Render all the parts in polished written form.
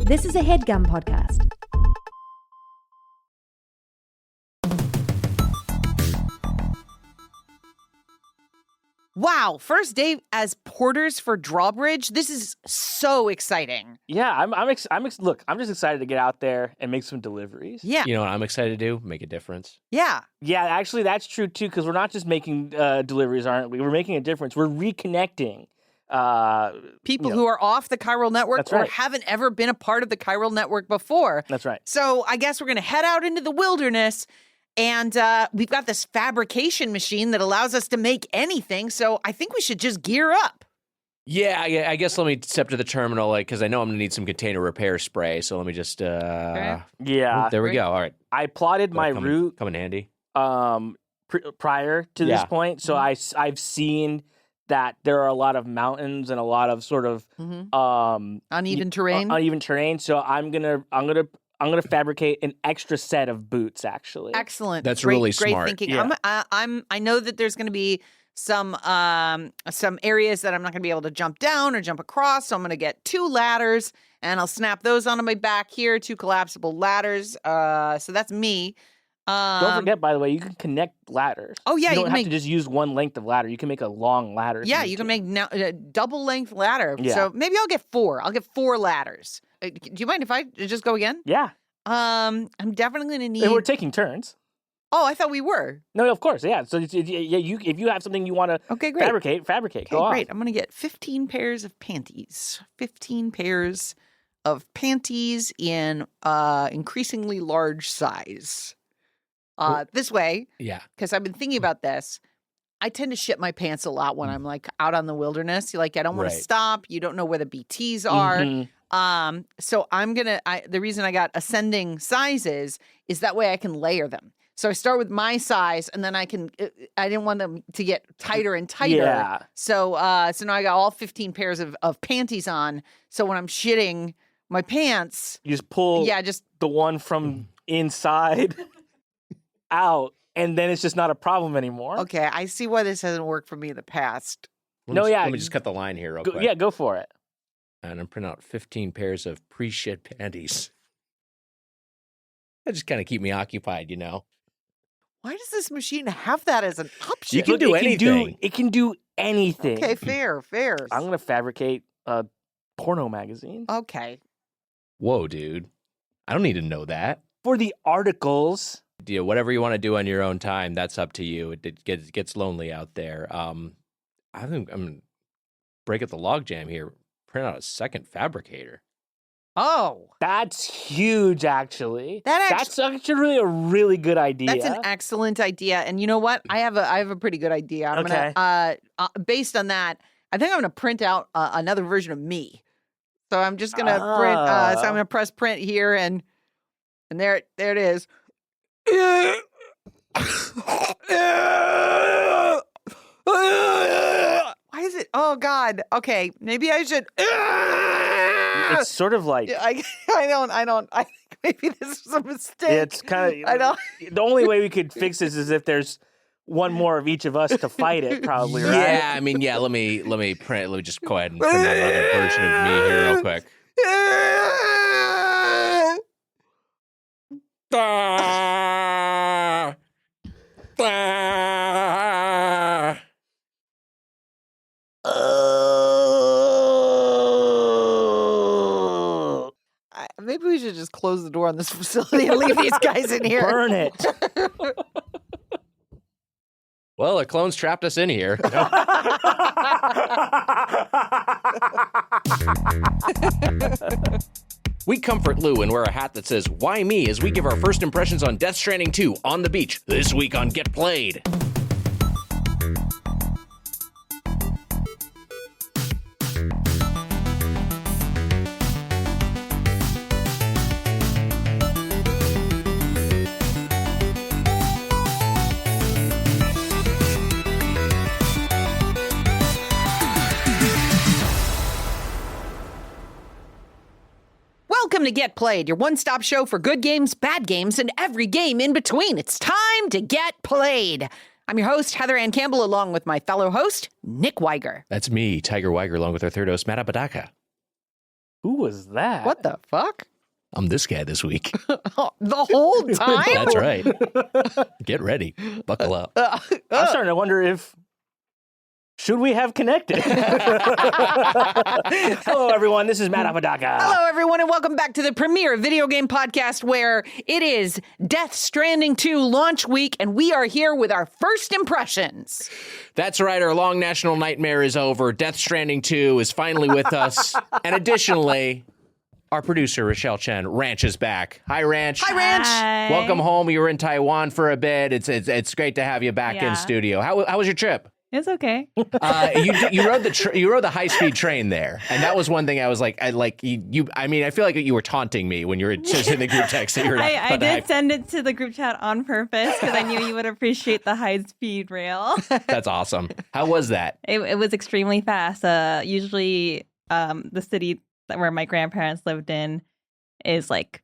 This is a HeadGum podcast. Wow, first day as porters for Drawbridge. This is so exciting. Yeah, look, I'm just excited to get out there and make some deliveries. Yeah. You know what I'm excited to do? Make a difference. Yeah. Yeah, actually, that's true, too, because we're not just making deliveries, aren't we? We're making a difference. We're reconnecting People who are off the Chiral Network That's or right. haven't ever been a part of the Chiral Network before. That's right. So I guess we're going to head out into the wilderness, and we've got this fabrication machine that allows us to make anything, so I think we should just gear up. Yeah, I guess let me step to the terminal, because I know I'm going to need some container repair spray, so let me just, Yeah. there we go. All right. I plotted my route Come in handy. prior to this point, so I've seen that there are a lot of mountains and a lot of sort of Uneven terrain. So I'm gonna fabricate an extra set of boots. Actually, Excellent. That's great, really great smart. thinking. Yeah. I know that there's going to be some areas that I'm not going to be able to jump down or jump across, so I'm going to get 2 ladders and I'll snap those onto my back here. 2 collapsible ladders. So that's me. don't forget, by the way, you can connect ladders. Oh yeah, you don't can have make to just use one length of ladder. You can make a long ladder. if yeah, need you can to. make now a double length ladder. Yeah. So maybe I'll get 4. I'll get 4 ladders. Do you mind if I just go again? Yeah, I'm definitely going to need. and we're taking turns. Oh, I thought we were. No, of course, yeah. So if you have something you want to Okay, great. fabricate. Okay, Go great. off. I'm going to get 15 pairs of panties. 15 pairs of panties in increasingly large size. This way, Yeah. because I've been thinking about this, I tend to shit my pants a lot when I'm like out on the wilderness. Like I don't want to Right. stop. You don't know where the BTs are. Mhm. So I'm the reason I got ascending sizes is that way I can layer them. So I start with my size, and then I didn't want them to get tighter and tighter. Yeah. So now I got all 15 pairs of panties on. So when I'm shitting my pants, You just pull just the one from inside out, and then it's just not a problem anymore. okay. I see why this hasn't worked for me in the past. Let me just cut the line here real quick. Yeah, go for it. And I'm printing out 15 pairs of pre-shit panties. That just kind of keep me occupied, you know? Why does this machine have that as an option? You can do anything. It can do anything. Okay, fair. I'm gonna fabricate a porno magazine Okay. Whoa, dude. I don't need to know that. for the articles. Whatever you want to do on your own time, that's up to you. It gets lonely out there. I think I'm going to break up the logjam here. Print out a second fabricator. Oh, That's huge, actually. That's actually a really good idea. that's an excellent idea. And you know what? I have a pretty good idea. I'm Okay. gonna based on that, I think I'm gonna print out another version of me. So I'm just gonna print. So I'm gonna press print here, and there it is. Why is it? Oh God. Okay, maybe I should. It's sort of like I don't. I think maybe this was a mistake. it's kind of. I don't. The only way we could fix this is if there's one more of each of us to fight it. Probably, right? Yeah, I mean, yeah. Let me print. Let me just go ahead and print out another version of me here real quick. Maybe we should just close the door on this facility and leave these guys in here. Burn it. Well, the clones trapped us in here. We comfort Lou and wear a hat that says, "Why me?" as we give our first impressions on Death Stranding 2 on the beach this week on Get Played. Welcome to Get Played, your one-stop show for good games, bad games, and every game in between. It's time to get played. I'm your host, Heather Anne Campbell, along with my fellow host, Nick Wiger. That's me, Tiger Wiger, along with our third host, Matt Apodaca. Who was that? What the fuck? I'm this guy this week. The whole time? That's right. Get ready. Buckle up. I'm starting to wonder if should we have connected? Hello, everyone. This is Matt Apodaca. Hello, everyone, and welcome back to the premier video game podcast where it is Death Stranding 2 launch week, and we are here with our first impressions. That's right. Our long national nightmare is over. Death Stranding 2 is finally with us. And additionally, our producer, Rochelle Chen, Ranch is back. Hi, Ranch. Hi, Ranch. Hi. Welcome home. You were in Taiwan for a bit. It's great to have you back in studio. How was your trip? It's okay. You rode the high-speed train there, and that was one thing I was like, I mean, I feel like you were taunting me when you were just in the group text. That you were I did send it to the group chat on purpose because I knew you would appreciate the high-speed rail. That's awesome. How was that? It was extremely fast. Usually, the city where my grandparents lived in is like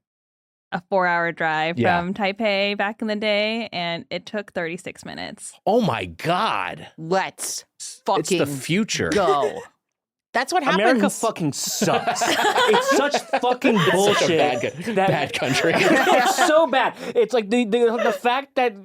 a 4-hour drive from Taipei back in the day, and it took 36 minutes. Oh my God. Let's fucking It's the future. go. That's what happens. America fucking sucks. It's such fucking bullshit. Such a bad country. It's so bad. It's like the fact that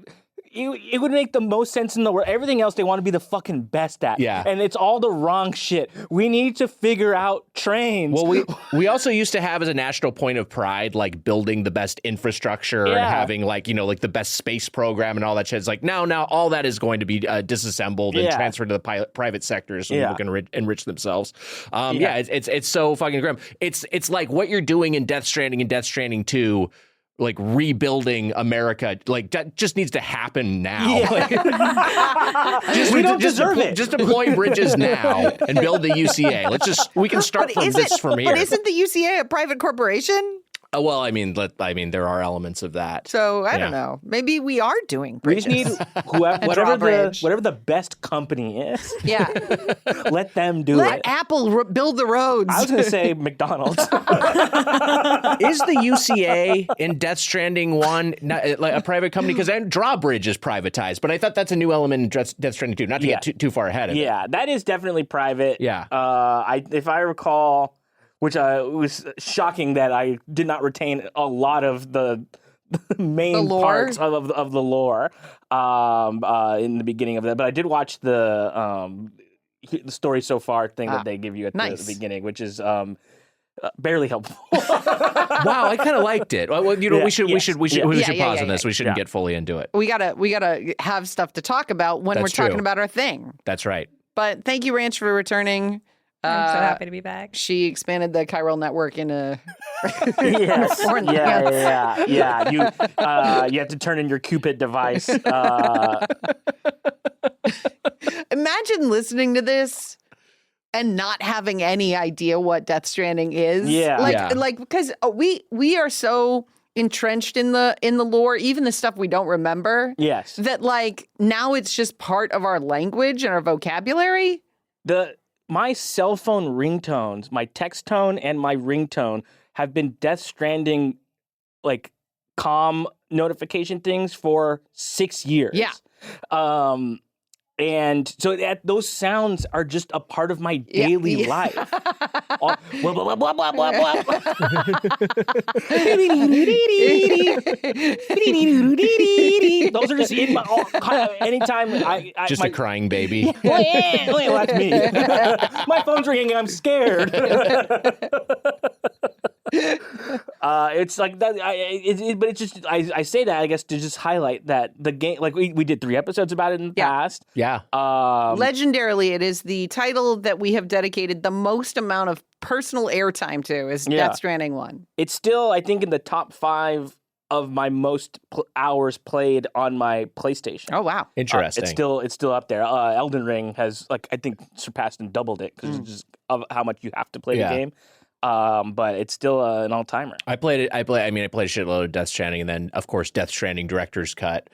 it would make the most sense in the world. Everything else they want to be the fucking best at. Yeah. And it's all the wrong shit. We need to figure out trains. Well, we also used to have as a national point of pride, like building the best infrastructure and having like the best space program and all that shit. It's like now all that is going to be disassembled and transferred to the private sector so people can enrich themselves. It's so fucking grim. It's like what you're doing in Death Stranding and Death Stranding 2. Like rebuilding America, like that just needs to happen now. We don't deserve it. Just deploy bridges now and build the UCA. We can start from here. But isn't the UCA a private corporation? Well, I mean, there are elements of that. So I don't know. Maybe we are doing We bridges. just need whatever the best company is. Yeah. Let them do Let it. Apple build the roads. I was going to say McDonald's. Is the UCA in Death Stranding 1 like a private company? Because Drawbridge is privatized, but I thought that's a new element in Death Stranding 2. Not to get too far ahead of it. Yeah, that is definitely private. Yeah. If I recall, which was shocking that I did not retain a lot of the main parts of the lore in the beginning of that. But I did watch the story so far thing that they give you at the beginning, which is barely helpful. Wow, I kind of liked it. Well, we should pause on this. We shouldn't get fully into it. We gotta have stuff to talk about when we're talking about our thing. That's right. But thank you, Ranch, for returning. I'm so happy to be back. She expanded the chiral network into Yes. foreign Yeah. You have to turn in your Cupid device. Imagine listening to this and not having any idea what Death Stranding is. Like because we are so entrenched in the lore, even the stuff we don't remember. Yes. That like now it's just part of our language and our vocabulary. My cell phone ringtones, my text tone and my ringtone have been Death Stranding, like, calm notification things for 6 years. Yeah. And so those sounds are just a part of my daily life. Blah, blah, blah, blah, blah, blah. Those are just in my... anytime Just a crying baby. Well, that's me. My phone's ringing and I'm scared. It's like that. But it's just I say that I guess to just highlight that the game. Like we did 3 episodes about it in the past. Yeah. Legendarily, it is the title that we have dedicated the most amount of personal airtime to. Is Death Stranding 1? It's still, I think, in the top 5 of my most hours played on my PlayStation. Oh wow, interesting. It's still up there. Elden Ring has I think surpassed and doubled it because it's just of how much you have to play the game. But it's still an all-timer. I played a shitload of Death Stranding, and then of course Death Stranding Director's Cut,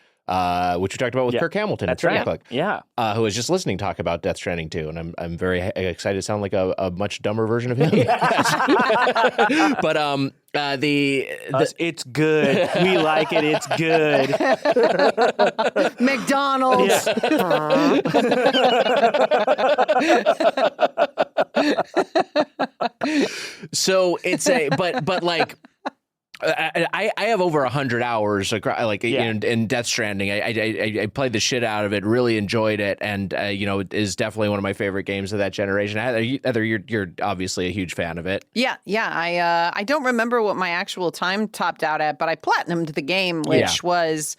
which we talked about with Kirk Hamilton. That's right. Click, who was just listening talk about Death Stranding 2, and I'm very excited to sound like a much dumber version of him. But It's good. We like it. It's good. McDonald's. So it's but like. I have over 100 hours in Death Stranding. I played the shit out of it, really enjoyed it, and it is definitely one of my favorite games of that generation. Heather, you're obviously a huge fan of it. Yeah. I don't remember what my actual time topped out at, but I platinumed the game, which was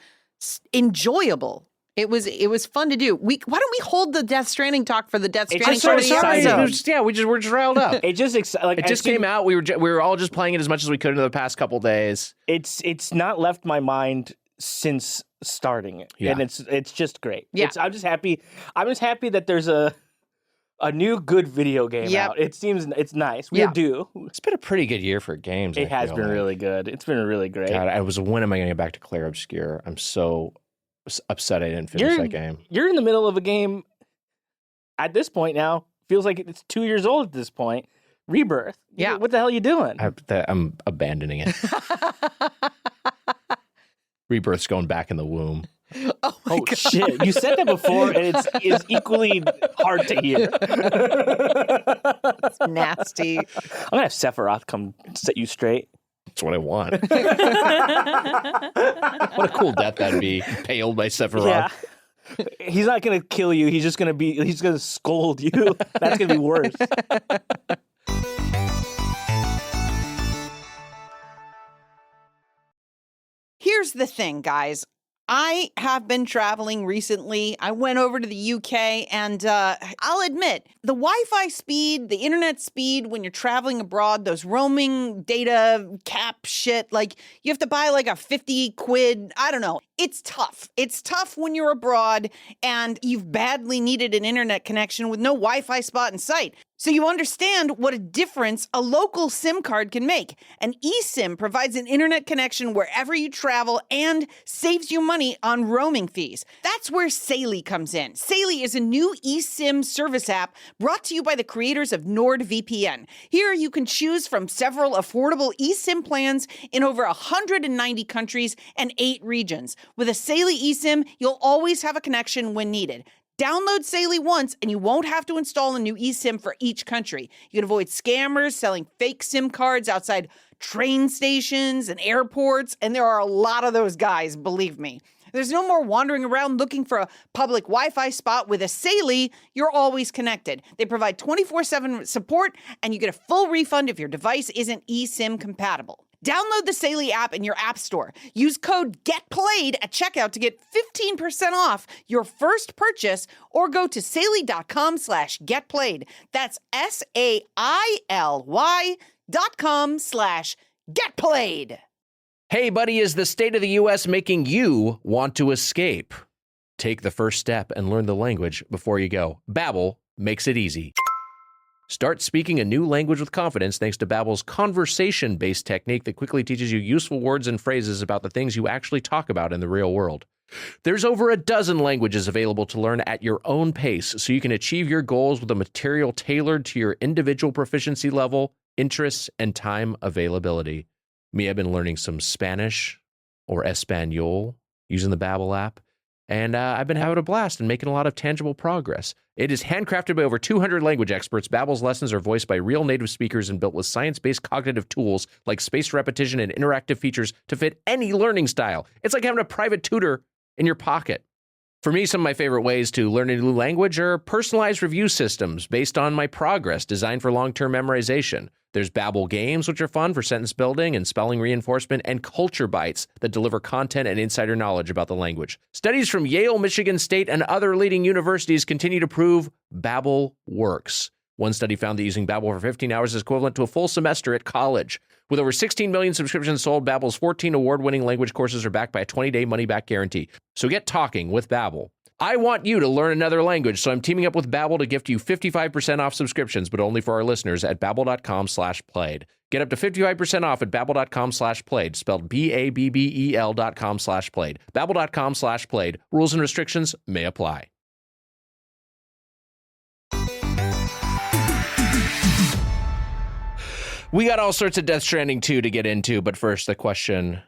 enjoyable. It was fun to do. Why don't we hold the Death Stranding talk for the Death Stranding part of the episode? We're just riled up. It just came out. We were all just playing it as much as we could in the past couple days. It's not left my mind since starting it, and it's just great. Yeah. I'm just happy. I'm just happy that there's a new good video game out. It seems it's nice. We're due. It's been a pretty good year for games. It has been really good. It's been really great. God, when am I going to get back to Clair Obscur? I'm so upset I didn't finish that game. You're in the middle of a game at this point now. Feels like it's 2 years old at this point. Rebirth. Yeah. What the hell are you doing? I'm abandoning it. Rebirth's going back in the womb. Oh my God. Shit. You said that before, and it's equally hard to hear. It's nasty. I'm going to have Sephiroth come set you straight. That's what I want. What a cool death that'd be. Impaled by Sephiroth. Yeah. He's not going to kill you. He's going to scold you. That's going to be worse. Here's the thing, guys. I have been traveling recently. I went over to the UK, and I'll admit, the Wi-Fi speed, the internet speed when you're traveling abroad, those roaming data cap shit, like you have to buy like a 50 quid, I don't know. It's tough. It's tough when you're abroad and you've badly needed an internet connection with no Wi-Fi spot in sight. So you understand what a difference a local SIM card can make. An eSIM provides an internet connection wherever you travel and saves you money on roaming fees. That's where Saily comes in. Saily is a new eSIM service app brought to you by the creators of NordVPN. Here you can choose from several affordable eSIM plans in over 190 countries and 8 regions. With a Saily eSIM, you'll always have a connection when needed. Download Saily once and you won't have to install a new eSIM for each country. You can avoid scammers selling fake SIM cards outside train stations and airports, and there are a lot of those guys, believe me. There's no more wandering around looking for a public Wi-Fi spot. With a Saily, you're always connected. They provide 24/7 support, and you get a full refund if your device isn't eSIM compatible. Download the Saily app in your app store. Use code GETPLAYED at checkout to get 15% off your first purchase, or go to saily.com/getplayed. That's SAILY.com/getplayed. Hey, buddy, is the state of the U.S. making you want to escape? Take the first step and learn the language before you go. Babbel makes it easy. Start speaking a new language with confidence thanks to Babbel's conversation-based technique that quickly teaches you useful words and phrases about the things you actually talk about in the real world. There's over a dozen languages available to learn at your own pace, so you can achieve your goals with a material tailored to your individual proficiency level, interests, and time availability. Me, I've been learning some Spanish or Espanol using the Babbel app, and I've been having a blast and making a lot of tangible progress. It is handcrafted by over 200 language experts. Babbel's lessons are voiced by real native speakers and built with science-based cognitive tools like spaced repetition and interactive features to fit any learning style. It's like having a private tutor in your pocket. For me, some of my favorite ways to learn a new language are personalized review systems based on my progress, designed for long-term memorization. There's Babbel Games, which are fun for sentence building and spelling reinforcement, and Culture Bites that deliver content and insider knowledge about the language. Studies from Yale, Michigan State, and other leading universities continue to prove Babbel works. One study found that using Babbel for 15 hours is equivalent to a full semester at college. With over 16 million subscriptions sold, Babbel's 14 award-winning language courses are backed by a 20-day money-back guarantee. So get talking with Babbel. I want you to learn another language, so I'm teaming up with Babbel to gift you 55% off subscriptions, but only for our listeners at babbel.com/played. Get up to 55% off at babbel.com/played, spelled BABBEL.com/played. Babbel.com/played. Rules and restrictions may apply. We got all sorts of Death Stranding 2 to get into, but first, the question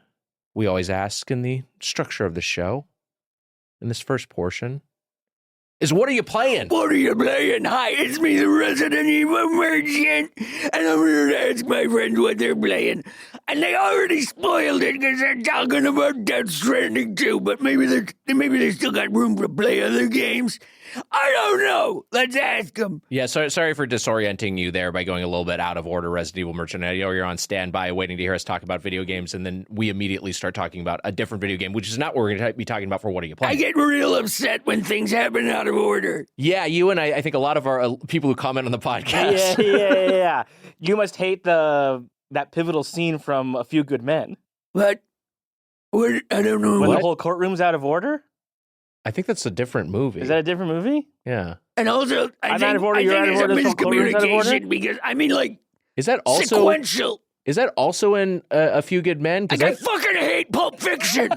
we always ask in the structure of the show, in this first portion, is what are you playing? What are you playing? Hi, it's me, the Resident Evil merchant, and I'm here to ask my friends what they're playing. And they already spoiled it because they're talking about Death Stranding 2, but maybe they still got room to play other games. I don't know. Let's ask them. Yeah, sorry for disorienting you there by going a little bit out of order, Resident Evil Merchant. I know you're on standby waiting to hear us talk about video games, and then we immediately start talking about a different video game, which is not what we're going to be talking about for What Are You Playing? I get real upset when things happen out of order. Yeah, you and I think a lot of our people who comment on the podcast. Yeah. You must hate that pivotal scene from A Few Good Men. What? I don't know. When What? the whole courtroom's out of order? I think that's a different movie. Is that a different movie? Yeah. And also, I I'm out of order, think you're out of it's order, a this whole courtroom's out of order? miscommunication because, I mean, like, Is that also sequential. Is that also in A Few Good Men? I fucking hate Pulp Fiction.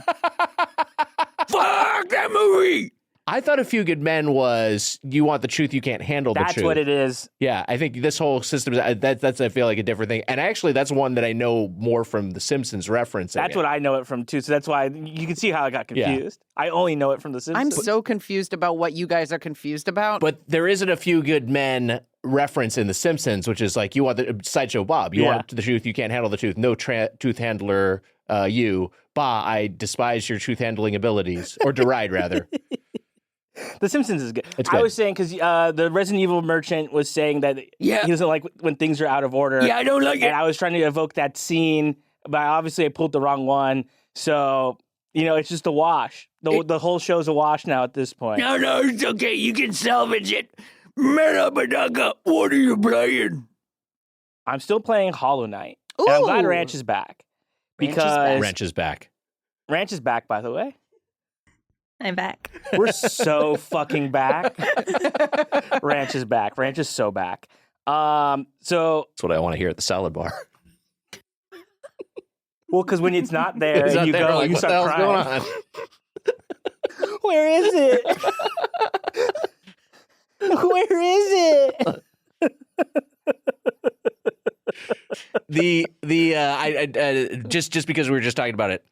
Fuck that movie. I thought A Few Good Men was you want the truth, you can't handle the truth. That's what it is. Yeah, I think this whole system that's I feel like a different thing. And actually, that's one that I know more from The Simpsons reference. That's what I know it from too. So that's why you can see how I got confused. I only know it from The I'm Simpsons. so confused about what you guys are confused about. But there isn't A Few Good Men reference in The Simpsons, which is like you want the Sideshow Bob. You want the truth, you can't handle the truth. No truth handler, you. Bah, I despise your truth handling abilities, or deride rather. The Simpsons is good. It's good. I was saying because the Resident Evil merchant was saying that he doesn't like when things are out of order. Yeah, I don't like it. And I was trying to evoke that scene, but obviously I pulled the wrong one. So, it's just a wash. The whole show's a wash now at this point. No, it's okay. You can salvage it. Matt Apodaca, what are you playing? I'm still playing Hollow Knight. And I'm glad Ooh. Ranch is back. Ranch is Because back. Wrench is back. Ranch is back, by the way. I'm back. We're so fucking back. Ranch is back. Ranch is so back. So That's what I want to hear at the salad bar. well, because when it's not there It's and not you there, go, like, you what the start hell's crying. going on? Where is it? Where is it? Just because we were just talking about it,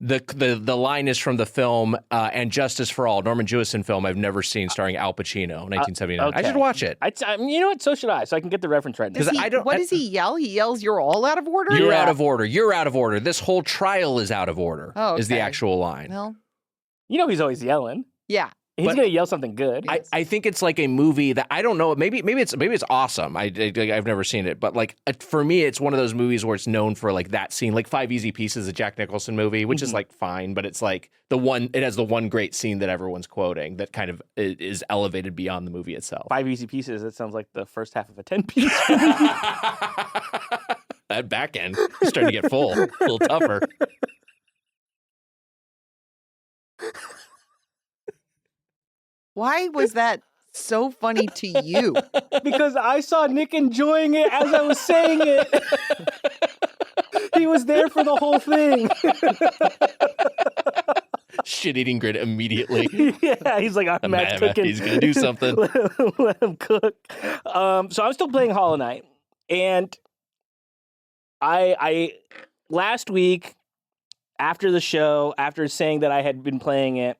the line is from the film And Justice for All, Norman Jewison film I've never seen, starring Al Pacino, 1979. I okay. should watch it. You know what? So should I. So I can get the reference right now. Does he, I don't- what I- does he yell? He yells, "You're all out of order." You're Yeah. out of order. You're out of order. This whole trial is out of order. Oh, Is the okay. actual line. Well, He's always yelling. yeah. He's But- gonna yell something good. I think it's like a movie that I don't know. Maybe it's awesome. I've never seen it, but like for me, it's one of those movies where it's known for like that scene, like Five Easy Pieces, a Jack Nicholson movie, which is like fine, but it's like it has the one great scene that everyone's quoting that kind of is elevated beyond the movie itself. 5 Easy Pieces. That sounds like the first half of a 10-piece. That back end is starting to get full, a little tougher. Why was that so funny to you? Because I saw Nick enjoying it as I was saying it. He was there for the whole thing. Shit-eating grin immediately. Yeah, he's like, I'm Matt cooking. He's gonna do something. Let him cook. So I'm still playing Hollow Knight, and I last week after the show, after saying that I had been playing it,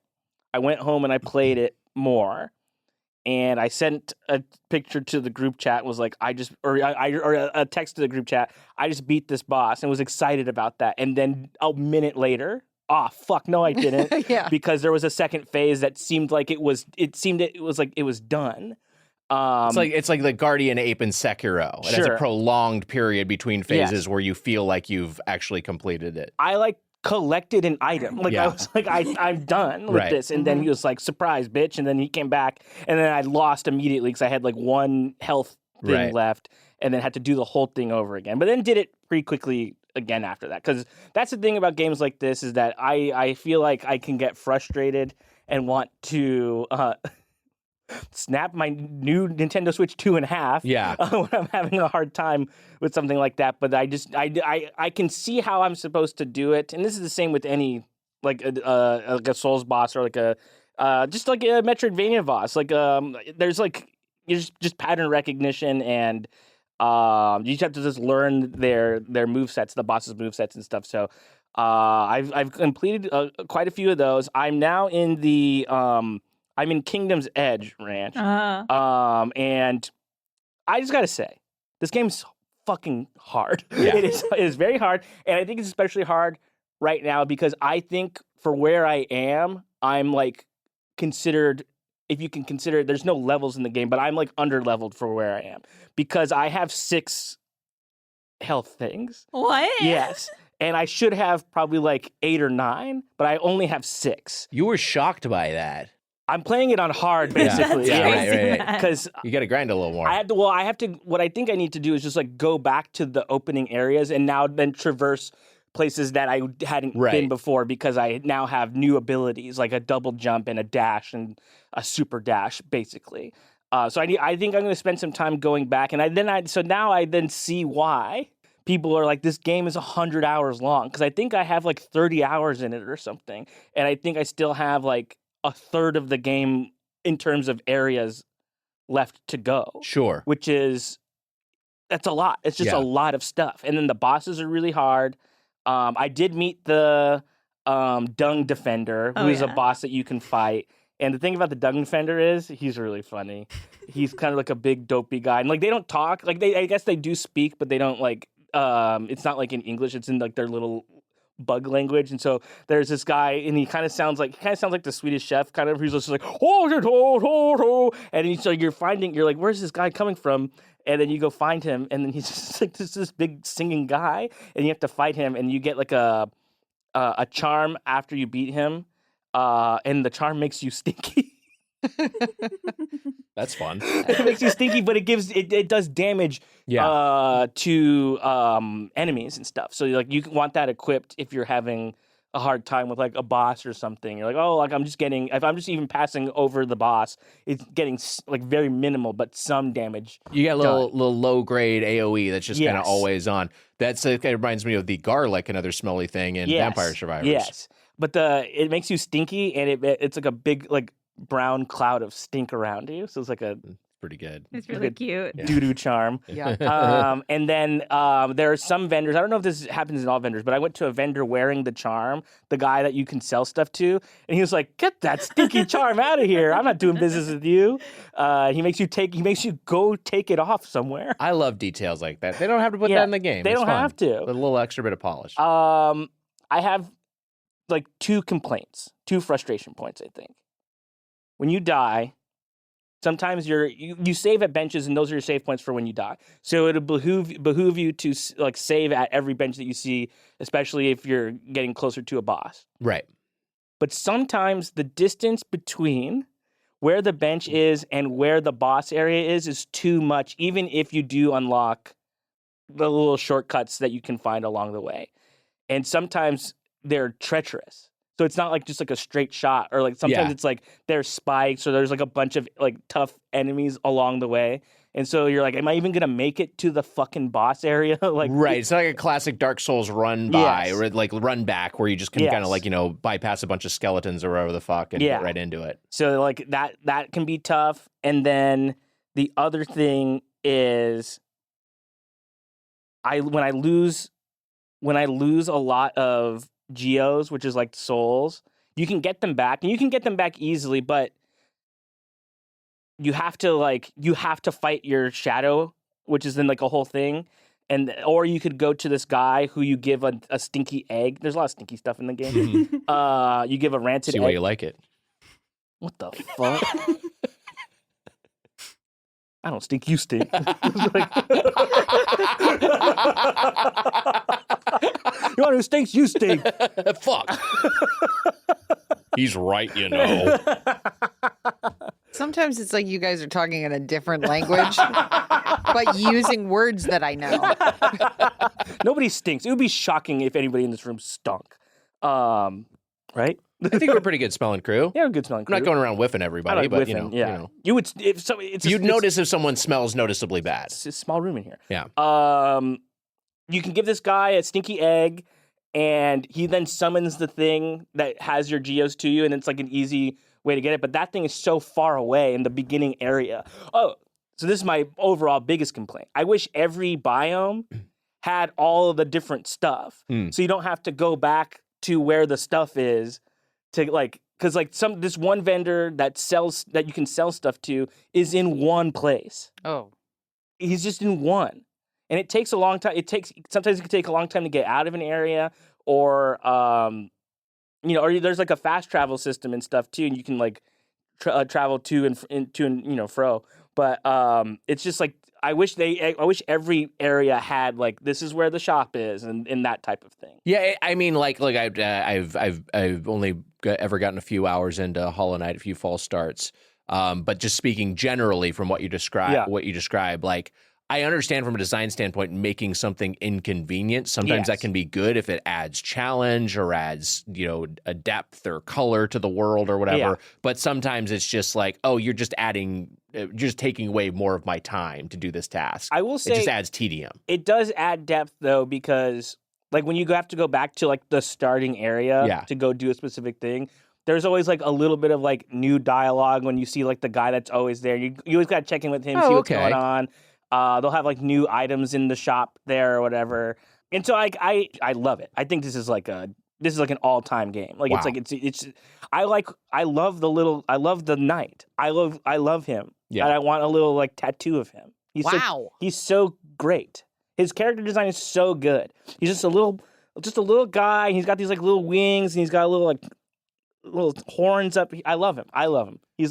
I went home and I played it more, and I sent a picture to the group chat. Was like, or a text to the group chat. I just beat this boss and was excited about that, and then a minute later. Oh fuck! No, I didn't. Yeah. Because there was a second phase that seemed like it was done. It's like the Guardian Ape in Sekiro. It has a Sure. prolonged period between phases Yes. where you feel like you've actually completed it. I like collected an item. Like Yeah. I was like, I'm done with Right. this. And then he was like, surprise, bitch. And then he came back, and then I lost immediately because I had like one health thing Right. left, and then had to do the whole thing over again. But then did it pretty quickly again after that. Because that's the thing about games like this is that I feel like I can get frustrated and want to snap my new Nintendo Switch 2 in half. Yeah. When I'm having a hard time with something like that. But I can see how I'm supposed to do it. And this is the same with any like a Souls boss or like just like a Metroidvania boss. Like there's like just pattern recognition and You just have to just learn their movesets, the boss's movesets and stuff. So I've completed quite a few of those. I'm now in the I'm in Kingdom's Edge Ranch, and I just gotta say, this game's fucking hard. Yeah. It is very hard, and I think it's especially hard right now because I think for where I am, I'm like considered. If you can consider, there's no levels in the game, but I'm like under-leveled for where I am because I have 6 health things. What? Yes. And I should have probably like 8 or 9, but I only have 6. You were shocked by that. I'm playing it on hard, basically. Yeah, Crazy, right. Because You got to grind a little more. I have to, what I think I need to do is just like go back to the opening areas and now then traverse places that I hadn't been before because I now have new abilities like a double jump and a dash and a super dash, basically. So I think I'm going to spend some time going back, and so now I then see why people are like, this game is 100 hours long because I think I have like 30 hours in it or something, and I think I still have like a third of the game in terms of areas left to go. Sure. Which is that's a lot. It's just a lot of stuff, and then the bosses are really hard. I did meet the Dung Defender, who is a boss that you can fight. And the thing about the Dung Defender is he's really funny. He's kind of like a big dopey guy. And like they don't talk. Like I guess they do speak, but they don't like it's not like in English, it's in like their little bug language. And so there's this guy and he kind of sounds like the Swedish Chef kind of. He's just like and so you're like, where's this guy coming from? And then you go find him, and then he's just like this big singing guy, and you have to fight him, and you get like a charm after you beat him, and the charm makes you stinky. That's fun. It makes you stinky, but it does damage to enemies and stuff. So like you want that equipped if you're having a hard time with like a boss or something. You're like, oh, like if I'm just even passing over the boss, it's getting like very minimal, but some damage. You got a little low grade AOE that's just kind of always on. It reminds me of the garlic, another smelly thing in Vampire Survivors. Yes, but it makes you stinky, and it's like a big like brown cloud of stink around you. So it's like a pretty good. It's really cute. Doo-doo charm. Yeah. And then there are some vendors. I don't know if this happens in all vendors, but I went to a vendor wearing the charm, the guy that you can sell stuff to, and he was like, "Get that stinky charm out of here! I'm not doing business with you." He makes you go take it off somewhere. I love details like that. They don't have to put that in the game. They don't have to. A little extra bit of polish. I have like 2 frustration points, I think. When you die, sometimes you save at benches, and those are your save points for when you die. So it'll behoove you to like save at every bench that you see, especially if you're getting closer to a boss. Right. But sometimes the distance between where the bench is and where the boss area is too much, even if you do unlock the little shortcuts that you can find along the way. And sometimes they're treacherous. So it's not like just like a straight shot, or like sometimes it's like there's spikes, or there's like a bunch of like tough enemies along the way. And so you're like, am I even gonna make it to the fucking boss area? Like, right. It's not like a classic Dark Souls run by or like run back where you just can kind of like, bypass a bunch of skeletons or whatever the fuck and get right into it. So like that can be tough. And then the other thing is when I lose a lot of geos, which is like souls, you can get them back, and you can get them back easily, but you have to fight your shadow, which is then like a whole thing. Or you could go to this guy who you give a stinky egg. There's a lot of stinky stuff in the game. You give a rancid egg. See why you like it. What the fuck? I don't stink, you stink. You want who stinks? You stink. Fuck. He's right, Sometimes it's like you guys are talking in a different language, but using words that I know. Nobody stinks. It would be shocking if anybody in this room stunk. Right? I think we're a pretty good smelling crew. Yeah, we're a good smelling crew. I'm not going around whiffing everybody, but whiffing, you know. You would You'd notice if someone smells noticeably bad. It's a small room in here. Yeah. You can give this guy a stinky egg, and he then summons the thing that has your geos to you, and it's like an easy way to get it. But that thing is so far away in the beginning area. Oh, So this is my overall biggest complaint. I wish every biome had all of the different stuff. So you don't have to go back to where the stuff is to like, because like this one vendor that you can sell stuff to is in one place. Oh. He's just in one. And it takes a long time. Sometimes it can take a long time to get out of an area, or or there's like a fast travel system and stuff too, and you can like travel to and fro. But it's just like I wish every area had like this is where the shop is and that type of thing. Yeah, I mean, like I've only ever gotten a few hours into Hollow Knight, a few false starts. But just speaking generally from what you describe, like I understand from a design standpoint, making something inconvenient. Sometimes that can be good if it adds challenge or adds, a depth or color to the world or whatever. Yeah. But sometimes it's just like, oh, you're just taking away more of my time to do this task. I will say it just adds tedium. It does add depth though, because like when you have to go back to like the starting area to go do a specific thing, there's always like a little bit of like new dialogue when you see like the guy that's always there. You always got to check in with him, see what's going on. They'll have like new items in the shop there or whatever. And so I love it. I think this is like an all-time game. Like I love the knight. I love him. Yeah. And I want a little like tattoo of him. He's so great. His character design is so good. He's just a little guy, and he's got these like little wings, and he's got a little horns up. I love him. He's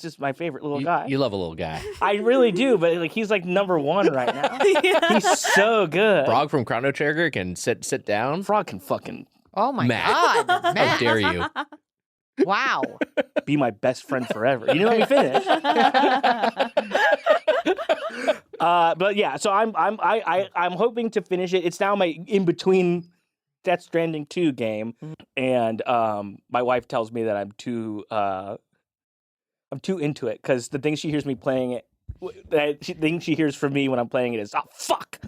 just my favorite little guy. You love a little guy. I really do, but like he's like number one right now. He's so good. Frog from Chrono Trigger can sit down. Frog can fucking. Oh my God, Matt. How dare you? Wow. Be my best friend forever. You didn't let me finish. But yeah, so I'm hoping to finish it. It's now my in between Death Stranding 2 game, and my wife tells me that I'm too into it, because the thing she hears me playing it, the thing she hears from me when I'm playing it is, oh fuck,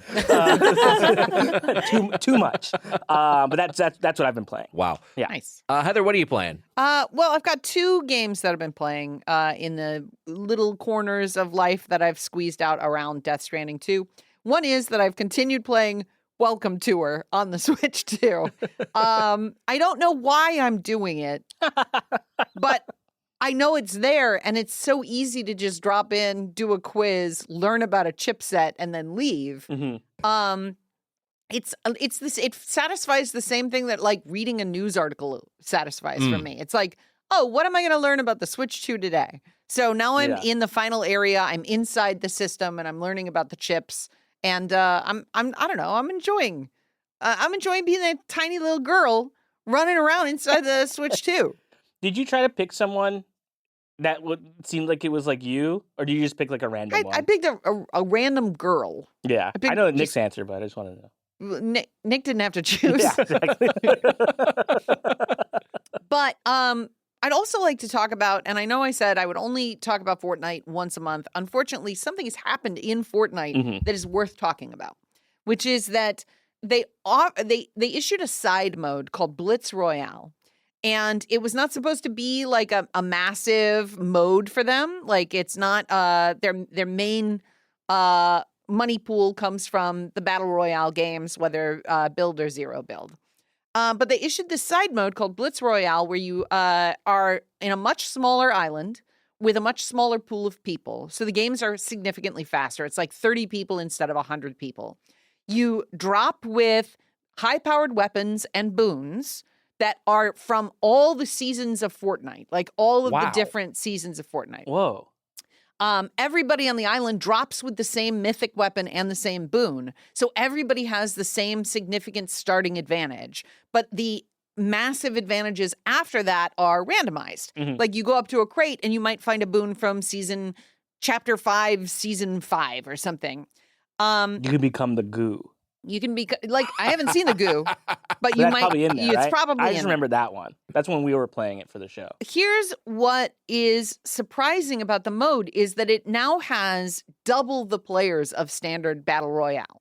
too much. But that's what I've been playing. Wow, yeah, nice. Heather, what are you playing? Well, I've got 2 games that I've been playing in the little corners of life that I've squeezed out around Death Stranding 2. One is that I've continued playing Welcome Tour on the Switch too. I don't know why I'm doing it, but I know it's there, and it's so easy to just drop in, do a quiz, learn about a chipset, and then leave. Mm-hmm. It satisfies the same thing that like reading a news article satisfies for me. It's like, oh, what am I going to learn about the Switch 2 today? So now I'm in the final area. I'm inside the system, and I'm learning about the chips. And I don't know. I'm enjoying being a tiny little girl running around inside the Switch 2. Did you try to pick someone that would seem like it was like you, or do you just pick like a random one? I picked a random girl. Yeah, I know Nick's answer, but I just wanted to know. Nick didn't have to choose. Yeah, exactly. But I'd also like to talk about, and I know I said I would only talk about Fortnite once a month. Unfortunately, something has happened in Fortnite that is worth talking about, which is that they issued a side mode called Blitz Royale. And it was not supposed to be like a massive mode for them. Like it's not their main money pool comes from the Battle Royale games, whether build or zero build. But they issued this side mode called Blitz Royale, where you are in a much smaller island with a much smaller pool of people. So the games are significantly faster. It's like 30 people instead of 100 people. You drop with high-powered weapons and boons that are from all the seasons of Fortnite, like all of the different seasons of Fortnite. Whoa. Everybody on the island drops with the same mythic weapon and the same boon. So everybody has the same significant starting advantage. But the massive advantages after that are randomized. Mm-hmm. Like you go up to a crate and you might find a boon from chapter 5, season 5 or something. You can become the goo. You can be like, I haven't seen the goo, but you might. Probably in there, it's right? probably. I just remember that one. That's when we were playing it for the show. Here's what is surprising about the mode is that it now has double the players of standard Battle Royale.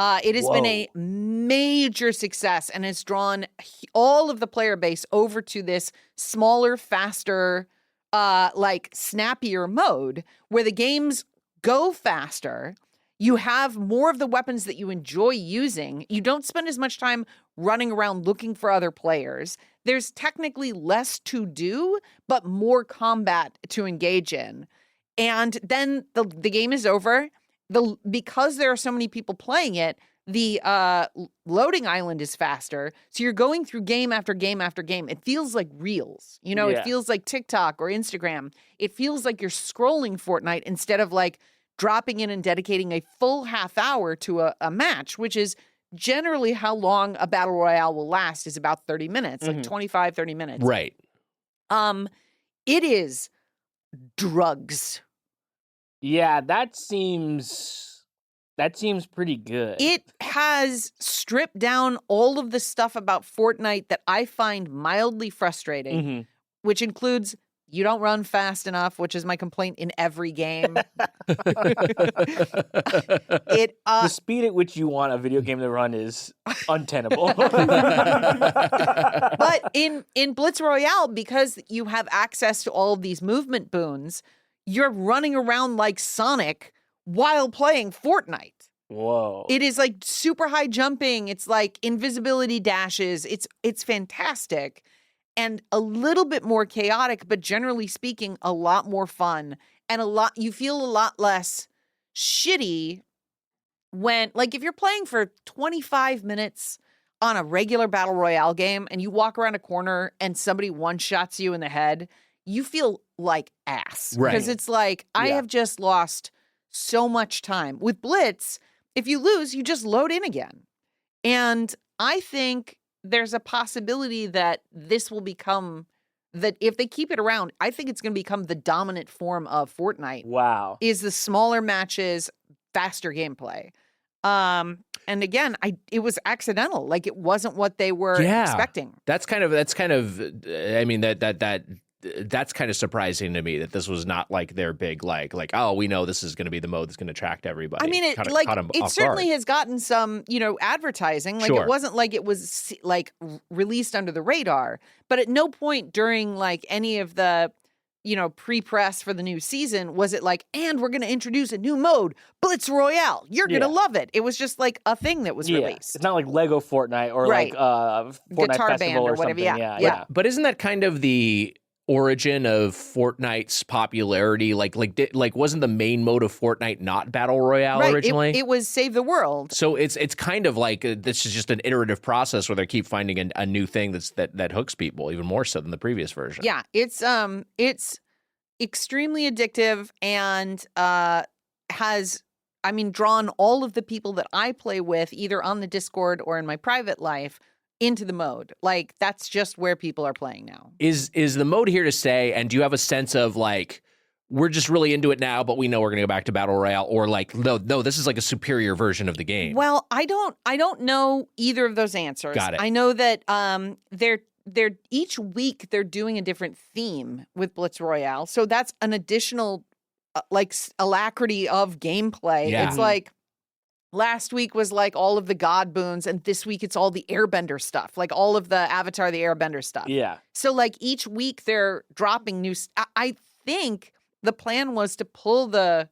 It has been a major success and has drawn all of the player base over to this smaller, faster, like snappier mode where the games go faster. You have more of the weapons that you enjoy using. You don't spend as much time running around looking for other players. There's technically less to do, but more combat to engage in. And then the game is over. Because there are so many people playing it, the loading island is faster. So you're going through game after game after game. It feels like Reels. It feels like TikTok or Instagram. It feels like you're scrolling Fortnite instead of like dropping in and dedicating a full half hour to a match, which is generally how long a battle royale will last, is about 30 minutes, like 25, 30 minutes. Right. It is drugs. Yeah, that seems pretty good. It has stripped down all of the stuff about Fortnite that I find mildly frustrating, which includes you don't run fast enough, which is my complaint in every game. The speed at which you want a video game to run is untenable. But in Blitz Royale, because you have access to all of these movement boons, you're running around like Sonic while playing Fortnite. Whoa. It is like super high jumping. It's like invisibility dashes. It's fantastic. And a little bit more chaotic, but generally speaking, a lot more fun. And you feel a lot less shitty when, like, if you're playing for 25 minutes on a regular battle royale game and you walk around a corner and somebody one-shots you in the head, you feel like ass. Right. Because it's like, I have just lost so much time. With Blitz, if you lose, you just load in again. And I think there's a possibility that this will become, that if they keep it around, I think it's going to become the dominant form of Fortnite. Wow. Is the smaller matches, faster gameplay. And again, it was accidental. Like, it wasn't what they were expecting. That's kind of I mean, that's kind of surprising to me that this was not like their big like oh, we know this is going to be the mode that's going to attract everybody. I mean, it certainly has gotten some, advertising. Like, Sure. It wasn't like it was like released under the radar, but at no point during like any of the pre-press for the new season was it like, and we're going to introduce a new mode, Blitz Royale. You're going to love it. It was just like a thing that was released. It's not like Lego Fortnite or like Fortnite Guitar Festival Band or whatever. something. Yeah. But isn't that kind of the origin of Fortnite's popularity? Like wasn't the main mode of Fortnite not Battle Royale originally? It was Save the World. So it's kind of like this is just an iterative process where they keep finding a new thing that hooks people even more so than the previous version. Yeah, it's extremely addictive and has drawn all of the people that I play with either on the Discord or in my private life into the mode. Like, that's just where people are playing now. Is the mode here to stay? And do you have a sense of like, we're just really into it now, but we know we're going to go back to Battle Royale, or like, no, this is like a superior version of the game? Well, I don't know either of those answers. Got it. I know that they're each week they're doing a different theme with Blitz Royale. So that's an additional alacrity of gameplay. Yeah. It's like last week was like all of the God boons, and this week it's all the Airbender stuff, like all of the Avatar the Airbender stuff. Yeah. So like each week they're dropping new. I think the plan was to pull the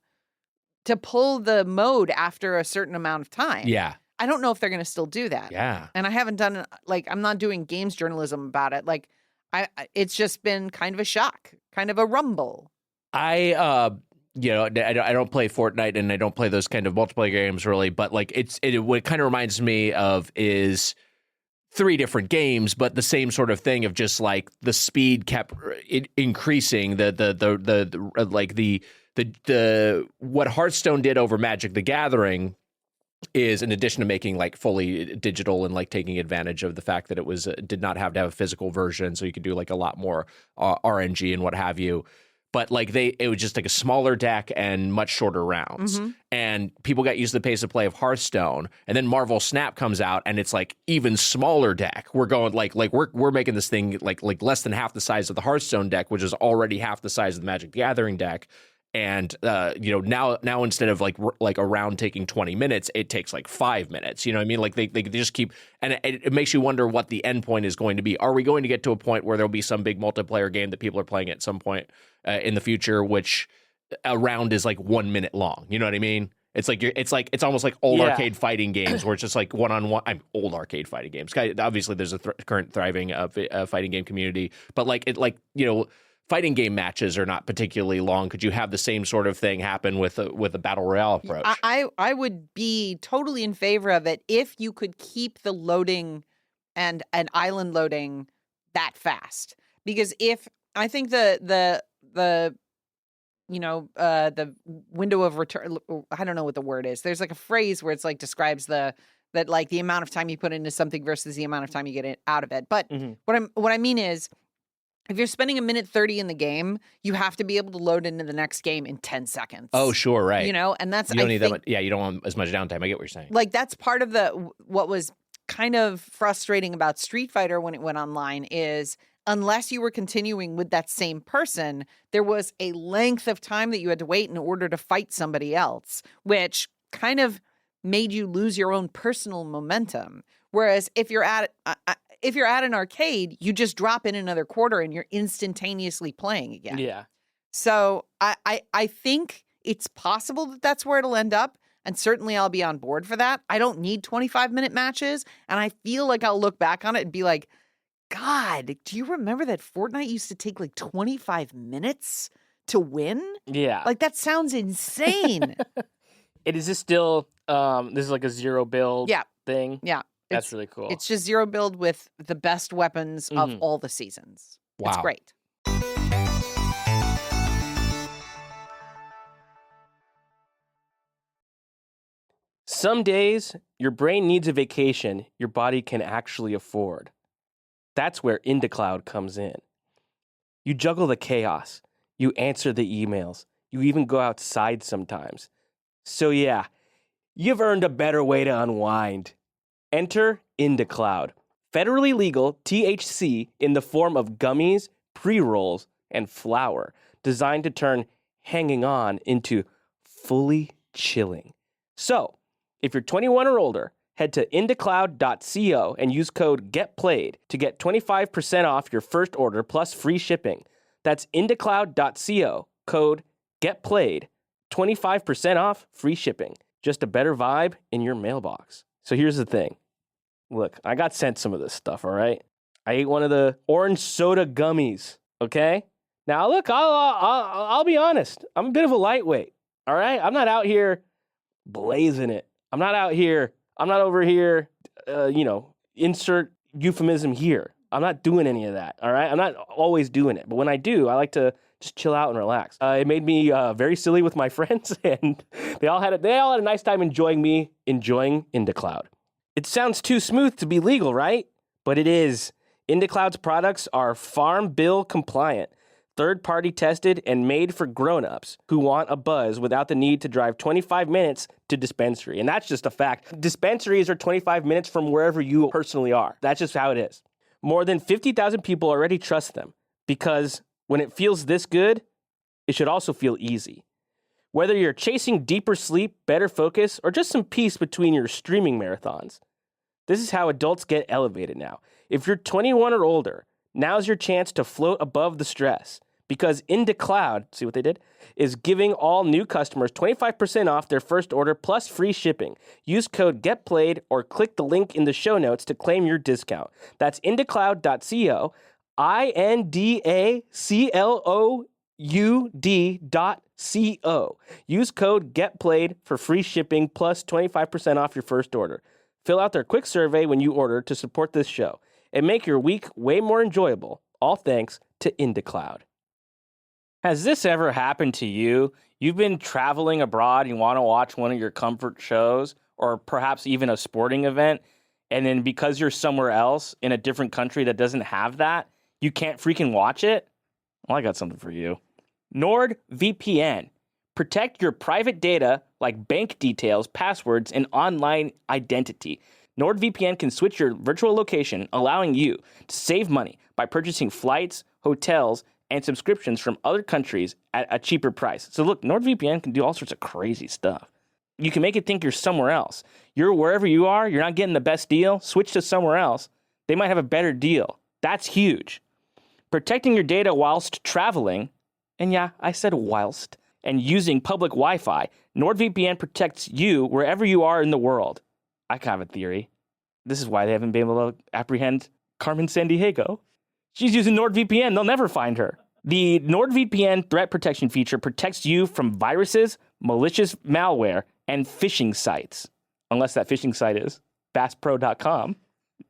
mode after a certain amount of time. Yeah. I don't know if they're going to still do that. Yeah. And I haven't done I'm not doing games journalism about it. Like it's just been kind of a shock, kind of a rumble. I don't play Fortnite and I don't play those kind of multiplayer games really, but like what kind of reminds me of is 3 different games, but the same sort of thing of just like the speed kept increasing. The what Hearthstone did over Magic the Gathering is, in addition to making like fully digital and like taking advantage of the fact that it was did not have to have a physical version, so you could do like a lot more RNG and what have you. But like it was just like a smaller deck and much shorter rounds. Mm-hmm. And people got used to the pace of play of Hearthstone. And then Marvel Snap comes out and it's like even smaller deck. We're going like we're making this thing like less than half the size of the Hearthstone deck, which is already half the size of the Magic the Gathering deck. And now instead of like a round taking 20 minutes, it takes like 5 minutes. You know what I mean? Like they just keep, and it makes you wonder what the end point is going to be. Are we going to get to a point where there'll be some big multiplayer game that people are playing at some point in the future, which a round is like 1 minute long. You know what I mean? It's it's almost like old arcade fighting games where it's just like one-on-one. I'm old arcade fighting games. Obviously, there's a current thriving fighting game community, but fighting game matches are not particularly long. Could you have the same sort of thing happen with a battle royale approach? I would be totally in favor of it if you could keep the loading and island loading that fast. Because if I think the window of return, I don't know what the word is. There's like a phrase where it's like describes the amount of time you put into something versus the amount of time you get out of it. But what I mean is, if you're spending 1:30 in the game, you have to be able to load into the next game in 10 seconds. Oh, sure, right. And that's you don't need that much. Yeah, you don't want as much downtime. I get what you're saying. Like that's part of what was kind of frustrating about Street Fighter when it went online is, unless you were continuing with that same person, there was a length of time that you had to wait in order to fight somebody else, which kind of made you lose your own personal momentum. Whereas if you're at an arcade, you just drop in another quarter and you're instantaneously playing again. Yeah. So I think it's possible that that's where it'll end up. And certainly I'll be on board for that. I don't need 25-minute matches. And I feel like I'll look back on it and be like, God, do you remember that Fortnite used to take like 25 minutes to win? Yeah. Like that sounds insane. Is this still, this is like a zero build thing? Yeah. That's really cool. It's just zero build with the best weapons of all the seasons. Wow. It's great. Some days, your brain needs a vacation your body can actually afford. That's where IndaCloud comes in. You juggle the chaos. You answer the emails. You even go outside sometimes. So yeah, you've earned a better way to unwind. Enter IndaCloud. Federally legal THC in the form of gummies, pre-rolls, and flour, designed to turn hanging on into fully chilling. So, if you're 21 or older, head to indacloud.co and use code GETPLAYED to get 25% off your first order plus free shipping. That's indacloud.co, code GETPLAYED, 25% off, free shipping. Just a better vibe in your mailbox. So here's the thing. Look, I got sent some of this stuff, all right? I ate one of the orange soda gummies, okay? Now, look, I'll be honest. I'm a bit of a lightweight, all right? I'm not out here blazing it. I'm not over here, insert euphemism here. I'm not doing any of that, all right? I'm not always doing it. But when I do, I like to just chill out and relax. It made me very silly with my friends, and they all had a nice time enjoying IndaCloud. It sounds too smooth to be legal, right? But it is. IndaCloud's products are Farm Bill compliant, third-party tested, and made for grown-ups who want a buzz without the need to drive 25 minutes to dispensary. And that's just a fact. Dispensaries are 25 minutes from wherever you personally are. That's just how it is. More than 50,000 people already trust them because when it feels this good, it should also feel easy. Whether you're chasing deeper sleep, better focus, or just some peace between your streaming marathons, this is how adults get elevated now. If you're 21 or older, now's your chance to float above the stress because IndaCloud, see what they did, is giving all new customers 25% off their first order plus free shipping. Use code GETPLAYED or click the link in the show notes to claim your discount. That's indacloud.co, INDACLOUD.co. Use code GETPLAYED for free shipping plus 25% off your first order. Fill out their quick survey when you order to support this show and make your week way more enjoyable, all thanks to IndaCloud. Has this ever happened to you? You've been traveling abroad, you want to watch one of your comfort shows, or perhaps even a sporting event, and then because you're somewhere else in a different country that doesn't have that, you can't freaking watch it? Well, I got something for you. NordVPN. Protect your private data like bank details, passwords, and online identity. NordVPN can switch your virtual location, allowing you to save money by purchasing flights, hotels, and subscriptions from other countries at a cheaper price. So look, NordVPN can do all sorts of crazy stuff. You can make it think you're somewhere else. You're wherever you are, you're not getting the best deal, switch to somewhere else. They might have a better deal. That's huge. Protecting your data whilst traveling, and yeah, I said whilst, and using public Wi-Fi. NordVPN protects you wherever you are in the world. I kind of have a theory. This is why they haven't been able to apprehend Carmen Sandiego. She's using NordVPN. They'll never find her. The NordVPN threat protection feature protects you from viruses, malicious malware, and phishing sites. Unless that phishing site is basspro.com.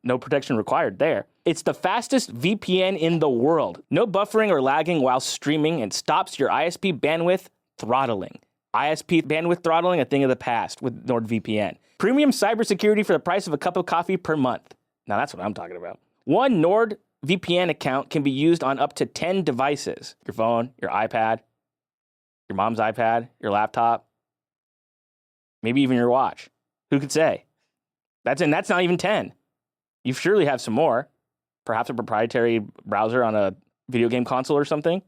No protection required there. It's the fastest VPN in the world. No buffering or lagging while streaming, and stops your ISP bandwidth throttling. ISP bandwidth throttling, a thing of the past with NordVPN. Premium cybersecurity for the price of a cup of coffee per month. Now that's what I'm talking about. One NordVPN account can be used on up to 10 devices. Your phone, your iPad, your mom's iPad, your laptop, maybe even your watch. Who could say? That's not even 10. You surely have some more. Perhaps a proprietary browser on a video game console or something.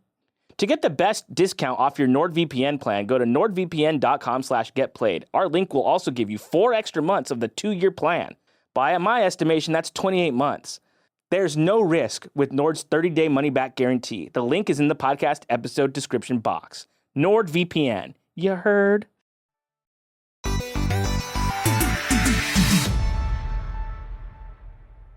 To get the best discount off your NordVPN plan, go to nordvpn.com/getplayed. Our link will also give you 4 extra months of the 2-year plan. By my estimation, that's 28 months. There's no risk with Nord's 30-day money-back guarantee. The link is in the podcast episode description box. NordVPN. You heard?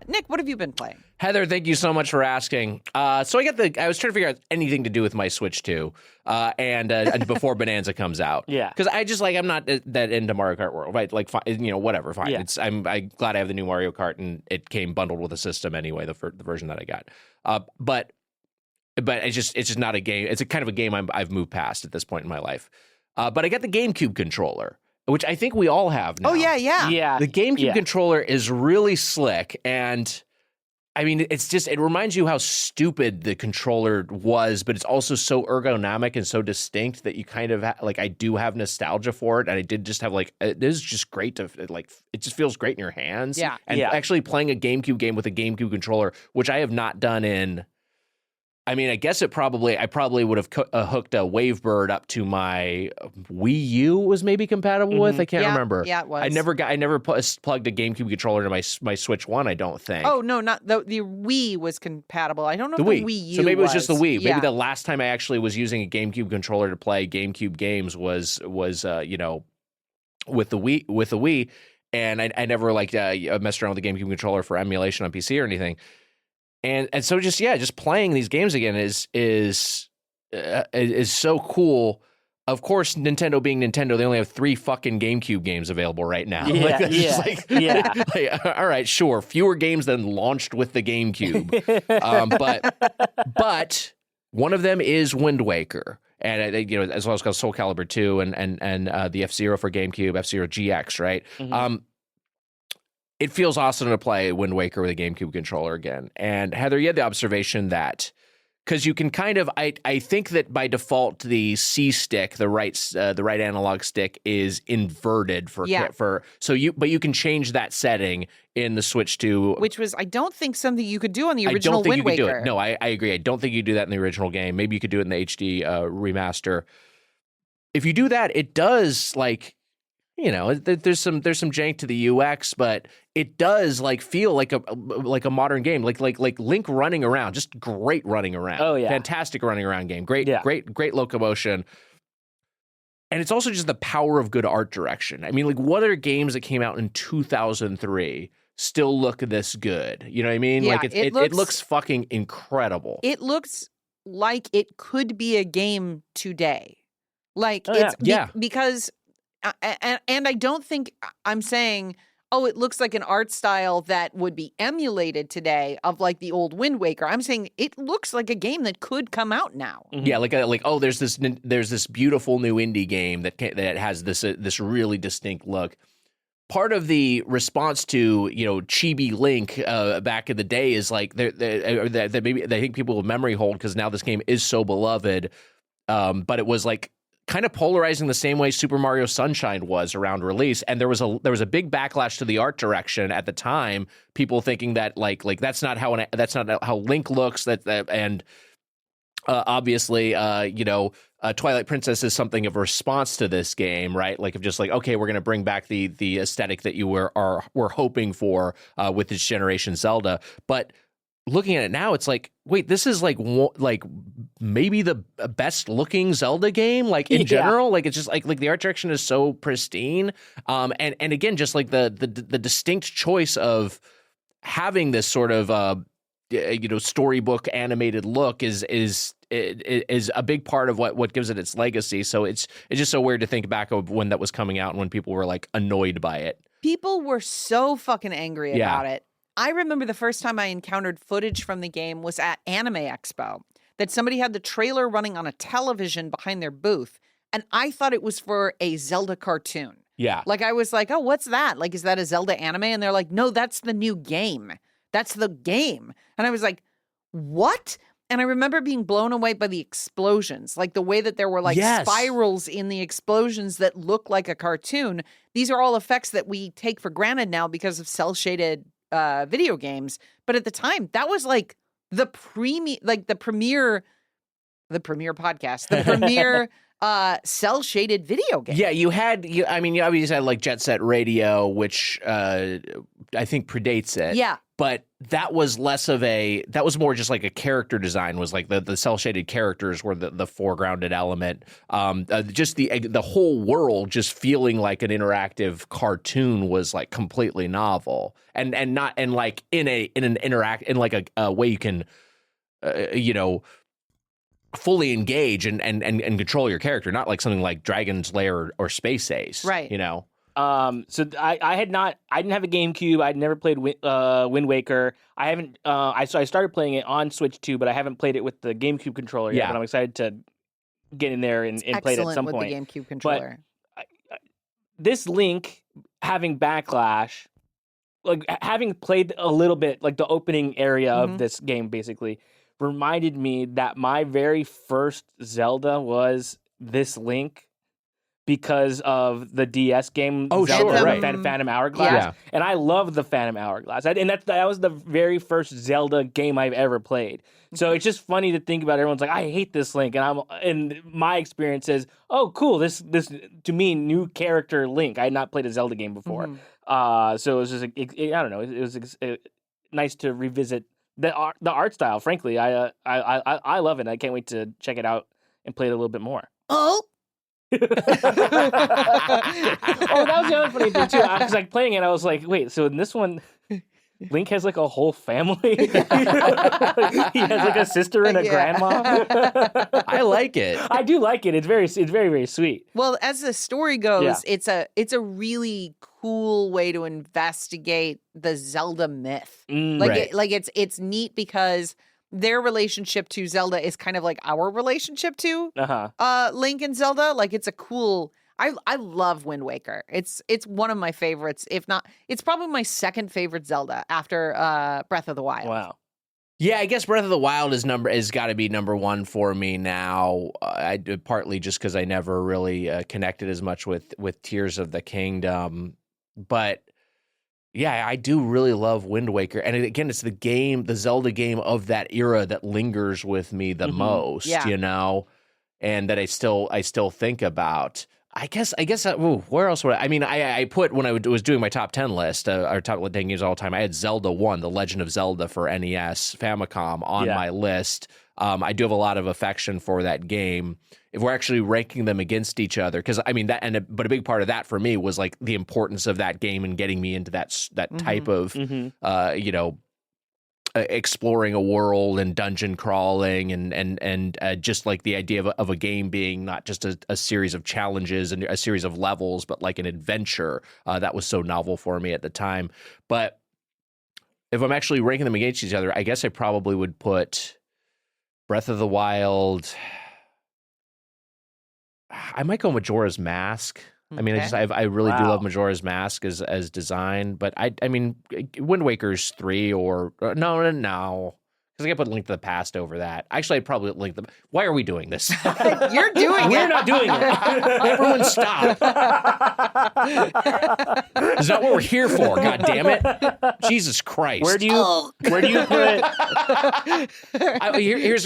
Nick, what have you been playing? Heather, thank you so much for asking. I was trying to figure out anything to do with my Switch 2, and before Bonanza comes out. Yeah. Because I'm not that into Mario Kart World, right? Like, whatever, fine. Yeah. I'm glad I have the new Mario Kart, and it came bundled with a system anyway, the version that I got. But it's just not a game. It's a kind of a game I've moved past at this point in my life. But I got the GameCube controller, which I think we all have now. Oh, yeah. Yeah. The GameCube controller is really slick, and I mean, it reminds you how stupid the controller was, but it's also so ergonomic and so distinct that you kind of I do have nostalgia for it, and I did just have it is just great to it just feels great in your hands. Yeah. And actually playing a GameCube game with a GameCube controller, which I have not done in. I mean, I guess I probably would have hooked a Wavebird up to my Wii U was maybe compatible with. I can't remember. Yeah, it was. I never plugged a GameCube controller into my Switch 1, I don't think. Oh, no, not the Wii was compatible. I don't know if the Wii U So maybe it was just the Wii. Yeah. Maybe the last time I actually was using a GameCube controller to play GameCube games was with the Wii, and I never messed around with the GameCube controller for emulation on PC or anything. And so just playing these games again is so cool. Of course, Nintendo being Nintendo, they only have 3 fucking GameCube games available right now. All right, sure, fewer games than launched with the GameCube, but one of them is Wind Waker, and as well as Soul Calibur 2 and the F-Zero for GameCube, F-Zero GX, right? Mm-hmm. It feels awesome to play Wind Waker with a GameCube controller again. And Heather, you had the observation that because you can kind of, I think that by default the C stick, the right analog stick is inverted but you can change that setting in the Switch 2, which was I don't think something you could do on the original Wind Waker. Do it. No, I agree. I don't think you do that in the original game. Maybe you could do it in the HD remaster. If you do that, it does there's some jank to the UX, but it does feel like a modern game, like Link running around, just great running around. Oh yeah, fantastic running around game, great locomotion, and it's also just the power of good art direction. I mean, what other games that came out in 2003 still look this good? You know what I mean? Yeah, it looks fucking incredible. It looks like it could be a game today, because. And I don't think I'm saying, it looks like an art style that would be emulated today of the old Wind Waker. I'm saying it looks like a game that could come out now. Mm-hmm. Yeah, there's this beautiful new indie game that has this really distinct look. Part of the response to Chibi Link back in the day is that maybe they think people will memory hold because now this game is so beloved, but it was kind of polarizing the same way Super Mario Sunshine was around release, and there was a big backlash to the art direction at the time. People thinking that that's not how Link looks. Obviously, Twilight Princess is something of a response to this game, right? Okay, we're going to bring back the aesthetic that you were hoping for with this generation Zelda, but looking at it now, it's like, wait, this is like maybe the best looking Zelda game, like in general. Like it's just like the art direction is so pristine. And again, just like the distinct choice of having this sort of storybook animated look is a big part of what gives it its legacy. So it's just so weird to think back of when that was coming out and when people were like annoyed by it. People were so fucking angry about it. I remember the first time I encountered footage from the game was at Anime Expo, that somebody had the trailer running on a television behind their booth, and I thought it was for a Zelda cartoon. Yeah. Like, I was like, oh, what's that? Like, is that a Zelda anime? And they're like, no, that's the new game. That's the game. And I was like, what? And I remember being blown away by the explosions, like the way that there were like spirals in the explosions that look like a cartoon. These are all effects that we take for granted now because of cel-shaded video games. But at the time, that was like the premier podcast, the premier cel-shaded video game. Yeah, you obviously had like Jet Set Radio, which I think predates it. Yeah. But that was that was more just like a character design, was like the cel-shaded characters were the foregrounded element. Just the whole world just feeling like an interactive cartoon was like completely novel and like in a way you can fully engage and control your character, not like something like Dragon's Lair or Space Ace. Right. So I didn't have a GameCube. I'd never played Wind Waker. I haven't. I started playing it on Switch 2, but I haven't played it with the GameCube controller yet. But I'm excited to get in there and play it at some point. The GameCube controller. But this Link having backlash, like having played a little bit, like the opening area of this game, basically reminded me that my very first Zelda was this Link. Because of the DS game, Zelda, Phantom Hourglass, and I love the Phantom Hourglass, and that was the very first Zelda game I've ever played. So it's just funny to think about. Everyone's like, I hate this Link, and my experience is, oh, cool, this to me new character Link. I had not played a Zelda game before, so it was just I don't know, it was nice to revisit the art style. Frankly, I love it. I can't wait to check it out and play it a little bit more. Oh. That was the other funny thing too. I was like playing it. I was like, wait. So in this one, Link has like a whole family. He has like a sister and a grandma. I like it. I do like it. It's very, very sweet. Well, as the story goes, it's a really cool way to investigate the Zelda myth. It's neat because their relationship to Zelda is kind of like our relationship to Link and Zelda. Like, it's a cool. I love Wind Waker. It's one of my favorites. If not, it's probably my second favorite Zelda after Breath of the Wild. Wow. Yeah, I guess Breath of the Wild is got to be number one for me now. Partly just because I never really connected as much with Tears of the Kingdom, but. Yeah, I do really love Wind Waker. And again, it's the Zelda game of that era that lingers with me the most, and that I still think about. I guess, where else would I put, when I was doing my top 10 list, our top 10 games all time, I had Zelda 1, The Legend of Zelda for NES, Famicom on my list. I do have a lot of affection for that game. If we're actually ranking them against each other, because but a big part of that for me was like the importance of that game and getting me into that type of, exploring a world and dungeon crawling and just like the idea of a game being not just a series of challenges and a series of levels, but like an adventure. That was so novel for me at the time. But if I'm actually ranking them against each other, I guess I probably would put Breath of the Wild. I might go Majora's Mask. I mean, I really do love Majora's Mask as design, but I mean, Wind Waker's 3 or no, because I can put Link to the Past over that. Actually, I'd probably Link the. Why are we doing this? You're doing it. We're not doing it. Everyone stop. Is that what we're here for? God damn it! Jesus Christ! Where do you put it?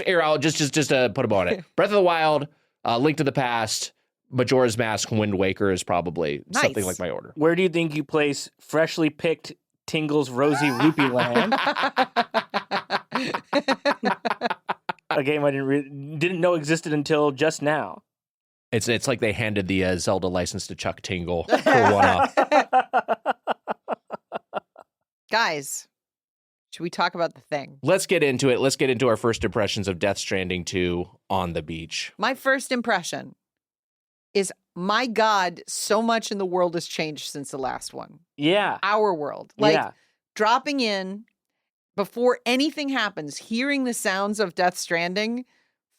Here. I'll just put a bow on it. Breath of the Wild, Link to the Past, Majora's Mask, Wind Waker is probably something like my order. Where do you think you place freshly picked Tingle's Rosy Rupee Land? A game I didn't know existed until just now. It's like they handed the Zelda license to Chuck Tingle for one-off. Guys, should we talk about the thing? Let's get into it. Let's get into our first impressions of Death Stranding 2 on the beach. My first impression is, my God, so much in the world has changed since the last one. Yeah. Our world. Dropping in before anything happens, hearing the sounds of Death Stranding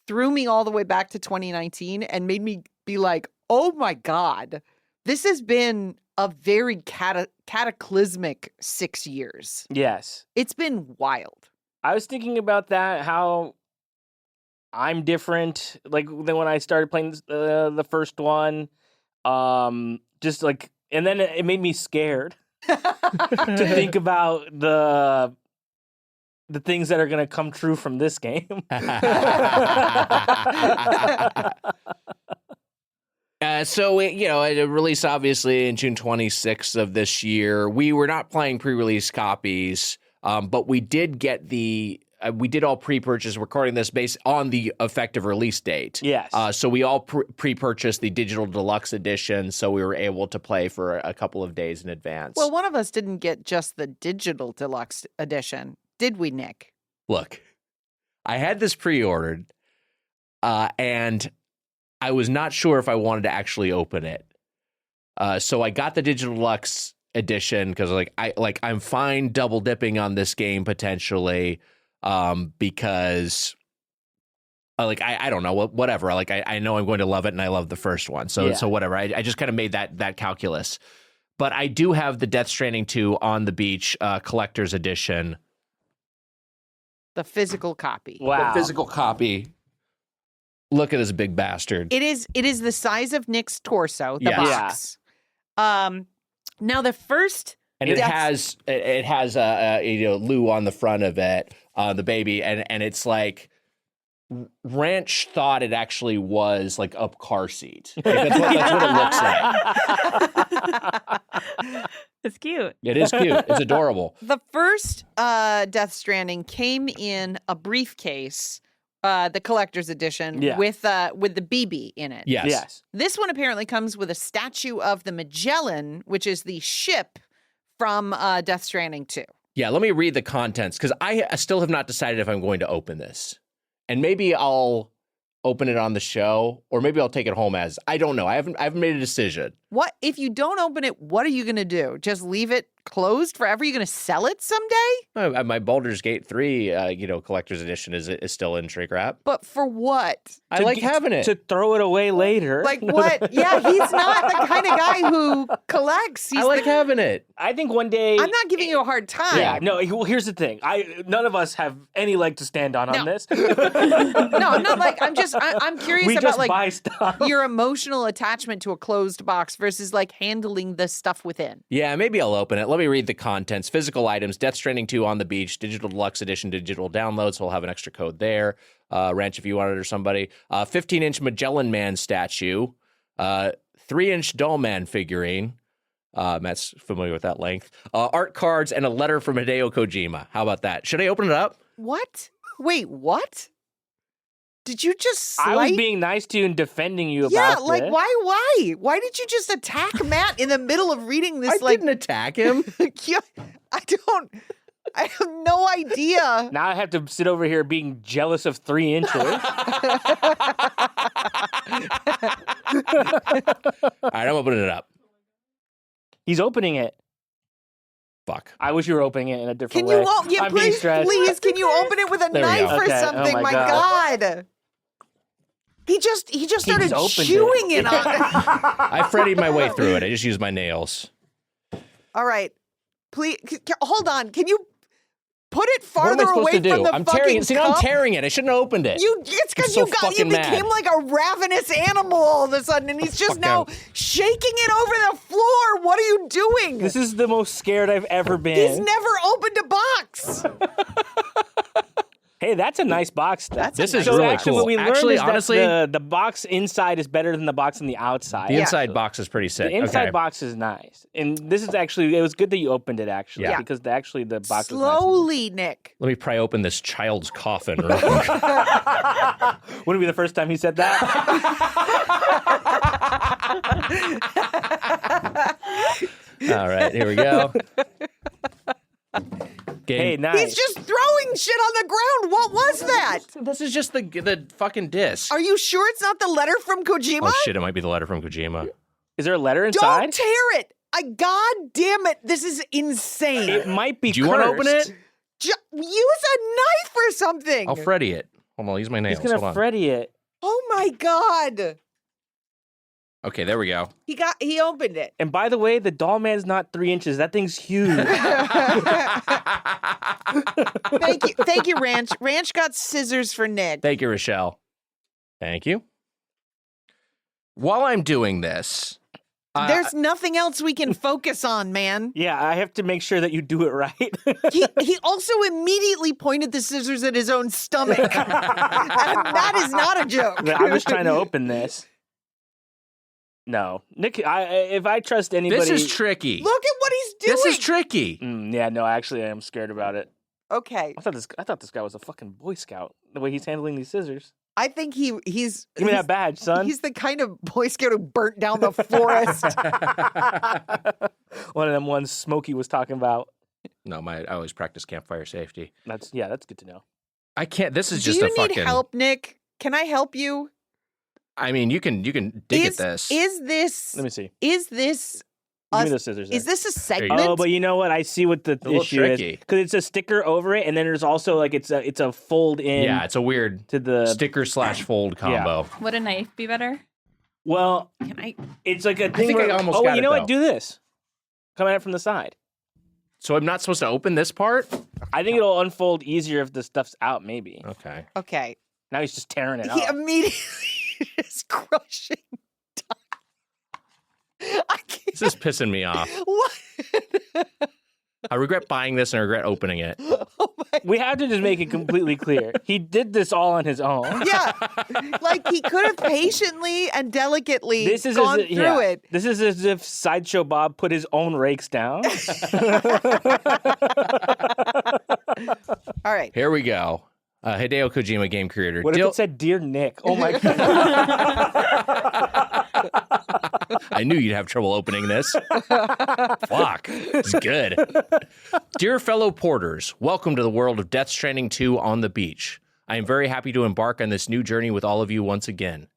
threw me all the way back to 2019 and made me be like, oh my God, this has been a very cataclysmic 6 years. Yes. It's been wild. I was thinking about that, how I'm different, like, than when I started playing the first one. Just like, and then it made me scared to think about the things that are going to come true from this game. So, it released obviously in June 26th of this year. We were not playing pre-release copies, but we did get we did all pre-purchase, recording this based on the effective release date. Yes. So we all pre-purchased the digital deluxe edition, so we were able to play for a couple of days in advance. Well, one of us didn't get just the digital deluxe edition. Did we, Nick? Look, I had this pre-ordered, and I was not sure if I wanted to actually open it. So I got the digital deluxe edition because I'm fine double dipping on this game potentially, because I don't know, whatever. I know I'm going to love it, and I love the first one. So whatever. I just kind of made that calculus. But I do have the Death Stranding 2 on the beach collector's edition. The physical copy. Wow. The physical copy. Look at this big bastard. It is the size of Nick's torso, the box. Now the first, and it has Lou on the front of it, the baby, and it's like Ranch thought it actually was like a car seat. Like, that's what it looks like. It's cute. It is cute. It's adorable. The first Death Stranding came in a briefcase, the collector's edition, with the BB in it. Yes. This one apparently comes with a statue of the Magellan, which is the ship from Death Stranding 2. Yeah, let me read the contents, because I still have not decided if I'm going to open this. And maybe I'll open it on the show, or maybe I'll take it home as, I don't know. I haven't made a decision. What if you don't open it? What are you going to do? Just leave it closed forever? You're going to sell it someday? My Baldur's Gate 3, collector's edition is still in shrink wrap. But for what? I like having it. To throw it away later. Like what? Yeah, he's not the kind of guy who collects. I like having it. I think one day... I'm not giving you a hard time. Yeah, no, well, here's the thing. None of us have any leg to stand on this. No, I'm not like, I'm curious about just like buy stuff. Your emotional attachment to a closed box versus like handling the stuff within. Yeah, maybe I'll open it. Let me read the contents. Physical items, Death Stranding 2 on the beach, digital deluxe edition, digital download, so we'll have an extra code there. Ranch, if you want it, or somebody. 15-inch Magellan Man statue, 3-inch Doll Man figurine. Matt's familiar with that length. Art cards, and a letter from Hideo Kojima. How about that? Should I open it up? What? Wait, what? Did you just slight? I was being nice to you and defending you about Yeah, like, this. why? Why did you just attack Matt in the middle of reading this? I didn't attack him. I have no idea. Now I have to sit over here being jealous of 3 inches. All right, I'm opening it up. He's opening it. Fuck. I wish you were opening it in a different Can way. you? I'm being stressed. Please, can you open it with a There we knife go. or Okay. something? Oh my God. He just started chewing it on. I Freddied my way through it. I just used my nails. All right, please hold on. Can you put it What am farther I supposed away to do? from the I'm fucking tearing it. See, now I'm cup? tearing it. I shouldn't have opened it. It's because I'm so you fucking mad. became like a ravenous animal all of a sudden, and he's just Fuck now out. shaking it over the floor. What are you doing? This is the most scared I've ever been. He's never opened a box. Hey, that's a nice box. This is so really actually, cool. What we learned Actually, is honestly, that the box inside is better than the box on the outside. the inside box is pretty sick. The inside Okay. box is nice, and this is it was good that you opened it actually, because the box slowly, Nick. Let me pry open this child's coffin. Real quick. is nice. Wouldn't it be the first time he said that? All right, here we go. Hey, nice. He's just throwing shit on the ground. What was that? This is just the fucking disc. Are you sure it's not the letter from Kojima? Oh shit! It might be the letter from Kojima. Is there a letter inside? Don't tear it. God damn it. This is insane. It might be. Do you want to open it? Use a knife or something. I'll Freddy it. Hold on, I'll use my nails. He's gonna Hold on. Freddy it. Oh my God. Okay, there we go. He opened it. And by the way, the doll man's not 3 inches. That thing's huge. Thank you, Ranch. Ranch got scissors for Nick. Thank you, Rochelle. Thank you. While I'm doing this, There's nothing else we can focus on, man. Yeah, I have to make sure that you do it right. He also immediately pointed the scissors at his own stomach. And that is not a joke. I'm just trying to open this. No, Nick. If I trust anybody, this is tricky. Look at what he's doing. This is tricky. Yeah, no, actually, I am scared about it. Okay. I thought this guy was a fucking Boy Scout. The way he's handling these scissors. I think he's Give me that badge, son. He's the kind of Boy Scout who burnt down the forest. One of them ones Smokey was talking about. No, I always practice campfire safety. That's good to know. I can't. This is Do just you a fucking. need help, Nick? Can I help you? I mean, you can dig at this. Is this? Let me see. Is this? Give me those scissors. Is this a you segment? go. Oh, but you know what? I see what the little issue is tricky. because it's a sticker over it, and then there's also like it's a fold in. Yeah, it's a weird to the sticker/fold combo. Would a knife be better? Well, Can I? it's like a thing. think I where, almost got you it, know though. what? Do this. Come at it from the side. So I'm not supposed to open this part? I think it'll unfold easier if the stuff's out. Maybe. Okay. Okay. Now he's just tearing it He out. immediately is crushing. I can't. This is pissing me off. What? I regret buying this and I regret opening it. Oh my. We have to just make it completely clear. He did this all on his own. Yeah, like he could have patiently and delicately This is gone as, through it. This is as if Sideshow Bob put his own rakes down. All right. Here we go. Hideo Kojima, game creator. What if it said "Dear Nick"? Oh my god! I knew you'd have trouble opening this. Fuck. It's good. Dear fellow porters, welcome to the world of Death Stranding 2 on the beach. I am very happy to embark on this new journey with all of you once again.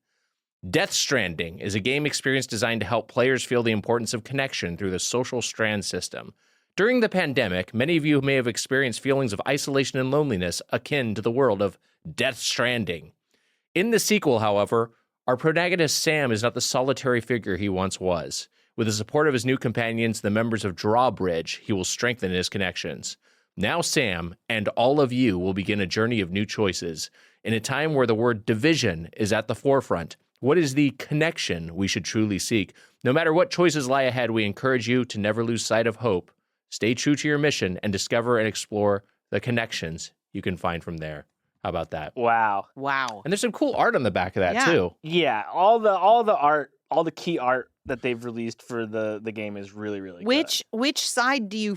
Death Stranding is a game experience designed to help players feel the importance of connection through the social strand system. During the pandemic, many of you may have experienced feelings of isolation and loneliness akin to the world of Death Stranding. In the sequel, however, our protagonist Sam is not the solitary figure he once was. With the support of his new companions, the members of Drawbridge, he will strengthen his connections. Now Sam and all of you will begin a journey of new choices. In a time where the word division is at the forefront, what is the connection we should truly seek? No matter what choices lie ahead, we encourage you to never lose sight of hope. Stay true to your mission and discover and explore the connections you can find from there. How about that? Wow. Wow. And there's some cool art on the back of that Yeah. too. Yeah, all the art, all the key art that they've released for the game is really, really good. Which side do you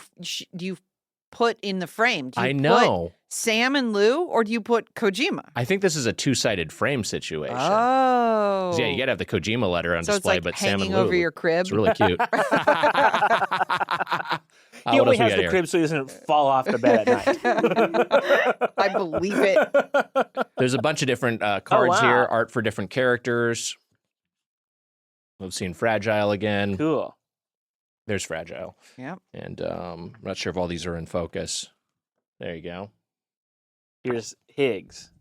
put in the frame? Do you I know. put Sam and Lou, or do you put Kojima? I think this is a two-sided frame situation. Oh. 'Cause, yeah, you gotta have the Kojima letter on So it's display, like but Sam hanging and Lou. over your crib. It's really cute. He what only else we has got the here? crib so he doesn't fall off the bed at night. I believe it. There's a bunch of different cards wow. here, art for different characters. We've seen Fragile again. Cool. There's Fragile. Yep. And I'm not sure if all these are in focus. There you go. Here's Higgs.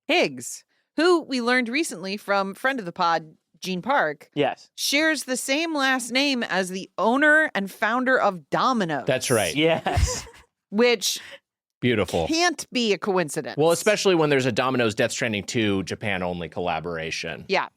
Higgs, who we learned recently from friend of the pod, Gene Park, Yes. shares the same last name as the owner and founder of Domino's. That's right. Yes. Which Beautiful. can't be a coincidence. Well, especially when there's a Domino's Death Stranding 2 Japan-only collaboration. Yeah.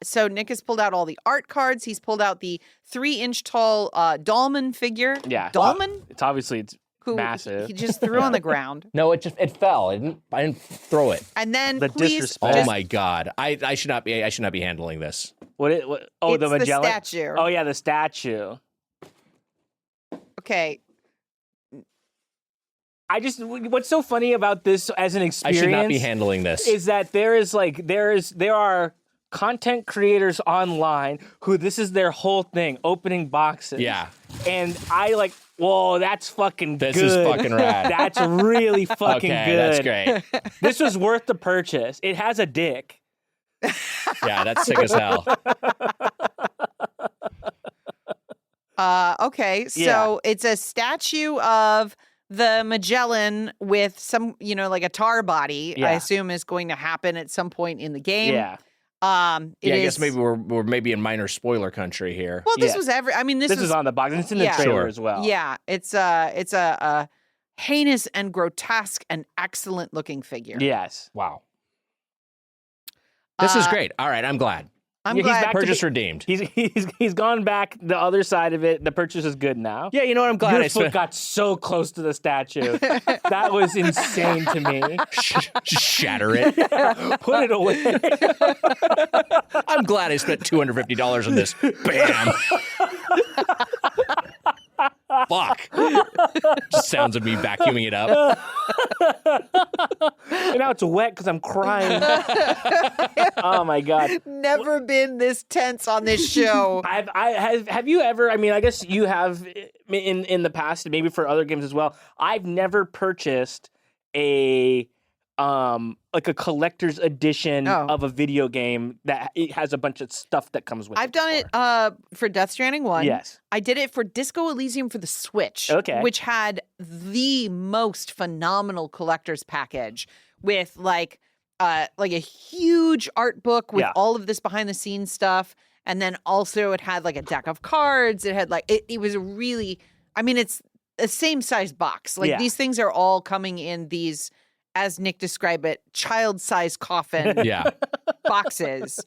So Nick has pulled out all the art cards. He's pulled out the 3-inch tall Dahlman figure. Yeah. Dahlman? It's obviously who Massive. he just threw on the ground. No, it fell. I didn't throw it. And then The please, disrespect. Oh my God! I should not be handling this. Oh, the It's the Magellan statue. Oh yeah, the statue. Okay, What's so funny about this as an I experience should not be handling this. is that there are content creators online who this is their whole thing, opening boxes. Yeah. And I whoa, that's fucking good. This is fucking rad. That's really fucking Okay, good. that's great. This was worth the purchase. It has a dick. Yeah, that's sick as hell. okay, so it's a statue of the Magellan with some, like a tar body, Yeah. I assume is going to happen at some point in the game. Yeah. I guess maybe we're maybe in minor spoiler country here. Well, this Yeah. was This is on the box. And it's in the Yeah. trailer Sure. as well. Yeah, it's a heinous and grotesque and excellent looking figure. Yes. Wow. This is Uh, great. All right, I'm glad. I'm Yeah, he's glad. back to Purchase redeemed. He's gone back the other side of it. The purchase is good now. Yeah, you know what? I'm glad Your I foot spent. got so close to the statue. That was insane to me. Just shatter it. Put it away. I'm glad I spent $250 on this. Bam. Fuck. Just sounds of me vacuuming it up. And now it's wet because I'm crying. Oh my god. Never been this tense on this show. Have you ever? I mean, I guess you have in the past, maybe for other games as well. I've never purchased a collector's edition of a video game that it has a bunch of stuff that comes with it. I've done it for Death Stranding 1. Yes. I did it for Disco Elysium for the Switch. Okay. Which had the most phenomenal collector's package with like a huge art book with Yeah. all of this behind the scenes stuff. And then also it had like a deck of cards. It had it was a really, it's the same size box. Like Yeah. these things are all coming in these, as Nick described it, child-sized coffin Yeah. boxes.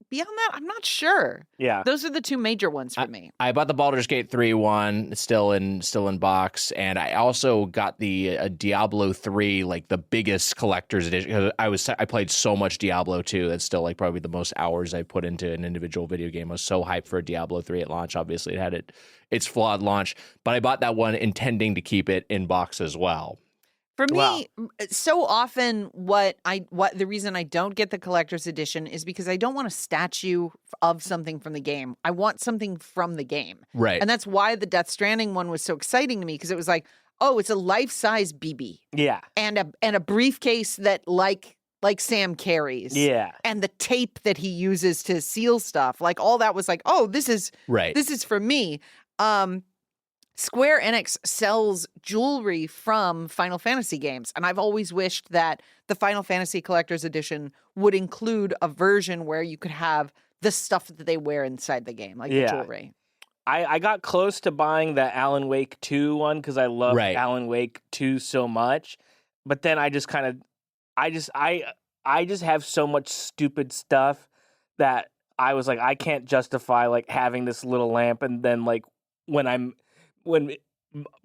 Beyond that, I'm not sure. Yeah. Those are the two major ones for me. I bought the Baldur's Gate 3 one, it's still in box, and I also got the Diablo 3, like the biggest collector's edition. I played so much Diablo 2. That's still like probably the most hours I put into an individual video game. I was so hyped for Diablo 3 at launch. Obviously, it had its flawed launch, but I bought that one intending to keep it in box as well. For me, Wow. so often the reason I don't get the collector's edition is because I don't want a statue of something from the game. I want something from the game. Right. And that's why the Death Stranding one was so exciting to me, because it was like, oh, it's a life-size BB Yeah. and a briefcase that like Sam carries. Yeah. And the tape that he uses to seal stuff. Like all that was like, oh, this is Right. this is for me. Square Enix sells jewelry from Final Fantasy games, and I've always wished that the Final Fantasy Collector's Edition would include a version where you could have the stuff that they wear inside the game, like the jewelry. I got close to buying the Alan Wake 2 one because I love Alan Wake 2 so much, but then I just have so much stupid stuff that I was like, I can't justify like having this little lamp, and then like when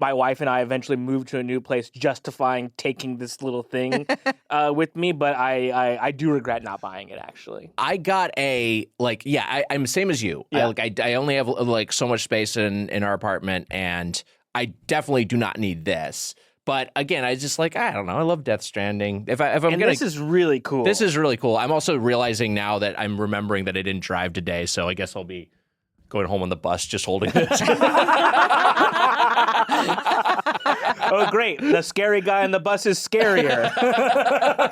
my wife and I eventually moved to a new place, justifying taking this little thing with me, but I do regret not buying it, actually. I got I'm same as you. Yeah. I only have like so much space in our apartment, and I definitely do not need this. But again, I just I don't know. I love Death Stranding. This is really cool. This is really cool. I'm also realizing now that I'm remembering that I didn't drive today, so I guess I'll be going home on the bus just holding this. Oh, great. The scary guy on the bus is scarier.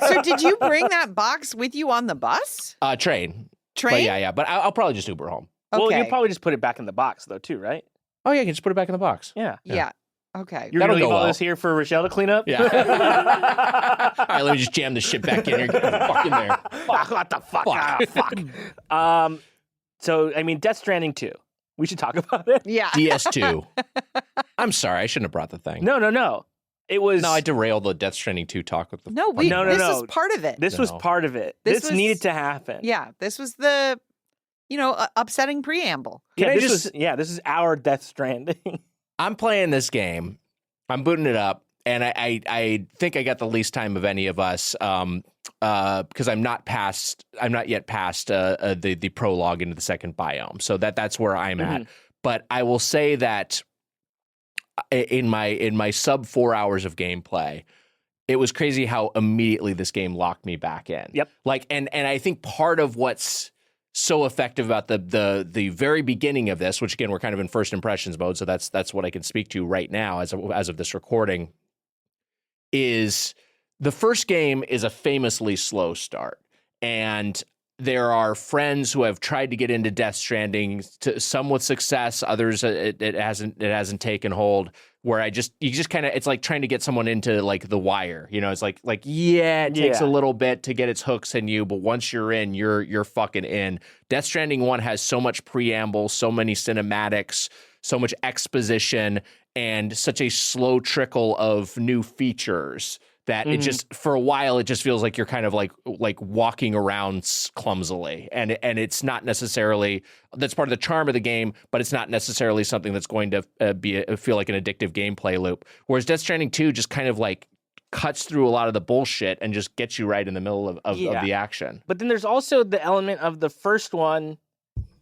So did you bring that box with you on the bus? Train. Train? But yeah. But I'll probably just Uber home. Well, Okay. you probably just put it back in the box, though, too, right? Oh, yeah, you can just put it back in the box. Yeah. Yeah. Okay. You're going to That'll leave go all well. this here for Rochelle to clean up? Yeah. All right, let me just jam this shit back in here. Get the fuck in there. Fuck, what the fuck? Fuck. Ah, fuck. So, I mean, Death Stranding 2. We should talk about it. Yeah. DS2. I'm sorry, I shouldn't have brought the thing. No. It was... No, I derailed the Death Stranding 2 talk with the... No, No. this was part of it. This was No. part of it. This This was- needed to happen. Yeah, this was the, upsetting preamble. Yeah, Can I this just- was, this is our Death Stranding. I'm playing this game, I'm booting it up, and I think I got the least time of any of us, because I'm not yet past the prologue into the second biome. So that's where I'm at. But I will say that in my sub 4 hours of gameplay, it was crazy how immediately this game locked me back in. Yep. Like, and I think part of what's so effective about the very beginning of this, which again, we're kind of in first impressions mode, so that's what I can speak to right now as of this recording, is the first game is a famously slow start. And there are friends who have tried to get into Death Stranding, some with success, others it hasn't taken hold. Where you just kind of, it's like trying to get someone into like The Wire, you know, it's like it takes a little bit to get its hooks in you, but once you're in, you're fucking in. Death Stranding 1 has so much preamble, so many cinematics, so much exposition, and such a slow trickle of new features that it just, for a while, it just feels like you're kind of like walking around clumsily. And it's not necessarily, that's part of the charm of the game, but it's not necessarily something that's going to feel like an addictive gameplay loop. Whereas Death Stranding 2 just kind of like cuts through a lot of the bullshit and just gets you right in the middle of the action. But then there's also the element of the first one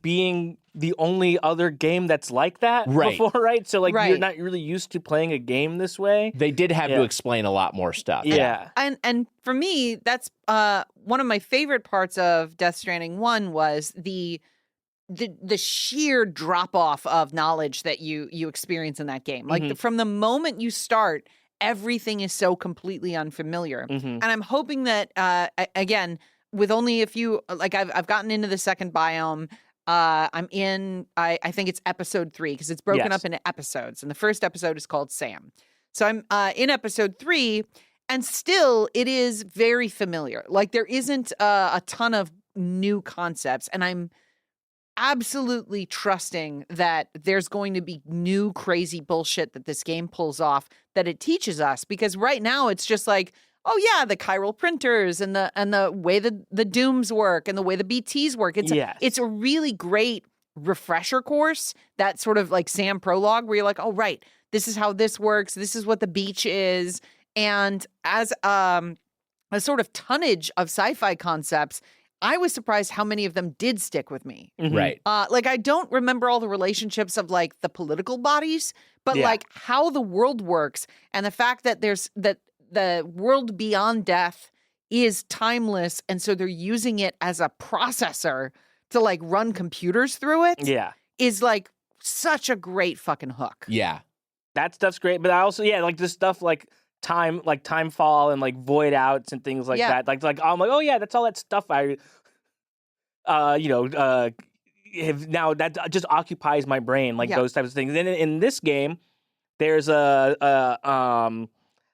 being the only other game that's like that before, right? So like you're not really used to playing a game this way. They did have to explain a lot more stuff. Yeah. And for me, that's one of my favorite parts of Death Stranding 1 was the sheer drop off of knowledge that you experience in that game. Like from the moment you start, everything is so completely unfamiliar. And I'm hoping that again, with only a few, like I've gotten into the second biome. I'm in, I think it's episode 3 because it's broken up into episodes. And the first episode is called Sam. So I'm in episode 3 and still it is very familiar. Like there isn't a ton of new concepts. And I'm absolutely trusting that there's going to be new crazy bullshit that this game pulls off that it teaches us. Because right now it's just like, oh yeah, the chiral printers and the way the dooms work and the way the BTs work. It's a really great refresher course, that sort of like Sam prologue where you're like, oh right, this is how this works. This is what the beach is. And as a sort of tonnage of sci-fi concepts, I was surprised how many of them did stick with me. Right. Like I don't remember all the relationships of like the political bodies, but like how the world works and the fact that the world beyond death is timeless, and so they're using it as a processor to like run computers through it. Yeah. Is like such a great fucking hook. Yeah. That stuff's great, but I also like this stuff like Timefall and like void outs and things like that. Like I'm like, oh yeah, that's all that stuff I have now that just occupies my brain, like those types of things. Then in this game, there's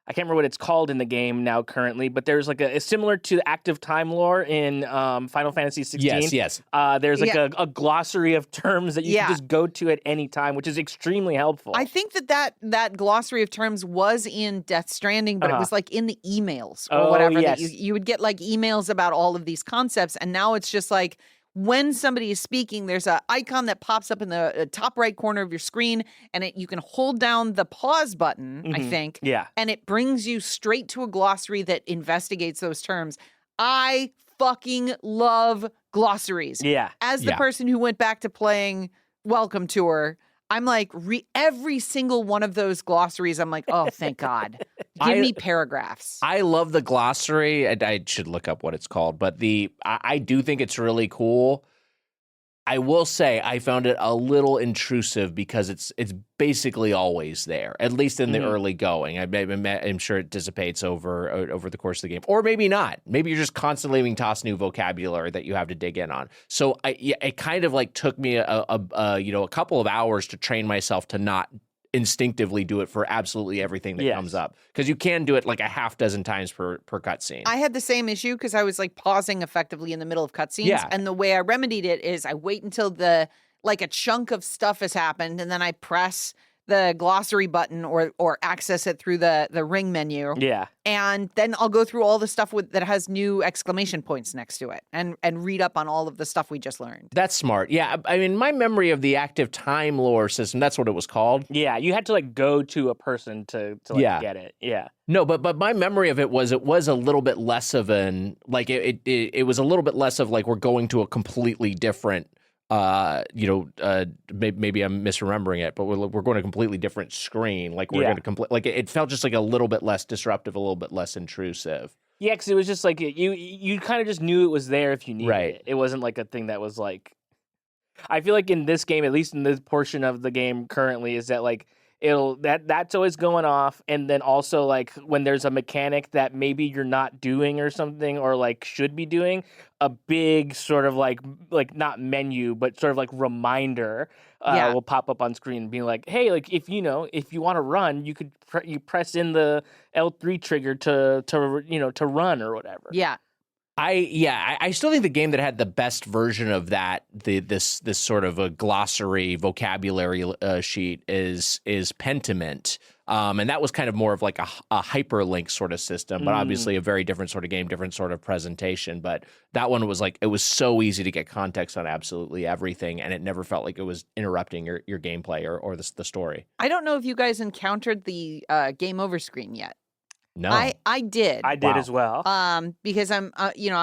I can't remember what it's called in the game now currently, but there's like a similar to the active time lore in Final Fantasy 16. Yes. There's like a glossary of terms that you can just go to at any time, which is extremely helpful. I think that glossary of terms was in Death Stranding, but it was like in the emails or whatever. That you would get like emails about all of these concepts, and now it's just like, when somebody is speaking, there's an icon that pops up in the top right corner of your screen, and you can hold down the pause button, I think. Yeah. And it brings you straight to a glossary that investigates those terms. I fucking love glossaries. Yeah. As the person who went back to playing Welcome Tour, I'm like, every single one of those glossaries, I'm like, oh, thank God. Give me paragraphs. I love the glossary. I should look up what it's called, but I do think it's really cool. I will say I found it a little intrusive because it's basically always there, at least in the early going. I'm sure it dissipates over the course of the game, or maybe not. Maybe you're just constantly being tossed new vocabulary that you have to dig in on. So it kind of like took me a couple of hours to train myself to not instinctively do it for absolutely everything that comes up, because you can do it like a half dozen times per cutscene. I had the same issue because I was like pausing effectively in the middle of cutscenes, and the way I remedied it is I wait until a chunk of stuff has happened, and then I press the glossary button or access it through the ring menu. Yeah. And then I'll go through all the stuff that has new exclamation points next to it and read up on all of the stuff we just learned. That's smart. Yeah, I mean, my memory of the active time lore system, that's what it was called. Yeah, you had to like go to a person to get it. Yeah. No, but my memory of it was a little bit less of an like it was a little bit less of like we're going to a completely different maybe I'm misremembering it, but we're going to a completely different screen. Like we're going to like it felt just like a little bit less disruptive, a little bit less intrusive. Yeah, because it was just like you kind of just knew it was there if you needed it. It wasn't like a thing that was like. I feel like in this game, at least in this portion of the game currently, is that like that's always going off, and then also like when there's a mechanic that maybe you're not doing or something, or like should be doing, a big sort of like not menu but sort of like reminder will pop up on screen being like, hey, like if you want to run, you could you press in the L3 trigger to run or whatever. Yeah. I still think the game that had the best version of that, this sort of a glossary vocabulary sheet is Pentiment. And that was kind of more of like a hyperlink sort of system, but obviously a very different sort of game, different sort of presentation. But that one was like, it was so easy to get context on absolutely everything, and it never felt like it was interrupting your gameplay or the story. I don't know if you guys encountered the game over screen yet. No, I did. I did as well. Because I'm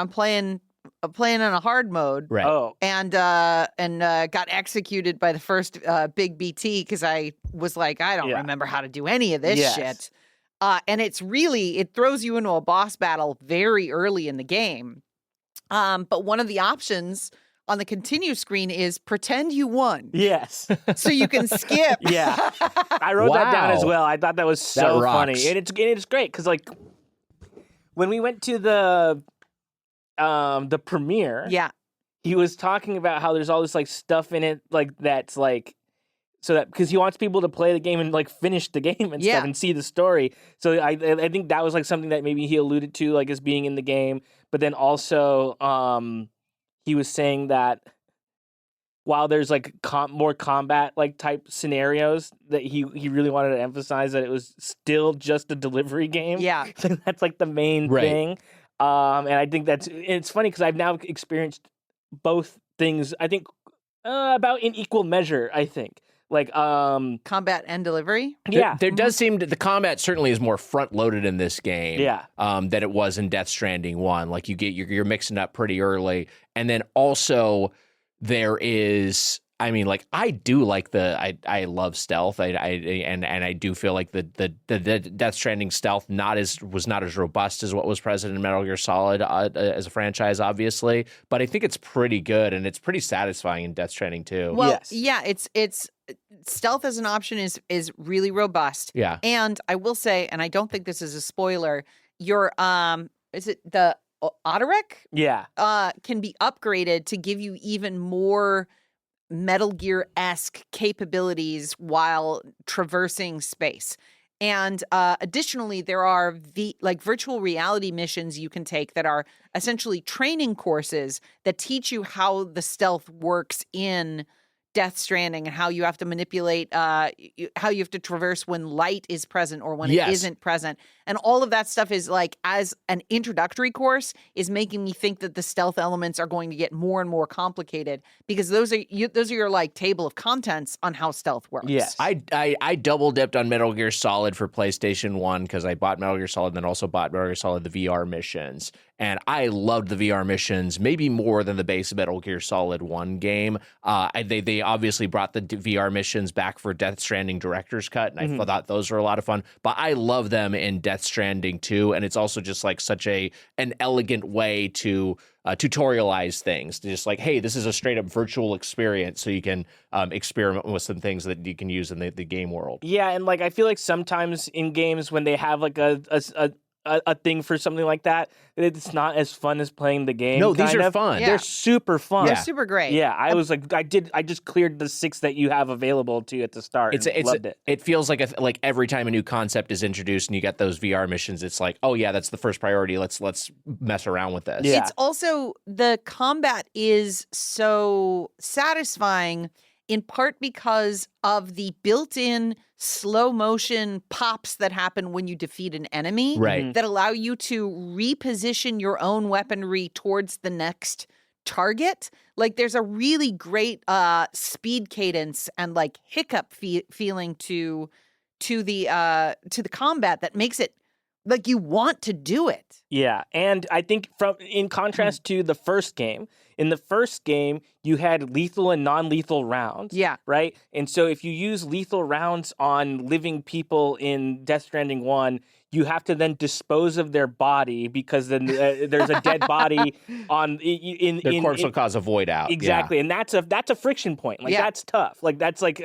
playing on a hard mode. right? Oh, And got executed by the first big BT because I was like, I don't remember how to do any of this shit. And it throws you into a boss battle very early in the game. But one of the options on the continue screen is pretend you won. yes. So you can skip. Yeah. I wrote that down as Wow. well. I thought that was so funny. And it's great because like when we went to the premiere, Yeah. he was talking about how there's all this like stuff in it like that's like so that because he wants people to play the game and like finish the game and stuff and see the story. So I think that was like something that maybe he alluded to like as being in the game, but then also he was saying that while there's like more combat like type scenarios, that he really wanted to emphasize that it was still just a delivery game. Yeah. So that's like the main thing. And I think it's funny because I've now experienced both things, I think, about in equal measure, I think. Like Combat and delivery. There does seem the combat certainly is more front loaded in this game. Than it was in Death Stranding 1. Like you're mixing up pretty early, and then also there is. I mean, like I do like I love stealth. I do feel like the Death Stranding stealth was not as robust as what was present in Metal Gear Solid as a franchise, obviously. But I think it's pretty good and it's pretty satisfying in Death Stranding 2. Well, yeah, it's stealth as an option is really robust. Yeah, and I will say, and I don't think this is a spoiler. Your is it the Apodaca? Yeah. Can be upgraded to give you even more Metal Gear-esque capabilities while traversing space. And additionally, there are virtual reality missions you can take that are essentially training courses that teach you how the stealth works in Death Stranding and how you have to manipulate, how you have to traverse when light is present or when it isn't present. And all of that stuff is like, as an introductory course, is making me think that the stealth elements are going to get more and more complicated because those are your like table of contents on how stealth works. Yes. I double dipped on Metal Gear Solid for PlayStation 1 because I bought Metal Gear Solid and then also bought Metal Gear Solid the VR missions. And I loved the VR missions maybe more than the base Metal Gear Solid 1 game. They obviously brought the VR missions back for Death Stranding Director's Cut, and I thought those were a lot of fun. But I love them in Death Stranding 2, and it's also just like such an elegant way to tutorialize things. Just like, hey, this is a straight up virtual experience, so you can experiment with some things that you can use in the game world. Yeah, and like I feel like sometimes in games when they have like a thing for something like that, it's not as fun as playing the game. No, these are fun. Yeah. They're super fun. They're super great. Yeah, I was like, I just cleared the 6 that you have available to you at the start. Loved it. It feels like like every time a new concept is introduced and you get those VR missions, it's like, oh yeah, that's the first priority. Let's mess around with this. Yeah. It's also the combat is so satisfying in part because of the built-in slow motion pops that happen when you defeat an enemy Right. that allow you to reposition your own weaponry towards the next target. Like there's a really great speed cadence and like hiccup feeling to the combat that makes it like you want to do it. Yeah, and I think in contrast to the first game, in the first game you had lethal and non-lethal rounds. Yeah. Right? And so if you use lethal rounds on living people in Death Stranding 1, you have to then dispose of their body because then there's a dead body on Their corpse will cause a void out. Exactly, and that's a friction point. Like that's tough. Like that's like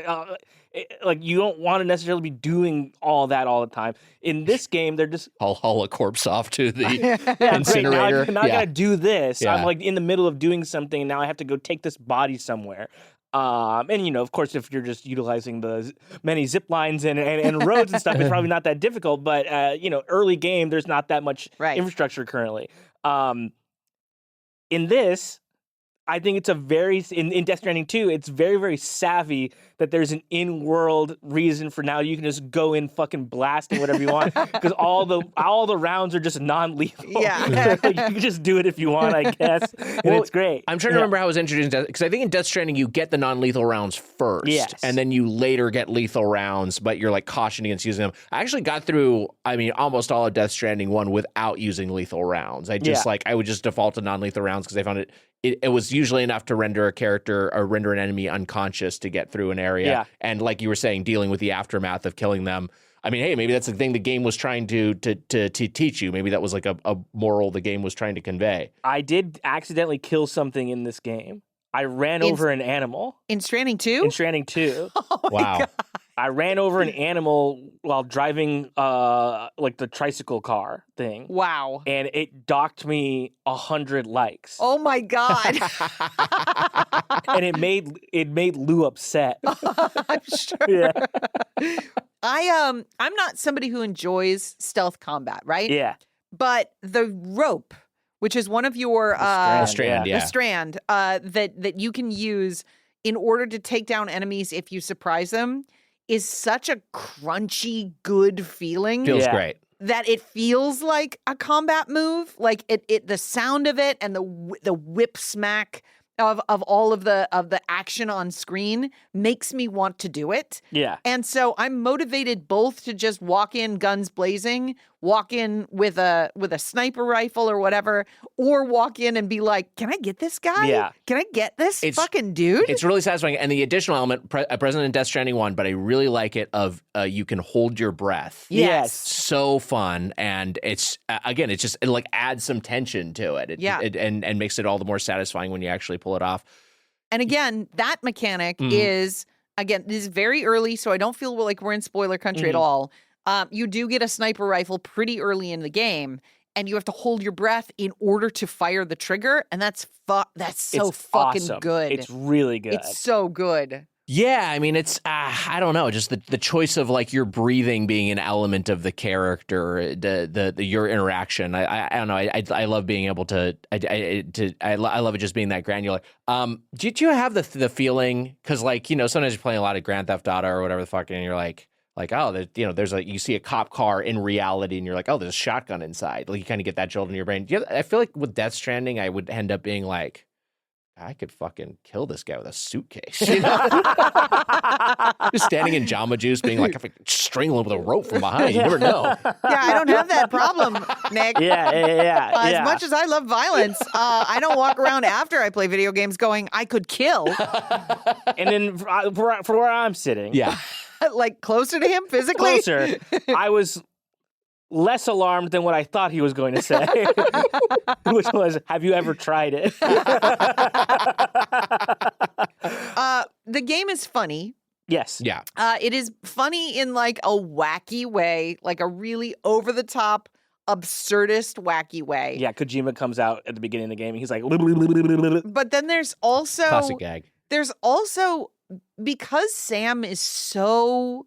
you don't want to necessarily be doing all that all the time. In this game, they're just I'll haul a corpse off to the great, incinerator. now I gotta do this. Yeah. I'm like in the middle of doing something, and now I have to go take this body somewhere. And of course, if you're just utilizing the many zip lines and roads and stuff, it's probably not that difficult. But early game, there's not that much infrastructure currently. In this, I think it's in Death Stranding 2, it's very, very savvy that there's an in-world reason for now you can just go in fucking blasting whatever you want because all the rounds are just non-lethal. Yeah. Like, you can just do it if you want, I guess, and it's great. I'm trying to remember how I was introduced because I think in Death Stranding you get the non-lethal rounds first, Yes. and then you later get lethal rounds, but you're like cautioned against using them. I actually got through, almost all of Death Stranding 1 without using lethal rounds. I just I would just default to non-lethal rounds because I found it was usually enough to render a character or render an enemy unconscious to get through an area. Yeah. And like you were saying, dealing with the aftermath of killing them. I mean, hey, maybe that's the thing the game was trying to teach you. Maybe that was like a moral the game was trying to convey. I did accidentally kill something in this game. I ran over an animal. In Stranding 2? In Stranding 2. Wow. God. I ran over an animal while driving like the tricycle car thing. Wow. And it docked me 100 likes. Oh my God. And it made Lou upset. I'm sure. Yeah. I'm not somebody who enjoys stealth combat, right? Yeah. But the rope, which is one of your The strand, the strand that you can use in order to take down enemies if you surprise them, is such a crunchy, good feeling. Feels great. That it feels like a combat move, like it the sound of it and the whip smack of all of the action on screen makes me want to do it. Yeah. And so I'm motivated both to just walk in guns blazing, walk in with a sniper rifle or whatever, or walk in and be like, can I get this guy? Yeah. Can I get this fucking dude? It's really satisfying. And the additional element, present in Death Stranding 1, but I really like it, of you can hold your breath. Yes. So fun. And it's, again, it's just, it like adds some tension to it. And makes it all the more satisfying when you actually pull it off. And again, that mechanic is, this is very early, so I don't feel like we're in spoiler country at all. You do get a sniper rifle pretty early in the game, and you have to hold your breath in order to fire the trigger, and that's so It's fucking awesome. good. It's really good. It's so good. Yeah, I mean, it's, I don't know, just the choice of like your breathing being an element of the character, your interaction. I don't know. I love being able to, I love it just being that granular. Did you have the feeling, because like, sometimes you're playing a lot of Grand Theft Auto or whatever the fuck, and you're like, oh, you see a cop car in reality and you're like, oh, there's a shotgun inside. Like you kind of get that jolt in your brain. I feel like with Death Stranding, I would end up being like, I could fucking kill this guy with a suitcase. Just standing in Jamba Juice being like, I could strangle him with a rope from behind. You never know. Yeah, I don't have that problem, Nick. Yeah. As much as I love violence, I don't walk around after I play video games going, I could kill. And then for where I'm sitting, Yeah. Like closer to him physically? closer, I was less alarmed than what I thought he was going to say, which was, have you ever tried it? The game is funny. Yes. Yeah. It is funny in like a wacky way, like a really over-the-top, absurdist, wacky way. Yeah, Kojima comes out at the beginning of the game and he's like, But then there's also... Classic gag. There's also, because Sam is so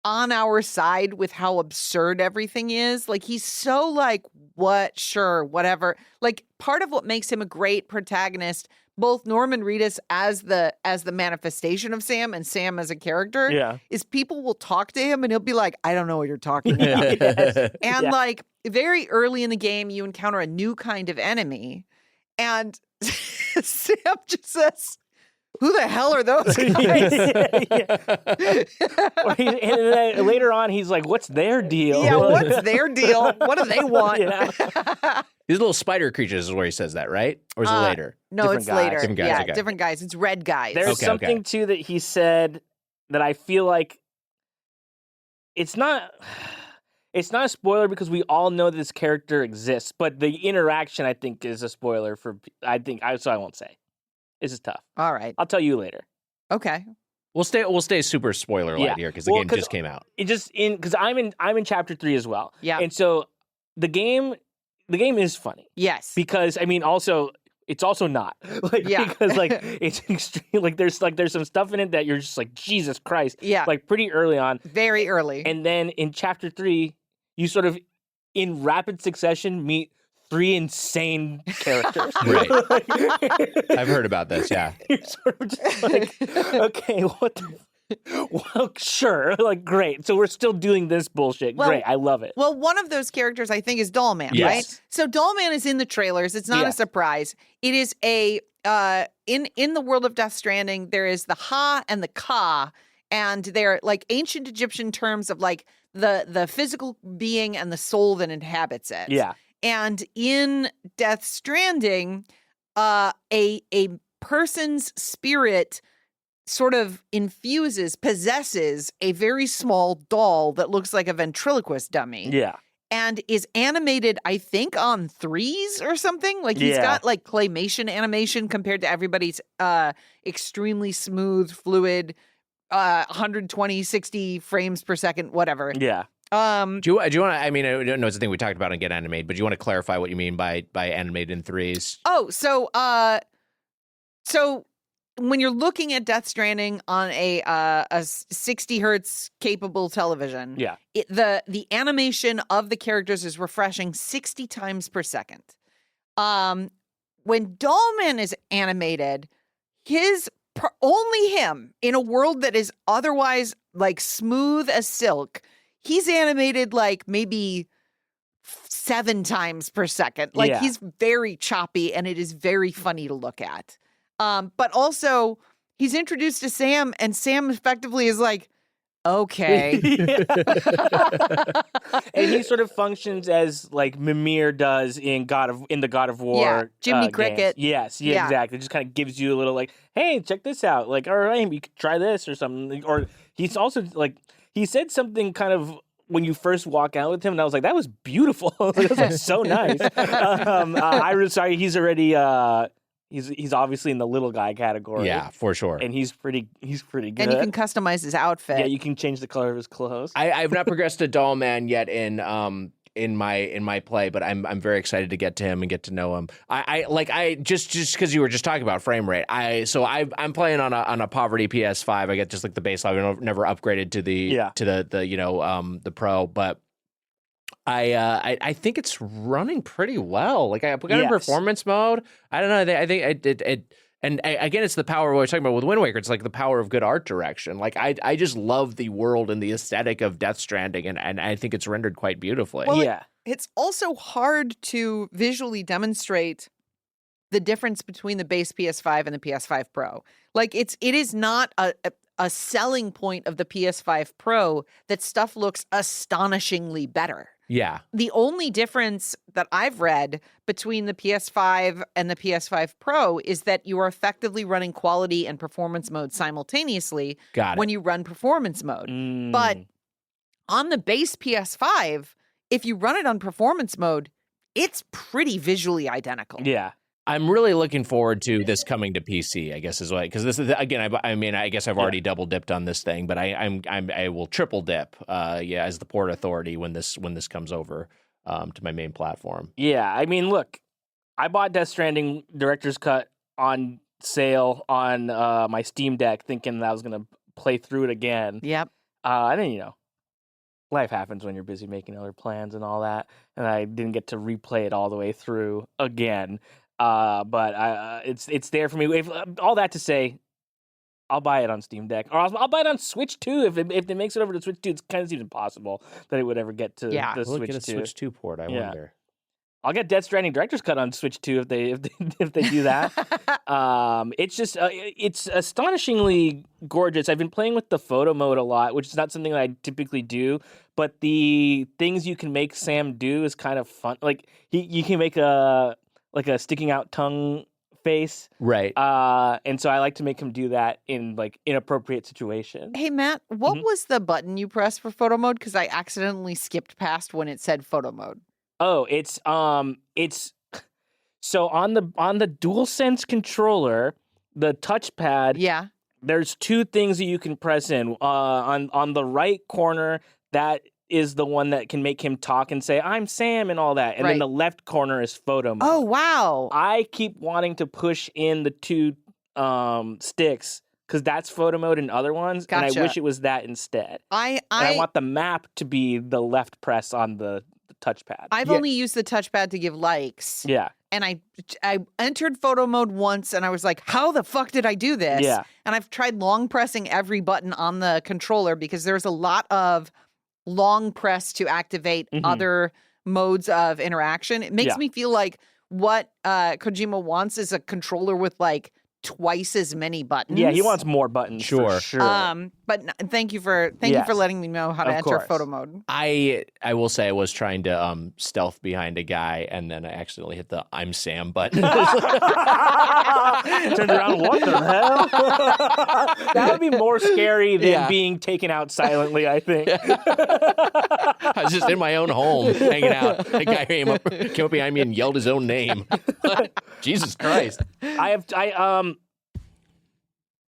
on our side with how absurd everything is. Like, he's so like, what? Sure, whatever. Like, part of what makes him a great protagonist, both Norman Reedus as the manifestation of Sam and Sam as a character, is people will talk to him and he'll be like, I don't know what you're talking about. And like very early in the game, you encounter a new kind of enemy, and Sam just says, who the hell are those guys? And then later on, he's like, what's their deal? Yeah, what's their deal? What do they want? These little spider creatures is where he says that, right? Or is it later? No, Different it's guys. later. Different guys, Yeah, okay. different guys. It's red guys. There's something, too, that he said that I feel like it's not a spoiler because we all know that this character exists, but the interaction, I think, is a spoiler so I won't say. This is tough. All right. I'll tell you later. Okay. We'll stay super spoiler light here because the game just came out. Because I'm in chapter 3 as well. Yeah. And so the game is funny. Yes. Because I mean, also it's also not because like it's extreme. Like there's some stuff in it that you're just like, Jesus Christ. Yeah. Like pretty early on. Very early. And then in chapter 3, you sort of in rapid succession meet 3 insane characters. Right. I've heard about this, yeah. You're sort of just like, okay, what the... Well, sure, like, great. So we're still doing this bullshit. Well, great, I love it. Well, one of those characters, I think, is Dollman, Yes. right? So Dollman is in the trailers. It's not a surprise. It is a, in the world of Death Stranding, there is the Ha and the Ka, and they're like ancient Egyptian terms of like the physical being and the soul that inhabits it. Yeah. And in Death Stranding, a person's spirit sort of possesses a very small doll that looks like a ventriloquist dummy. Yeah. And is animated, I think, on 3s or something. Like he's got like claymation animation compared to everybody's extremely smooth, fluid, 120, 60 frames per second, whatever. Yeah. Do you want to? I mean, I don't know it's the thing we talked about on Get Animated, but do you want to clarify what you mean by animated in 3s? Oh, so when you're looking at Death Stranding on a 60 hertz capable television, the animation of the characters is refreshing 60 times per second. When Dollman is animated, only him in a world that is otherwise like smooth as silk. He's animated like maybe 7 times per second. Like he's very choppy and it is very funny to look at. But also he's introduced to Sam and Sam effectively is like, okay. And he sort of functions as like Mimir does in the God of War. Yeah, Jiminy Cricket. Yes, exactly. It just kind of gives you a little like, hey, check this out. Like, all right, you could try this or something. Or he's also like, he said something kind of when you first walk out with him, and I was like, that was beautiful. That was like, so nice. I was sorry, he's already he's obviously in the little guy category. Yeah, for sure. And he's pretty good. And you can customize his outfit. Yeah, you can change the color of his clothes. I've not progressed to Dollman yet in my play, but I'm very excited to get to him and get to know him. I just because you were just talking about frame rate. I'm playing on a poverty PS5. I get just like the base level. I've never upgraded to the Pro, but I think it's running pretty well. Like I put it in performance mode. I don't know. I think it. And again, it's the power of what we're talking about with Wind Waker. It's like the power of good art direction. Like I just love the world and the aesthetic of Death Stranding, and I think it's rendered quite beautifully. Well, it's also hard to visually demonstrate the difference between the base PS5 and the PS5 Pro. Like it is not a selling point of the PS5 Pro that stuff looks astonishingly better. Yeah. The only difference that I've read between the PS5 and the PS5 Pro is that you are effectively running quality and performance mode simultaneously when you run performance mode. But on the base PS5, if you run it on performance mode, it's pretty visually identical. Yeah. I'm really looking forward to this coming to PC, I guess is why, because this is again. I mean, I guess I've already double dipped on this thing, but I will triple dip, as the port authority when this comes over to my main platform. Yeah, I mean, look, I bought Death Stranding Director's Cut on sale on my Steam Deck, thinking that I was gonna play through it again. Yep. And then life happens when you're busy making other plans and all that, and I didn't get to replay it all the way through again. But it's there for me. All that to say, I'll buy it on Steam Deck, or I'll buy it on Switch too. If it makes it over to Switch 2, it kind of seems impossible that it would ever get to the We'll Switch get a 2. Switch 2 port, I wonder. I'll get Death Stranding Director's Cut on Switch 2 if they do that. It's just it's astonishingly gorgeous. I've been playing with the photo mode a lot, which is not something that I typically do. But the things you can make Sam do is kind of fun. Like you can make a sticking out tongue face, right? And so I like to make him do that in like inappropriate situations. Hey Matt, what was the button you pressed for photo mode? Because I accidentally skipped past when it said photo mode. Oh, it's so on the DualSense controller, the touchpad. Yeah. There's two things that you can press in. On the right corner, that is the one that can make him talk and say, "I'm Sam" and all that. And then the left corner is photo mode. Oh, wow. I keep wanting to push in the two sticks because that's photo mode in other ones. Gotcha. And I wish it was that instead. I want the map to be the left press on the touchpad. I've only used the touchpad to give likes. Yeah. And I entered photo mode once and I was like, how the fuck did I do this? Yeah. And I've tried long pressing every button on the controller because there's a lot of long press to activate other modes of interaction. It makes me feel like what Kojima wants is a controller with like twice as many buttons. Yeah, he wants more buttons. For sure. But thank you for letting me know how to enter photo mode. I will say I was trying to stealth behind a guy and then I accidentally hit the "I'm Sam" button. Turned around. What the hell? That would be more scary than being taken out silently, I think. I was just in my own home hanging out. A guy came up behind me and yelled his own name. Jesus Christ.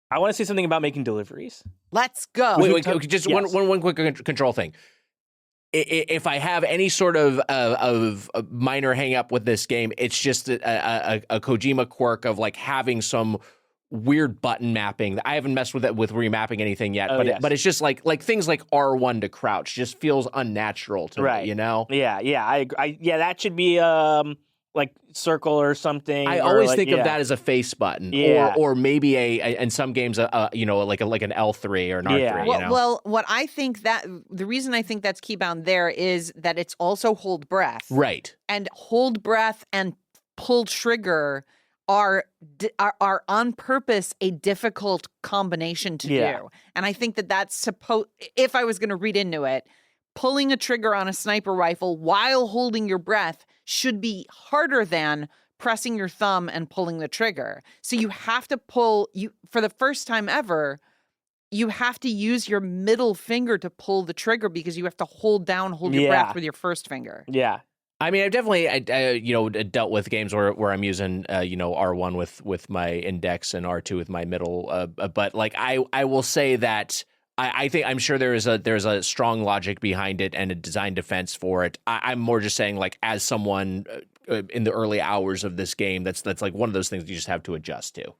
I want to say something about making deliveries. Let's go. Wait, just one quick control thing. If I have any sort of minor hang up with this game, it's just a Kojima quirk of like having some weird button mapping. I haven't messed with it with remapping anything yet, but it's just like things like R1 to crouch just feels unnatural to me, you know? Yeah, that should be like circle or something. I always think of that as a face button, or maybe in some games, like an L3 or an R3. Well, what I think the reason I think that's keybound there is that it's also hold breath, right? And hold breath and pull trigger are on purpose a difficult combination to do, and I think that's supposed. If I was going to read into it, pulling a trigger on a sniper rifle while holding your breath should be harder than pressing your thumb and pulling the trigger. So you have to for the first time ever, you have to use your middle finger to pull the trigger because you have to hold your breath with your first finger. Yeah. I mean, I've definitely, dealt with games where I'm using, R1 with my index and R2 with my middle. But like, I will say that I'm sure there's a strong logic behind it and a design defense for it. I'm more just saying, like, as someone in the early hours of this game, that's like one of those things you just have to adjust to.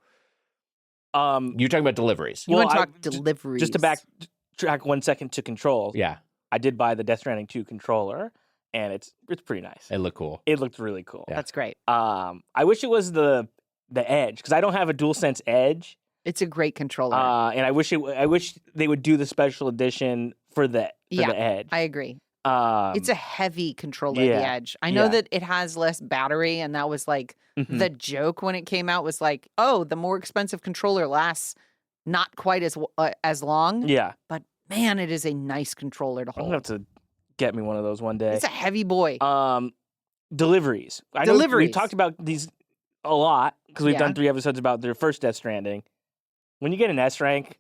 You're talking about deliveries. You want to talk deliveries? Just to backtrack 1 second to Control. Yeah, I did buy the Death Stranding 2 controller, and it's pretty nice. It looked cool. It looked really cool. Yeah. That's great. I wish it was the Edge because I don't have a DualSense Edge. It's a great controller. And I wish they would do the special edition for the Edge. I agree. It's a heavy controller, the Edge. I know that it has less battery, and that was like the joke when it came out was like, oh, the more expensive controller lasts not quite as long. Yeah. But man, it is a nice controller to hold. I'm going to have to get me one of those one day. It's a heavy boy. Deliveries. I know we've talked about these a lot because we've done 3 episodes about their first Death Stranding. When you get an S rank,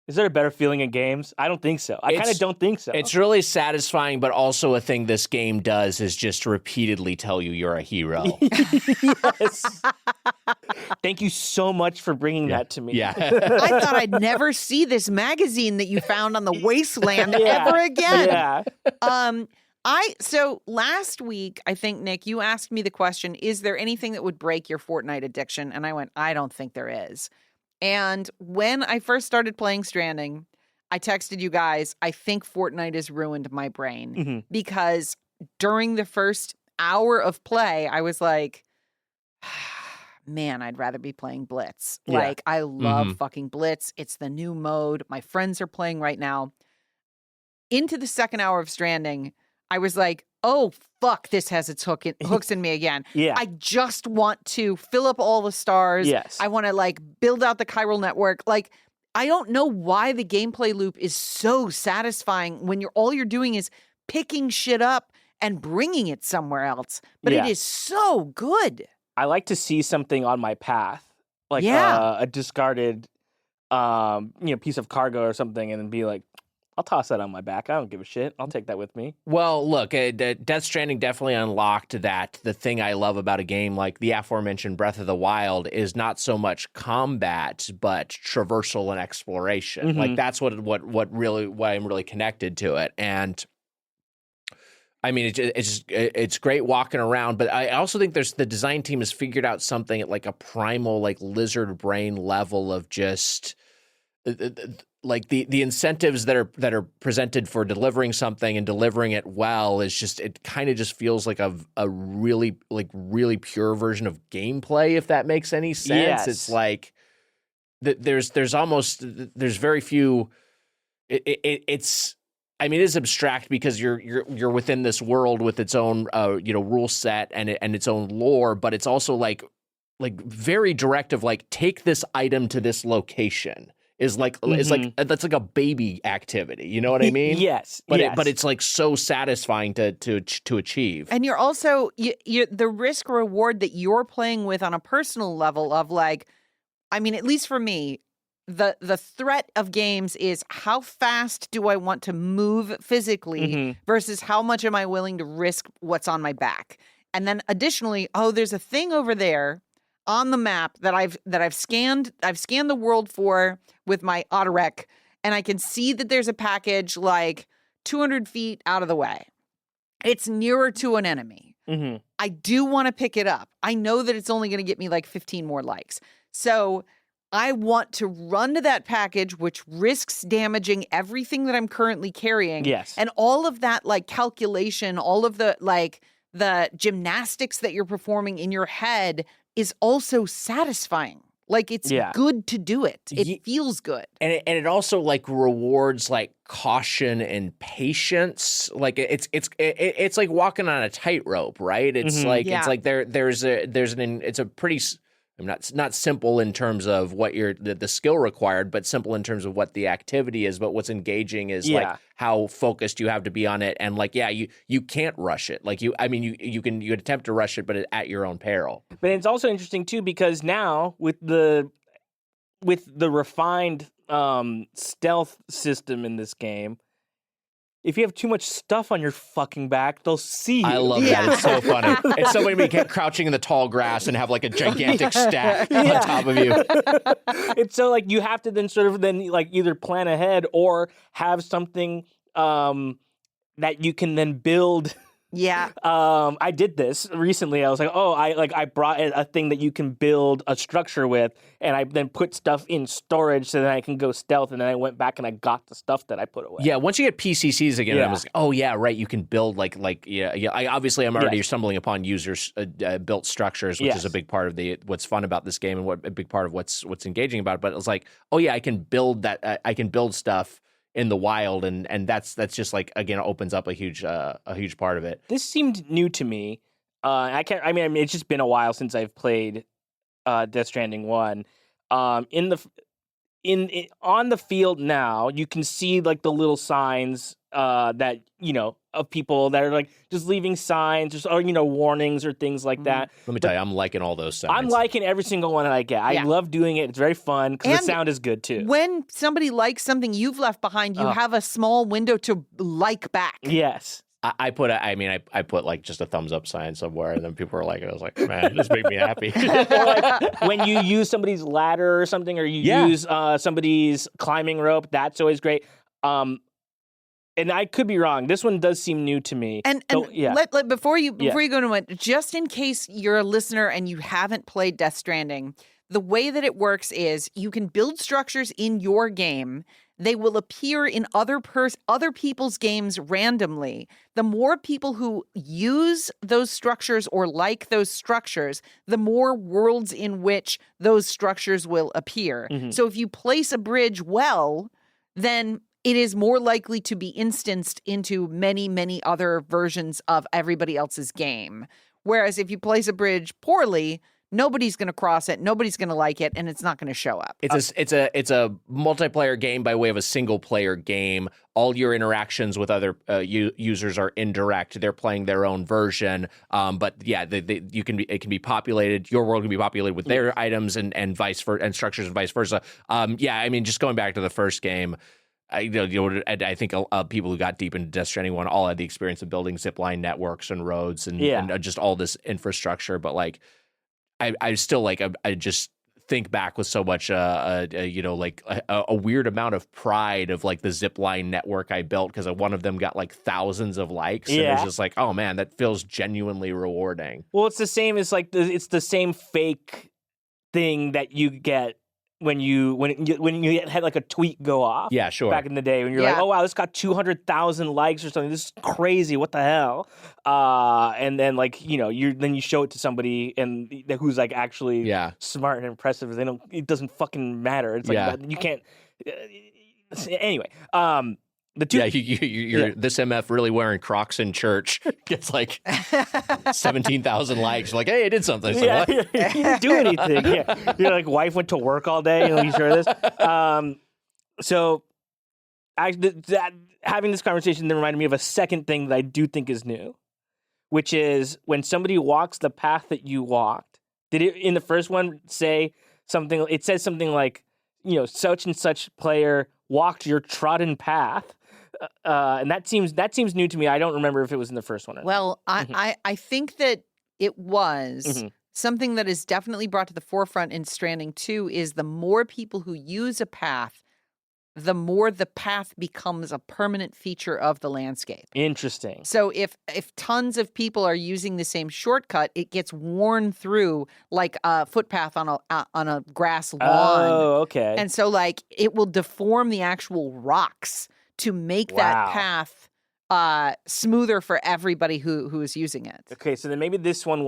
is there a better feeling in games? I don't think so. I kind of don't think so. It's really satisfying, but also a thing this game does is just repeatedly tell you you're a hero. Yes. Thank you so much for bringing that to me. Yeah. I thought I'd never see this magazine that you found on the wasteland ever again. Yeah. So last week, I think, Nick, you asked me the question, is there anything that would break your Fortnite addiction? And I went, I don't think there is. And when I first started playing Stranding, I texted you guys, I think Fortnite has ruined my brain Mm-hmm. because during the first hour of play, I was like, man, I'd rather be playing Blitz. Yeah. Like, I love Mhm. fucking Blitz. It's the new mode. My friends are playing right now. Into the second hour of Stranding, I was like, oh, fuck, this has its hooks in me again. Yeah. I just want to fill up all the stars. Yes. I want to, like, build out the chiral network. Like, I don't know why the gameplay loop is so satisfying when all you're doing is picking shit up and bringing it somewhere else. But it Yeah. is so good. I like to see something on my path, like Yeah. a discarded, piece of cargo or something, and be like, I'll toss that on my back. I don't give a shit. I'll take that with me. Well, look, Death Stranding definitely unlocked that. The thing I love about a game like the aforementioned Breath of the Wild is not so much combat, but traversal and exploration. Mhm. Like that's what I'm really connected to it. And I mean, it's great walking around, but I also think the design team has figured out something at like a primal, like lizard brain level of just like the incentives that are presented for delivering something and delivering it well is just, it kind of just feels like a really pure version of gameplay, if that makes any sense. Yes. It's like there's very few. It's. I mean, it is abstract because you're within this world with its own rule set and its own lore, but it's also like very directive. Like, take this item to this location is like it's like that's like a baby activity. You know what I mean? Yes. But yes. but it's like so satisfying to achieve. And you're also the risk reward that you're playing with on a personal level of like, I mean, at least for me, the threat of games is how fast do I want to move physically versus how much am I willing to risk what's on my back. And then additionally, there's a thing over there on the map that I've scanned the world for with my autorec, and I can see that there's a package like 200 feet out of the way. It's nearer to an enemy. Mm-hmm. I do want to pick it up. I know that it's only going to get me like 15 more likes. So I want to run to that package, which risks damaging everything that I'm currently carrying. Yes. And all of that like calculation, all of the like the gymnastics that you're performing in your head is also satisfying. Like, it's good to do it. It feels good. And it also like rewards like caution and patience. Like it's like walking on a tightrope, right? It's it's like it's a pretty, I'm not simple in terms of what the skill required, but simple in terms of what the activity is. But what's engaging is like how focused you have to be on it, and like you can't rush it. Like you can attempt to rush it, but at your own peril. But it's also interesting too because now with the refined stealth system in this game, if you have too much stuff on your fucking back, they'll see you. I love that. It's so funny. It's so funny to be crouching in the tall grass and have like a gigantic stack on top of you. It's so like you have to then sort of like either plan ahead or have something that you can then build. Yeah. I did this recently. I was like, I brought a thing that you can build a structure with, and I then put stuff in storage so that I can go stealth, and then I went back and I got the stuff that I put away. Yeah, once you get PCCs again, I was like, oh yeah, right, you can build I'm already stumbling upon users built structures, which is a big part of what's fun about this game and a big part of what's engaging about it. But it was like, oh yeah, I can build that. I can build stuff in the wild, and that's just like, again, opens up a huge part of it. This seemed new to me. It's just been a while since I've played Death Stranding 1. On the field now, you can see like the little signs that of people that are like just leaving signs or warnings or things like that. Let me tell you, I'm liking all those signs. I'm liking every single one that I get. I love doing it. It's very fun because the sound is good too. When somebody likes something you've left behind, you have a small window to like back. Yes. I put like just a thumbs up sign somewhere, and then people were like, I was like, man, this made me happy. Or like when you use somebody's ladder or something, or you use somebody's climbing rope, that's always great. And I could be wrong. This one does seem new to me. And before you go into it, just in case you're a listener and you haven't played Death Stranding, the way that it works is you can build structures in your game they will appear in other people's games randomly. The more people who use those structures or like those structures, the more worlds in which those structures will appear. So if you place a bridge well, then it is more likely to be instanced into many, many other versions of everybody else's game. Whereas if you place a bridge poorly, nobody's going to cross it, nobody's going to like it, and it's not going to show up. It's a multiplayer game by way of a single player game. All your interactions with other users are indirect. They're playing their own version. But yeah, it can be populated. Your world can be populated with their items and vice versa, and structures and vice versa. Yeah, I mean, just going back to the first game. I think people who got deep into Death Stranding 1 all had the experience of building zipline networks and roads and just all this infrastructure. But like, I still like I just think back with so much a weird amount of pride of like the zipline network I built because one of them got like thousands of likes. And it was just like, oh man, that feels genuinely rewarding. Well, it's the same as like it's the same fake thing that you get when you had like a tweet go off. Yeah, sure. Back in the day when you're like, oh wow, this got 200,000 likes or something. This is crazy. What the hell? And then like you show it to somebody and who's like actually smart and impressive. It doesn't fucking matter. It's like you can't. Anyway, this MF really wearing Crocs in church gets like 17,000 likes. You're like, hey, I did something. So what? You didn't do anything. Yeah. Your like wife went to work all day. You sure of this? So having this conversation then reminded me of a second thing that I do think is new, which is when somebody walks the path that you walked. Did it in the first one say something? It says something like, such and such player walked your trodden path. And that seems new to me. I don't remember if it was in the first one or not. Well, I think that it was something that is definitely brought to the forefront in Stranding 2 is the more people who use a path, the more the path becomes a permanent feature of the landscape. Interesting. So if tons of people are using the same shortcut, it gets worn through like a footpath on a grass lawn. Oh, okay. And so like it will deform the actual rocks to make that path smoother for everybody who is using it. Okay, so then maybe this one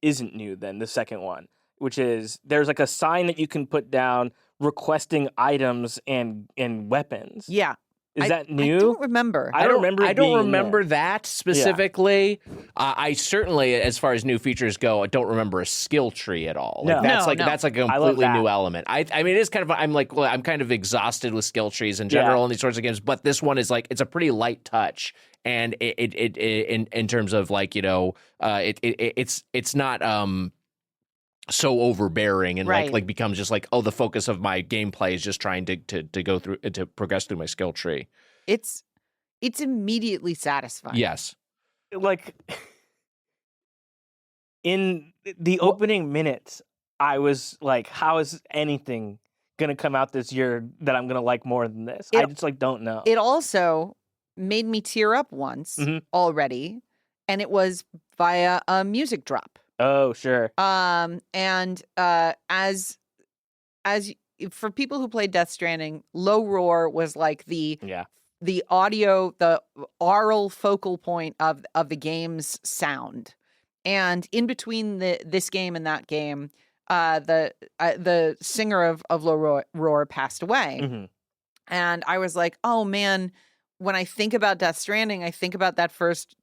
isn't new then, the second one, which is there's like a sign that you can put down requesting items and weapons. Yeah. Is that new? I don't remember. I don't remember that specifically. Yeah. I certainly, as far as new features go, I don't remember a skill tree at all. Like, no. That's like a completely new element. I mean, it is kind of. I'm kind of exhausted with skill trees in general in these sorts of games. But this one is like it's a pretty light touch, and it in terms of like it's not so overbearing and like becomes just like, oh, the focus of my gameplay is just trying to go through to progress through my skill tree. It's immediately satisfying. Yes. Like in the opening minutes, I was like, how is anything gonna come out this year that I'm gonna like more than this? I just like don't know. It also made me tear up once already, and it was via a music drop. Oh, sure. And as for people who played Death Stranding, low roar was like the audio, the aural focal point of the game's sound. And in between this game and that game, the singer of low roar passed away. And I was like, oh man, when I think about Death Stranding, I think about that first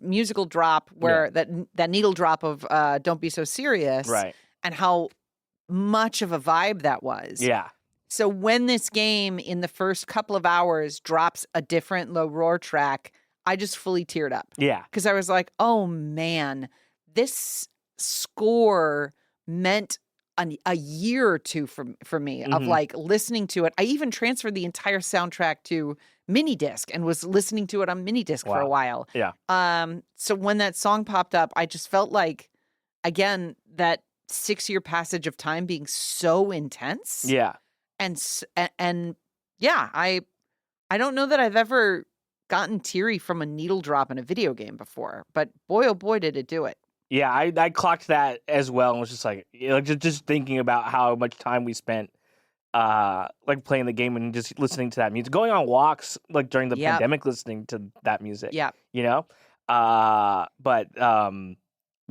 musical drop where that needle drop of Don't Be So Serious, right? And how much of a vibe that was. Yeah. So when this game in the first couple of hours drops a different low roar track, I just fully teared up. Yeah. Because I was like, oh man, this score meant a year or two for me of like listening to it. I even transferred the entire soundtrack to mini disc and was listening to it on mini disc for a while. Yeah. So when that song popped up, I just felt like, again, that 6-year passage of time being so intense. Yeah. And yeah, I don't know that I've ever gotten teary from a needle drop in a video game before, but boy, oh boy, did it do it. Yeah, I clocked that as well and was just like just thinking about how much time we spent like playing the game and just listening to that music, going on walks like during the Yep. pandemic, listening to that music. Yeah. You know, but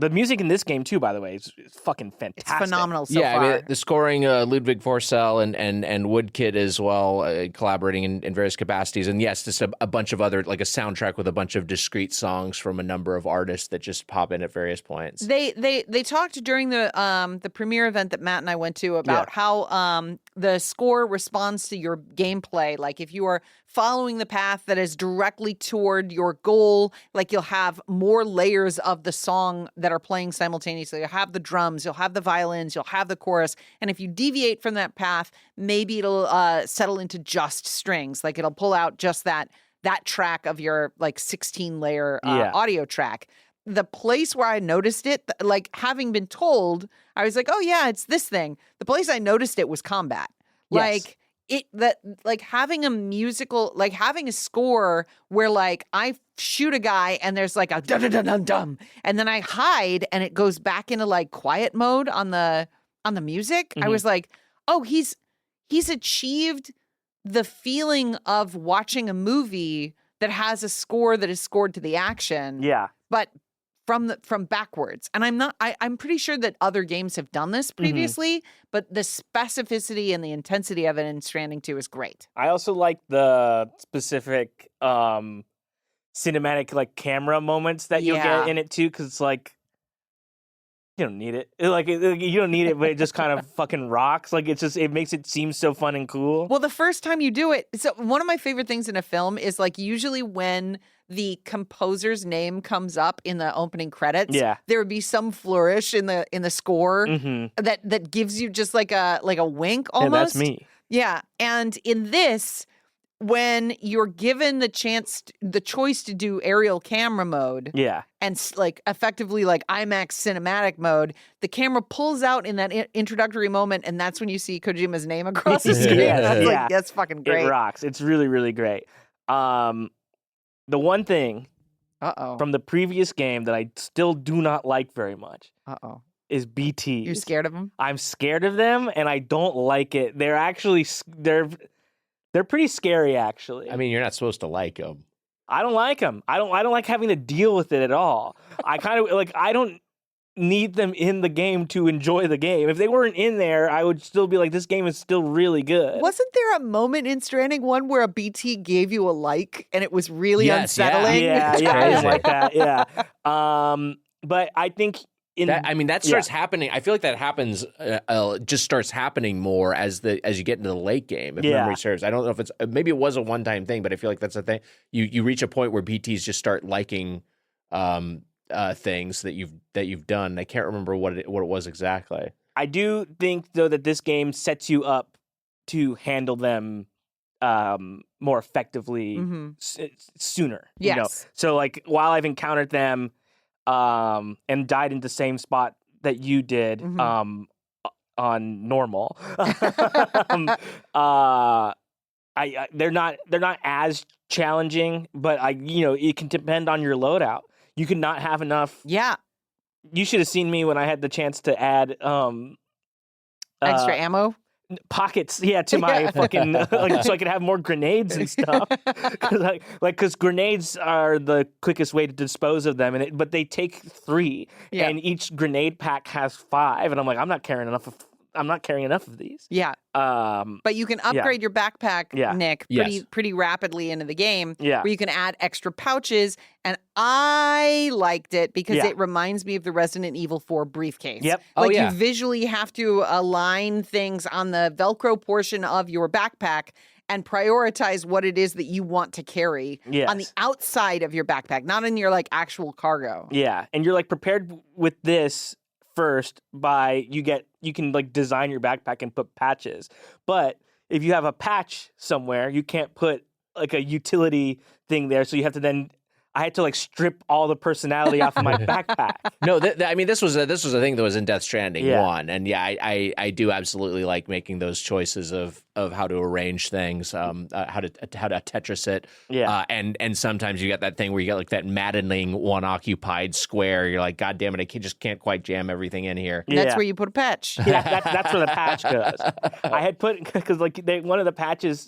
the music in this game too, by the way, is fucking fantastic. It's phenomenal so yeah, far. I mean, the scoring, Ludwig Forsell and Woodkid as well, collaborating in various capacities, and yes, just a bunch of other, like a soundtrack with a bunch of discrete songs from a number of artists that just pop in at various points. They talked during the premiere event that Matt and I went to about how the score responds to your gameplay. Like if you are following the path that is directly toward your goal, like you'll have more layers of the song that are playing simultaneously. You'll have the drums, you'll have the violins, you'll have the chorus. And if you deviate from that path, maybe it'll settle into just strings. Like it'll pull out just that track of your like 16 layer audio track. The place where I noticed it, like having been told, I was like, oh yeah, it's this thing. The place I noticed it was combat. Yes. Like having a musical, like having a score where like I shoot a guy and there's like a dum dum dum dum, and then I hide and it goes back into like quiet mode on the music. I was like, oh, he's achieved the feeling of watching a movie that has a score that is scored to the action. Yeah. But from backwards. And I'm pretty sure that other games have done this previously, but the specificity and the intensity of it in Stranding 2 is great. I also like the specific cinematic like camera moments that you'll get in it too, because it's like you don't need it. You don't need it, but it just kind of fucking rocks. Like it makes it seem so fun and cool. Well, the first time you do it, so one of my favorite things in a film is like usually when the composer's name comes up in the opening credits, there would be some flourish in the score that gives you just like a wink almost. And that's me. Yeah, and in this, when you're given the choice to do aerial camera mode, and like effectively like IMAX cinematic mode, the camera pulls out in that introductory moment, and that's when you see Kojima's name across the screen. Like, that's fucking great. It rocks. It's really, really great. The one thing from the previous game that I still do not like very much is BTs. You're scared of them? I'm scared of them, and I don't like it. They're actually they're pretty scary, actually. I mean, you're not supposed to like them. I don't like them. I don't like having to deal with it at all. I kind of like I don't need them in the game to enjoy the game. If they weren't in there, I would still be like, this game is still really good. Wasn't there a moment in Stranding 1 where a BT gave you a like and it was really unsettling? Yeah, I didn't like that. Yeah. But I think that starts happening. I feel like that happens, just starts happening more as you get into the late game, if memory serves. I don't know if it's, maybe it was a one-time thing, but I feel like that's a thing. You reach a point where BTs just start liking things that you've done. I can't remember what it was exactly. I do think though that this game sets you up to handle them more effectively sooner. Yes. You know? So like while I've encountered them and died in the same spot that you did on normal, they're not as challenging, but it can depend on your loadout. You could not have enough. Yeah. You should have seen me when I had the chance to add extra ammo pockets, to my fucking so I could have more grenades and stuff. Because grenades are the quickest way to dispose of them, but they take 3, and each grenade pack has 5, and I'm like, I'm not carrying enough of these. Yeah. But you can upgrade your backpack, Nick, pretty rapidly into the game. Yeah. Where you can add extra pouches. And I liked it because it reminds me of the Resident Evil 4 briefcase. Yep. You visually have to align things on the Velcro portion of your backpack and prioritize what it is that you want to carry on the outside of your backpack, not in your actual cargo. Yeah. And you're prepared with this first by you can design your backpack and put patches. But if you have a patch somewhere, you can't put a utility thing there. So you have to then I had to like strip all the personality off of my backpack. No, I mean this was a thing that was in Death Stranding 1, and yeah, I do absolutely like making those choices of how to arrange things, how to Tetris it, and sometimes you get that thing where you get like that maddening one occupied square. You're like, God damn it, I can't quite jam everything in here. And that's where you put a patch. Yeah, that's where the patch goes. I had put because like one of the patches,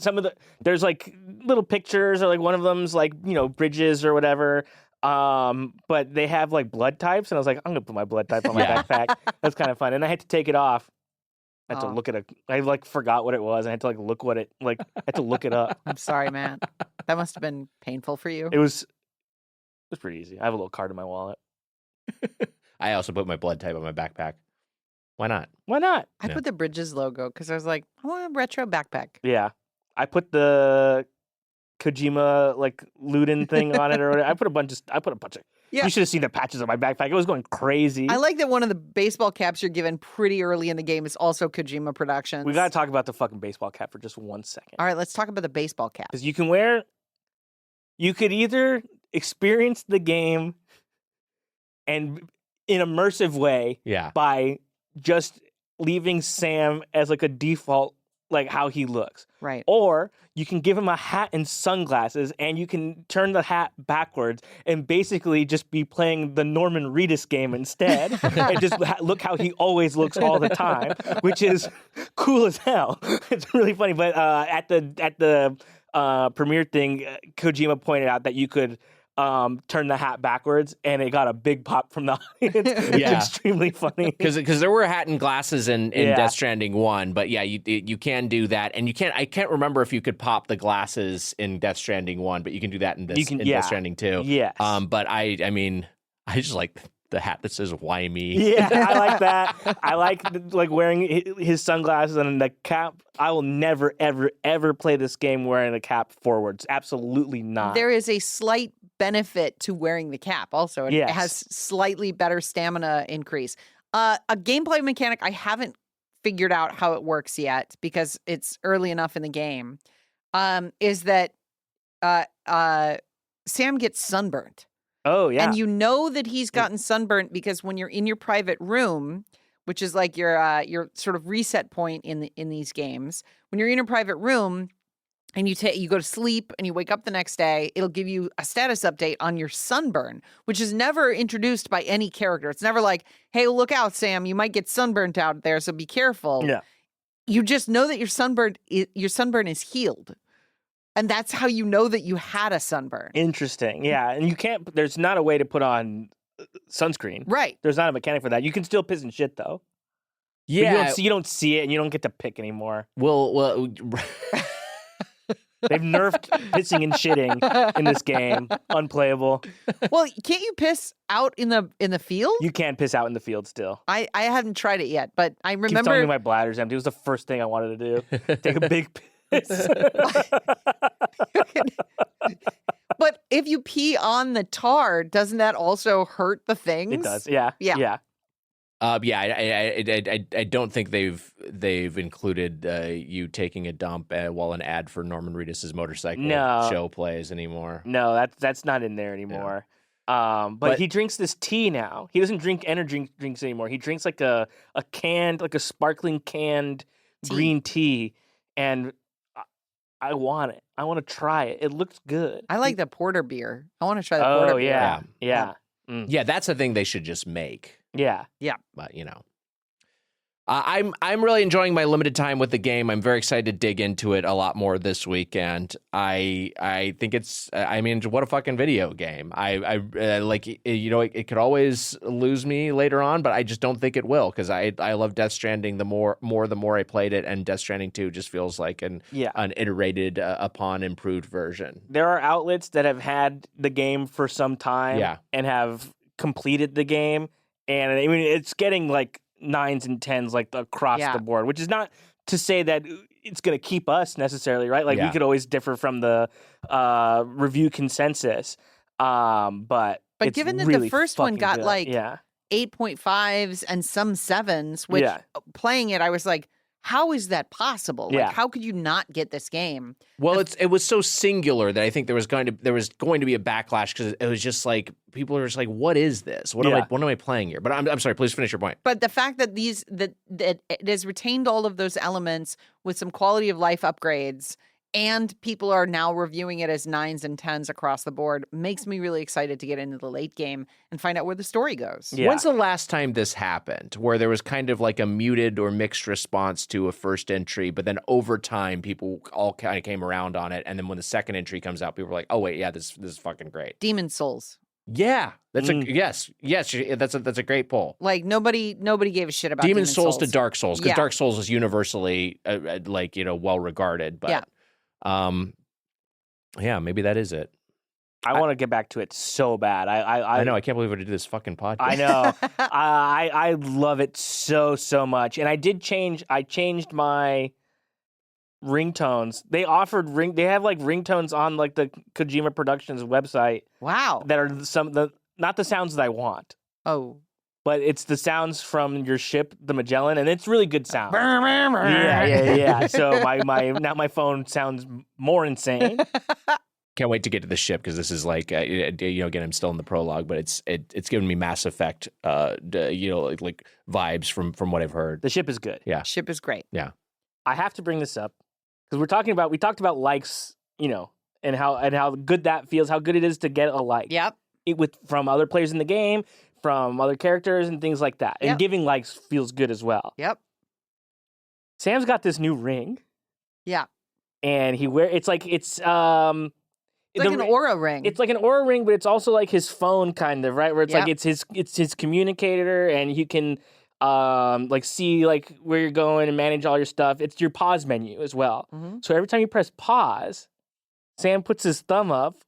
there's like little pictures or like one of them's like bridges or whatever. But they have like blood types, and I was like, I'm gonna put my blood type on my backpack. That's kind of fun. And I had to take it off. I had to look at it. I like forgot what it was. I had to like look I had to look it up. I'm sorry, man. That must have been painful for you. It was pretty easy. I have a little card in my wallet. I also put my blood type on my backpack. Why not? Why not? I put the Bridges logo because I was like, I want a retro backpack. Yeah, I put the Kojima like Luden thing on it or whatever. I put a bunch of Yeah. You should have seen the patches on my backpack. It was going crazy. I like that one of the baseball caps you're given pretty early in the game is also Kojima Productions. We got to talk about the fucking baseball cap for just 1 second. All right, let's talk about the baseball cap. Because you could either experience the game and in immersive way by just leaving Sam as like a default, like how he looks. Right. Or you can give him a hat and sunglasses, and you can turn the hat backwards and basically just be playing the Norman Reedus game instead, and just look how he always looks all the time, which is cool as hell. It's really funny. But at the premiere thing, Kojima pointed out that you could turn the hat backwards, and it got a big pop from the audience. It's extremely funny because there were hat and glasses in Death Stranding 1, but yeah, you can do that, and I can't remember if you could pop the glasses in Death Stranding 1, but you can do that in Death Stranding 2. Yes. But I mean, I just like the hat that says "Why me?" Yeah, I like that. I like wearing his sunglasses and the cap. I will never, ever, ever play this game wearing the cap forwards. Absolutely not. There is a slight benefit to wearing the cap. Also, it has slightly better stamina increase. A gameplay mechanic I haven't figured out how it works yet because it's early enough in the game. Is that Sam gets sunburnt. Oh, yeah. And you know that he's gotten sunburnt because when you're in your private room, which is like your sort of reset point in these games, when you're in your private room and you go to sleep and you wake up the next day, it'll give you a status update on your sunburn, which is never introduced by any character. It's never like, hey, look out, Sam, you might get sunburnt out there, so be careful. Yeah. You just know that your sunburn is healed. And that's how you know that you had a sunburn. Interesting. Yeah. And there's not a way to put on sunscreen. Right. There's not a mechanic for that. You can still piss and shit, though. Yeah. But you don't see it, and you don't get to pick anymore. Well, they've nerfed pissing and shitting in this game. Unplayable. Well, can't you piss out in the field? You can piss out in the field still. I haven't tried it yet, but I remember. Keep telling me my bladder's empty. It was the first thing I wanted to do. Take a big piss. But if you pee on the tar, doesn't that also hurt the things? It does. Yeah. Yeah. I don't think they've included you taking a dump while an ad for Norman Reedus' motorcycle show plays anymore. No, that's not in there anymore. Yeah. But he drinks this tea now. He doesn't drink energy drinks anymore. He drinks like a canned, like a sparkling canned green tea, and I want it. I want to try it. It looks good. I like the porter beer. I want to try the porter beer. Yeah. Yeah, that's a thing they should just make. Yeah. But I'm really enjoying my limited time with the game. I'm very excited to dig into it a lot more this week, and I think it's what a fucking video game. I like it could always lose me later on, but I just don't think it will because I love Death Stranding the more I played it, and Death Stranding 2 just feels like an iterated upon improved version. There are outlets that have had the game for some time and have completed the game, and I mean it's getting like 9s and 10s like across the board, which is not to say that it's going to keep us necessarily, right? Like we could always differ from the review consensus, but given that really the first one got good. like 8.5s and some 7s, which playing it I was like, how is that possible? Like, how could you not get this game? Well, it was so singular that I think there was going to be a backlash because it was just like people are just like, what is this? What am I playing here? But I'm sorry, please finish your point. But the fact that that it has retained all of those elements with some quality of life upgrades, and people are now reviewing it as 9s and 10s across the board, makes me really excited to get into the late game and find out where the story goes. Yeah. When's the last time this happened, where there was kind of like a muted or mixed response to a first entry, but then over time people all kind of came around on it, and then when the second entry comes out, people were like, "Oh wait, yeah, this is fucking great." Demon Souls. Yeah, that's yes, that's a great poll. Like nobody gave a shit about Demon Souls to Dark Souls, because Yeah. Dark Souls is universally well regarded, but Yeah. Maybe that is it. I want to get back to it so bad. I know. I can't believe I did this fucking podcast. I know. I love it so much. And I changed my ringtones. They have like ringtones on like the Kojima Productions website Wow. that are not the sounds that I want, Oh. but it's the sounds from your ship, the Magellan, and it's really good sound. Yeah. So my phone sounds more insane. Can't wait to get to the ship because this is like again, I'm still in the prologue, but it's giving me Mass Effect like vibes from what I've heard. The ship is good. Yeah. Ship is great. Yeah. I have to bring this up because we talked about likes, and how good that feels, how good it is to get a like. Yep. From other players in the game, from other characters and things like that. And Yep. giving likes feels good as well. Yep. Sam's got this new ring. Yeah. And it's like an aura ring. It's like an aura ring, but it's also like his phone kind of, right? Where it's Yep. like it's his communicator, and you can like see like where you're going and manage all your stuff. It's your pause menu as well. Mm-hmm. So every time you press pause, Sam puts his thumb up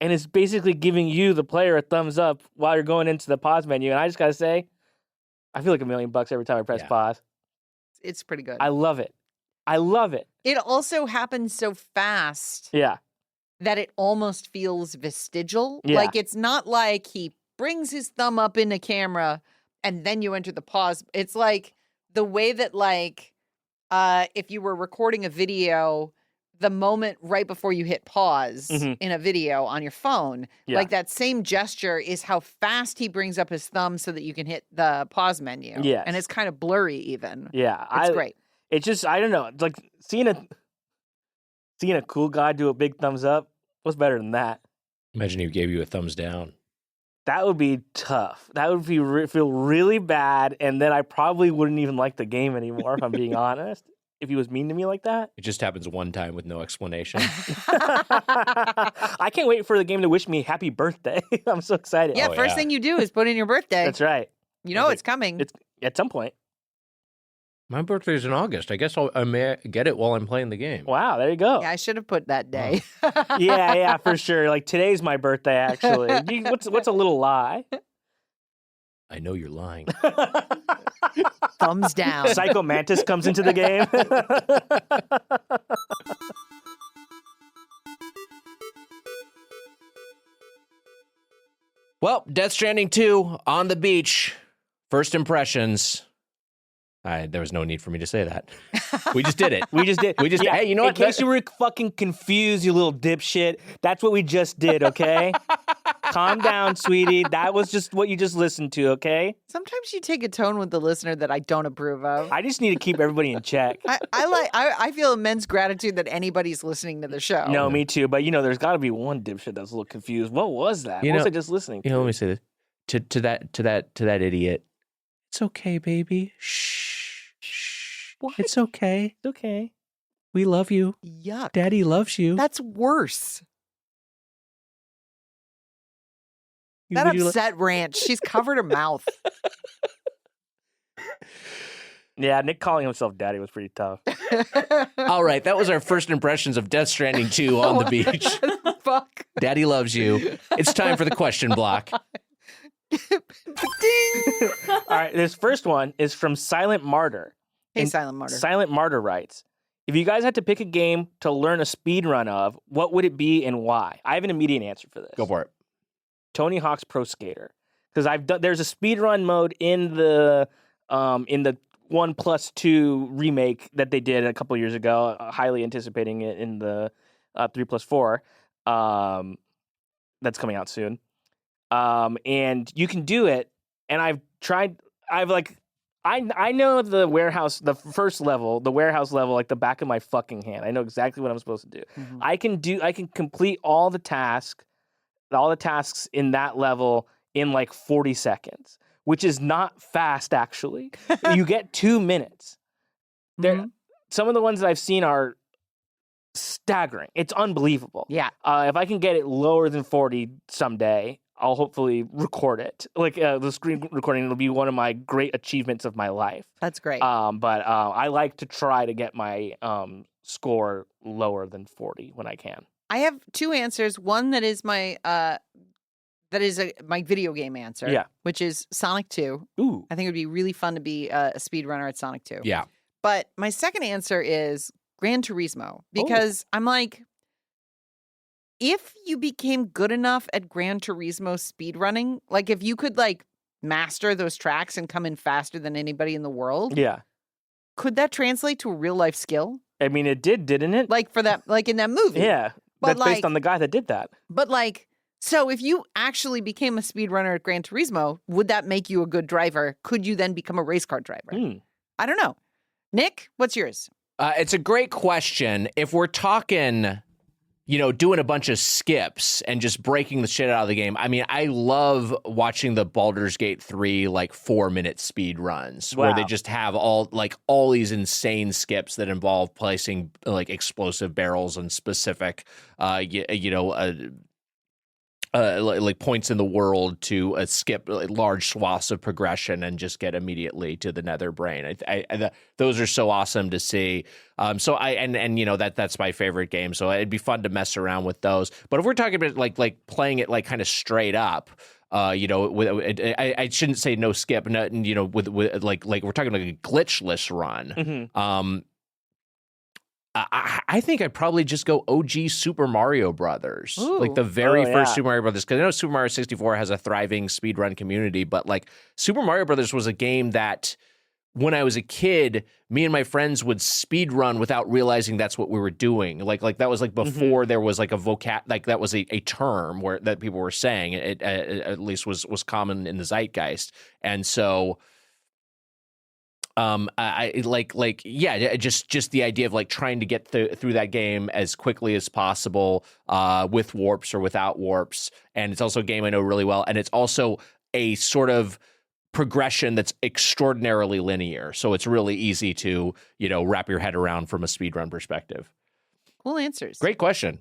and is basically giving you, the player, a thumbs up while you're going into the pause menu. And I just gotta say, I feel like $1 million every time I press pause. It's pretty good. I love it. It also happens so fast Yeah. that it almost feels vestigial. Yeah. Like it's not like he brings his thumb up in a camera and then you enter the pause. It's like the way that like if you were recording a video, the moment right before you hit pause in a video on your phone, like that same gesture is how fast he brings up his thumb so that you can hit the pause menu. Yes. And it's kind of blurry even. Yeah. It's great. It's just, I don't know. It's like seeing a cool guy do a big thumbs up. What's better than that? Imagine he gave you a thumbs down. That would be tough. That would feel really bad, and then I probably wouldn't even like the game anymore, if I'm being honest, if he was mean to me like that. It just happens one time with no explanation. I can't wait for the game to wish me happy birthday. I'm so excited. Yeah, first thing you do is put in your birthday. That's right. You know it's coming. It's at some point. My birthday's in August. I guess I may get it while I'm playing the game. Wow, there you go. Yeah, I should have put that day. Yeah, for sure. Like today's my birthday, actually. What's a little lie? I know you're lying. Thumbs down. Psycho Mantis comes into the game. Well, Death Stranding 2 on the beach. First impressions. There was no need for me to say that. We just did it. Yeah, hey, you know what? In case you were fucking confused, you little dipshit, that's what we just did, okay? Calm down, sweetie. That was just what you just listened to, okay? Sometimes you take a tone with the listener that I don't approve of. I just need to keep everybody in check. I feel immense gratitude that anybody's listening to the show. No, me too. But there's got to be one dipshit that's a little confused. What was that? What was I just listening to? Let me say this to that idiot. It's okay, baby. Shh. What? It's okay. It's okay. We love you. Yuck. Daddy loves you. That's worse. You- That would you upset ranch. She's covered her mouth. Yeah, Nick calling himself daddy was pretty tough. All right, that was our first impressions of Death Stranding 2 on the beach. Fuck. Daddy loves you. It's time for the question block. Ding. All right, this first one is from Silent Martyr. Hey, And Silent Martyr. Silent Martyr writes, if you guys had to pick a game to learn a speed run of, what would it be and why? I have an immediate answer for this. Go for it. Tony Hawk's Pro Skater. Because there's a speed run mode in the 1+2 remake that they did a couple years ago, highly anticipating it in the 3+4 that's coming out soon. And you can do it, and I know the warehouse, the first level, the warehouse level, like the back of my fucking hand. I know exactly what I'm supposed to do. Mhm. I can complete all the tasks in that level in like 40 seconds, which is not fast, actually. You get 2 minutes. Mhm. Some of the ones that I've seen are staggering. It's unbelievable. Yeah. If I can get it lower than 40 someday, I'll hopefully record it. Like the screen recording will be one of my great achievements of my life. That's great. But I like to try to get my score lower than 40 when I can. I have 2 answers. One that is my my video game answer. Yeah. Which is Sonic 2. Ooh. I think it would be really fun to be a speedrunner at Sonic 2. Yeah. But my second answer is Gran Turismo, because I'm like, if you became good enough at Gran Turismo speedrunning, like if you could like master those tracks and come in faster than anybody in the world, Yeah. could that translate to a real life skill? I mean, it did, didn't it? Like for that, like in that movie. Yeah. But That's based on the guy that did that. But like, so if you actually became a speedrunner at Gran Turismo, would that make you a good driver? Could you then become a race car driver? I don't know. Nick, what's yours? It's a great question. If we're talking, doing a bunch of skips and just breaking the shit out of the game, I mean, I love watching the Baldur's Gate 3 like 4-minute speed runs where they just have all these insane skips that involve placing like explosive barrels on specific, like points in the world to skip large swaths of progression and just get immediately to the nether brain. Those are so awesome to see. That's my favorite game. So it'd be fun to mess around with those. But if we're talking about like playing it like kind of straight up, I shouldn't say no skip. With like we're talking like a glitchless run. Mm-hmm. I think I'd probably just go OG Super Mario Brothers, Ooh. like the very first Super Mario Brothers, because I know Super Mario 64 has a thriving speedrun community, but like Super Mario Brothers was a game that when I was a kid, me and my friends would speedrun without realizing that's what we were doing. Like that was like before there was like a like that was a term that people were saying. It at least was common in the zeitgeist, and so. Just the idea of like trying to get through that game as quickly as possible, with warps or without warps. And it's also a game I know really well. And it's also a sort of progression that's extraordinarily linear. So it's really easy to, wrap your head around from a speedrun perspective. Cool answers. Great question.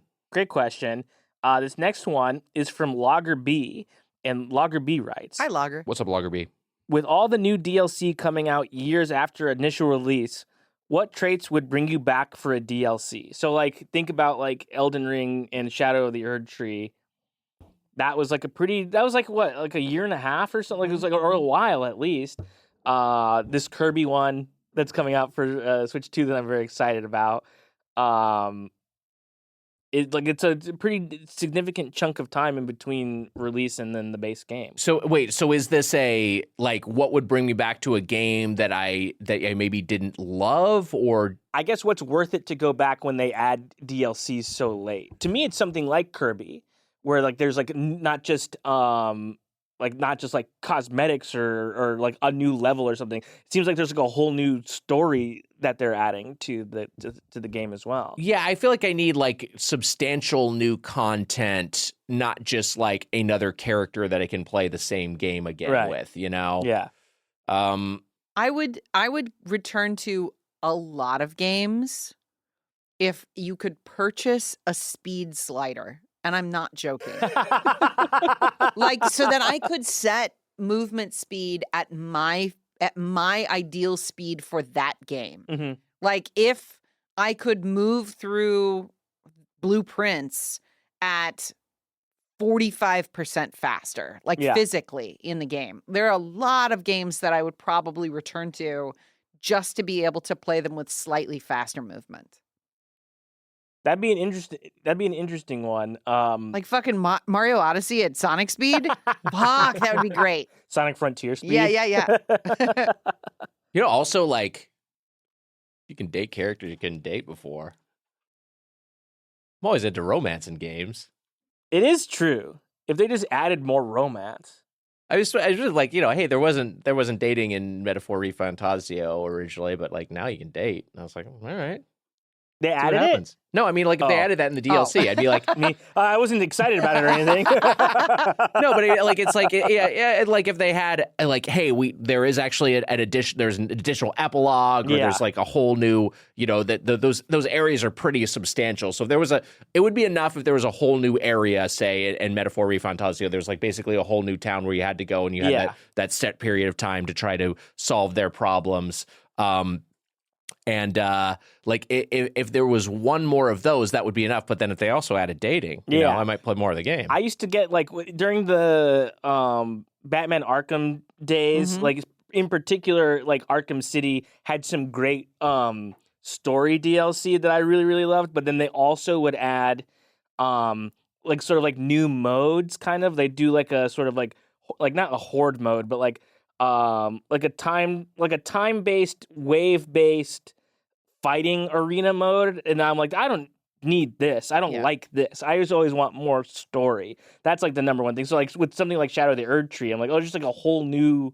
This next one is from Logger B, and Logger B writes, Hi, Logger. What's up, Logger B? with all the new DLC coming out years after initial release, what traits would bring you back for a DLC? So, like, think about, like, Elden Ring and Shadow of the Erd Tree. That was, like, a year and a half or something? Like, it was, like, or a while, at least. This Kirby one that's coming out for Switch 2 that I'm very excited about. It's a pretty significant chunk of time in between release and then the base game. So wait, is this a like what would bring me back to a game that I maybe didn't love, or I guess what's worth it to go back when they add DLCs so late? To me, it's something like Kirby, where like there's like not just like cosmetics or like a new level or something. It seems like there's like a whole new story that they're adding to the game as well. Yeah, I feel like I need like substantial new content, not just like another character that I can play the same game again with, you know? Yeah. I would return to a lot of games if you could purchase a speed slider. And I'm not joking. Like, so that I could set movement speed at my ideal speed for that game. Mm-hmm. Like, if I could move through blueprints at 45% faster, like physically in the game. There are a lot of games that I would probably return to just to be able to play them with slightly faster movement. That'd be an interesting one. Like fucking Mario Odyssey at Sonic speed? Fuck, that would be great. Sonic Frontier speed? Yeah. You know, also, like, you can date characters you couldn't date before. I'm always into romance in games. It is true. If they just added more romance. I was just like, you know, hey, there wasn't dating in Metaphor Refantasio originally, but like now you can date. And I was like, all right. They See what added happens. it? No, I mean, like if they added that in the DLC, I'd be like, I wasn't excited about it or anything. no, but it's like, yeah, like if they had like, hey, there is actually an addition, there's an additional epilogue, or there's like a whole new, you know, those areas are pretty substantial. So if there was it would be enough if there was a whole new area, say in Metaphor Refantasio, there's like basically a whole new town where you had to go and you had that set period of time to try to solve their problems. And like if there was one more of those, that would be enough. But then if they also added dating, you know, I might play more of the game. I used to get like during the Batman Arkham days, like in particular, like Arkham City had some great story DLC that I really, really loved. But then they also would add like sort of like new modes, kind of. They do like a sort of like not a horde mode, but like a time-based, wave-based fighting arena mode, and I'm like, I don't need this. I don't like this. I just always want more story. That's like the number one thing. So like with something like Shadow of the Erd Tree, I'm like, just like a whole new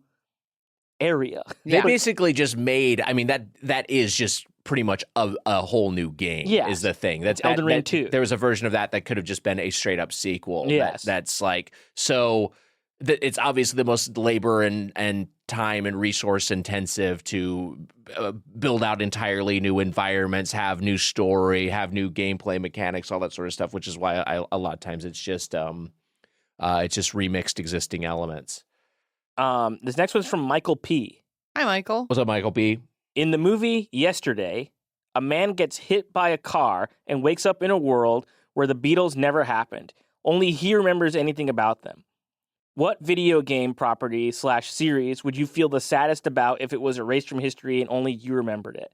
area. They basically just made. I mean, that is just pretty much a whole new game. Is the thing. That's Elden Ring 2. There was a version of that could have just been a straight up sequel. Yes, that's like so. It's obviously the most labor and time and resource intensive to build out entirely new environments, have new story, have new gameplay mechanics, all that sort of stuff. Which is why a lot of times it's just remixed existing elements. This next one's from Michael P. Hi, Michael. What's up, Michael P? In the movie Yesterday, a man gets hit by a car and wakes up in a world where the Beatles never happened. Only he remembers anything about them. What video game property / series would you feel the saddest about if it was erased from history and only you remembered it?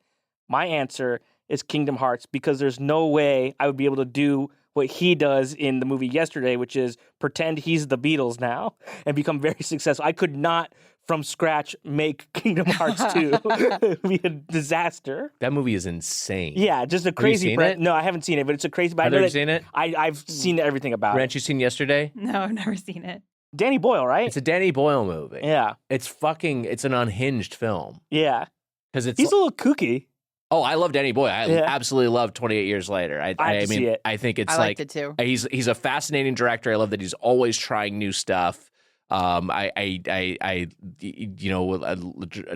My answer is Kingdom Hearts, because there's no way I would be able to do what he does in the movie Yesterday, which is pretend he's the Beatles now and become very successful. I could not, from scratch, make Kingdom Hearts 2. It would be a disaster. That movie is insane. Yeah, just a crazy... Have you seen it? No, I haven't seen it, but it's a crazy... Have you seen it? I've seen everything about it. Haven't you seen Yesterday? No, I've never seen it. Danny Boyle, right? It's a Danny Boyle movie. Yeah. It's an unhinged film. Yeah. Because he's a little kooky. Oh, I love Danny Boyle. I absolutely love 28 Years Later. I mean, I think it's I like liked it too. He's a fascinating director. I love that he's always trying new stuff. I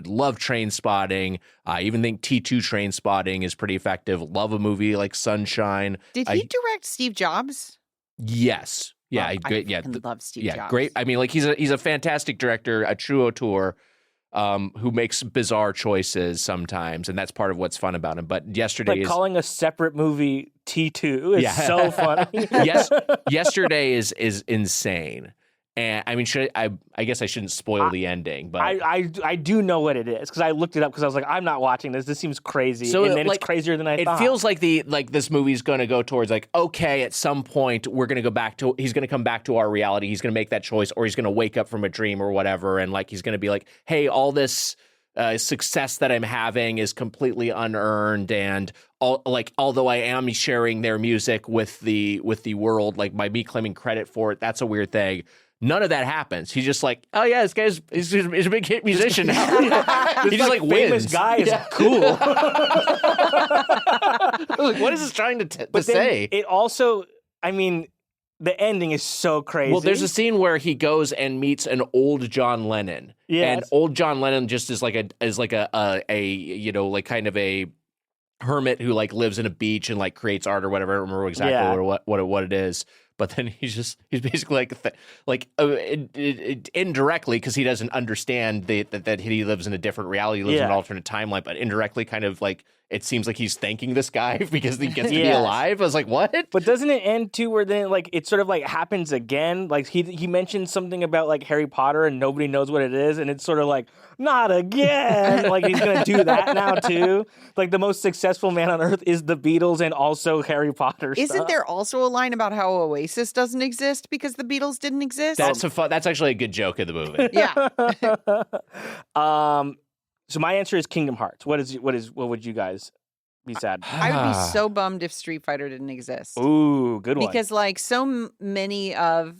love Train Spotting. I even think T2 Train Spotting is pretty effective. Love a movie like Sunshine. Did he direct Steve Jobs? Yes. Yeah, I yeah, love Steve Jobs. Great. I mean, like he's a fantastic director, a true auteur, who makes bizarre choices sometimes, and that's part of what's fun about him. But Yesterday calling a separate movie T2 is so funny. Yes, Yesterday is insane. And I mean, I guess I shouldn't spoil the ending, but I do know what it is because I looked it up because I was like, I'm not watching this. This seems crazy, and then it's crazier than I thought. It feels like this movie's going to go towards like, okay, at some point we're going to go back to. He's going to come back to our reality. He's going to make that choice, or he's going to wake up from a dream or whatever, and like he's going to be like, hey, all this success that I'm having is completely unearned, and although I am sharing their music with the world, like by me claiming credit for it, that's a weird thing. None of that happens. He's just like, oh yeah, this guy's he's a big hit musician now. He just like famous wins. Guy is cool. Like, what is this trying to But say? It also, I mean, the ending is so crazy. Well, there's a scene where he goes and meets an old John Lennon. Yes. And old John Lennon just is like a you know, like kind of a hermit who like lives in a beach and like creates art or whatever. I don't remember exactly what it is. But then he's basically indirectly, because he doesn't understand that he lives in a different reality, he lives in an alternate timeline, but indirectly kind of like it seems like he's thanking this guy because he gets to be alive. I was like, what? But doesn't it end too where then like it sort of like happens again? Like he mentions something about like Harry Potter and nobody knows what it is, and it's sort of like, not again. Like he's gonna do that now too. Like the most successful man on earth is the Beatles and also Harry Potter. Isn't there also a line about how Oasis doesn't exist because the Beatles didn't exist? That's actually a good joke in the movie. Yeah. So my answer is Kingdom Hearts. What would you guys be sad? I would be so bummed if Street Fighter didn't exist. Ooh, good one. Because like many of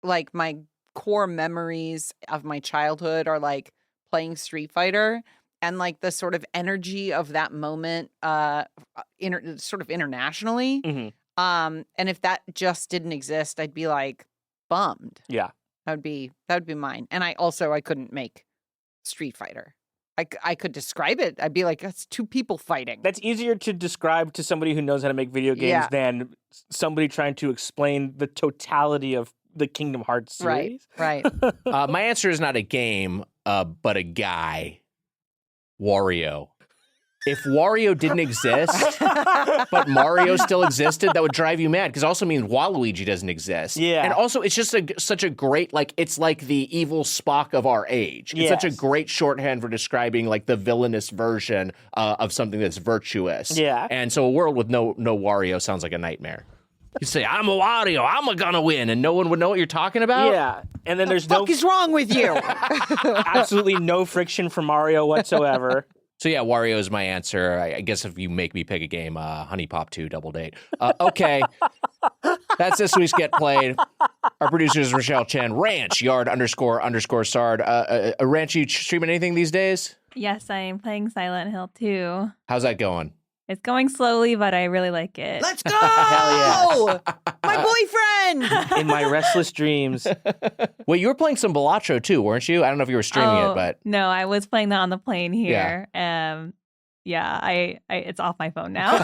like my core memories of my childhood are like playing Street Fighter and like the sort of energy of that moment sort of internationally. Mm-hmm. And if that just didn't exist, I'd be like bummed. Yeah. That would be mine. And I couldn't make Street Fighter. I could describe it. I'd be like, that's two people fighting. That's easier to describe to somebody who knows how to make video games than somebody trying to explain the totality of the Kingdom Hearts series. Right. My answer is not a game, but a guy. Wario. If Wario didn't exist, but Mario still existed, that would drive you mad because it also means Waluigi doesn't exist. Yeah. And also, it's just such a great, like, it's like the evil Spock of our age. It's such a great shorthand for describing, like, the villainous version of something that's virtuous. Yeah. And so a world with no Wario sounds like a nightmare. You say, I'm a Wario, I'm gonna win, and no one would know what you're talking about? Yeah. And then there's What is wrong with you? absolutely no friction for Mario whatsoever. So yeah, Wario is my answer. I guess if you make me pick a game, Honey Pop 2 Double Date. Okay, that's this week's Get Played. Our producer is Rochelle Chen. Ranch, yard _ Sard. Ranch, you streaming anything these days? Yes, I am playing Silent Hill 2. How's that going? It's going slowly, but I really like it. Let's go! Hell yeah. My boyfriend! In my restless dreams. Wait, you were playing some Balatro too, weren't you? I don't know if you were streaming it, but no, I was playing that on the plane here. I it's off my phone now.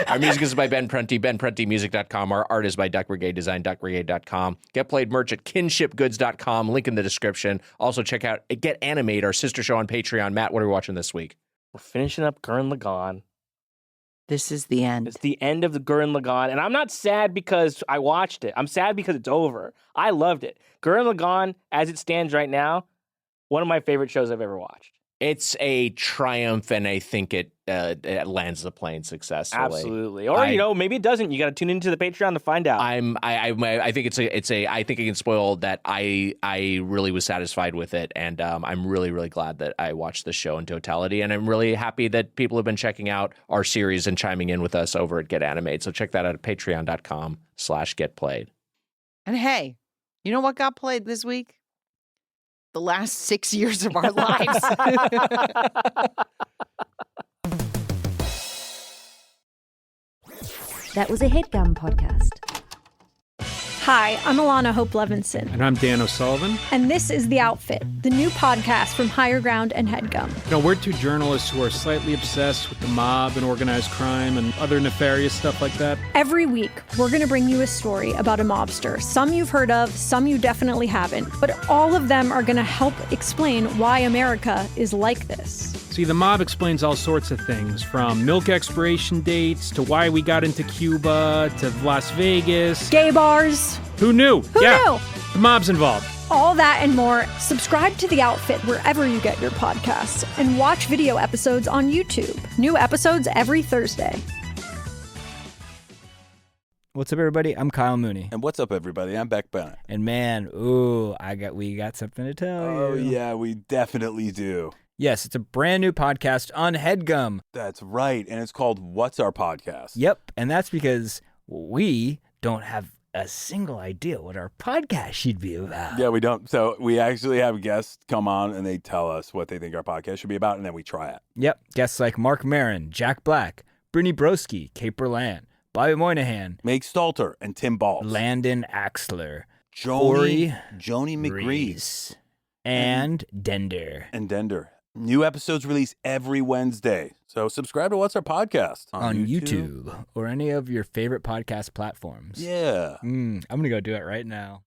Our music is by Ben Prunty, benpruntymusic.com. Our art is by Duck Brigade Design, duckbrigade.com. Get Played merch at kinshipgoods.com. Link in the description. Also check out Get Animate, our sister show on Patreon. Matt, what are we watching this week? We're finishing up Gurren Lagann. This is the end. It's the end of the Gurren Lagann. And I'm not sad because I watched it. I'm sad because it's over. I loved it. Gurren Lagann, as it stands right now, one of my favorite shows I've ever watched. It's a triumph, and I think it lands the plane successfully. Absolutely. Or, maybe it doesn't. You got to tune into the Patreon to find out. I think I think it can spoil that I really was satisfied with it, and I'm really, really glad that I watched the show in totality, and I'm really happy that people have been checking out our series and chiming in with us over at Get Animate. So check that out at patreon.com/getplayed. And hey, you know what got played this week? The last 6 years of our lives. That was a HeadGum podcast. Hi, I'm Alana Hope Levinson. And I'm Dan O'Sullivan. And this is The Outfit, the new podcast from Higher Ground and HeadGum. We're two journalists who are slightly obsessed with the mob and organized crime and other nefarious stuff like that. Every week, we're going to bring you a story about a mobster. Some you've heard of, some you definitely haven't. But all of them are going to help explain why America is like this. See, the mob explains all sorts of things, from milk expiration dates to why we got into Cuba to Las Vegas. Gay bars. Who knew? Who knew? The mob's involved. All that and more. Subscribe to The Outfit wherever you get your podcasts and watch video episodes on YouTube. New episodes every Thursday. What's up, everybody? I'm Kyle Mooney. And what's up, everybody? I'm Beck Bennett. And man, we got something to tell you. Oh, yeah, we definitely do. Yes, it's a brand new podcast on HeadGum. That's right, and it's called What's Our Podcast? Yep, and that's because we don't have a single idea what our podcast should be about. Yeah, we don't. So we actually have guests come on, and they tell us what they think our podcast should be about, and then we try it. Yep, guests like Mark Maron, Jack Black, Brittany Broski, Kate Berland, Bobby Moynihan, Meg Stalter, and Tim Balls. Landon Axler, Joni McGrease. Reese, and Dender. New episodes release every Wednesday. So subscribe to What's Our Podcast on YouTube or any of your favorite podcast platforms. Yeah. I'm going to go do it right now.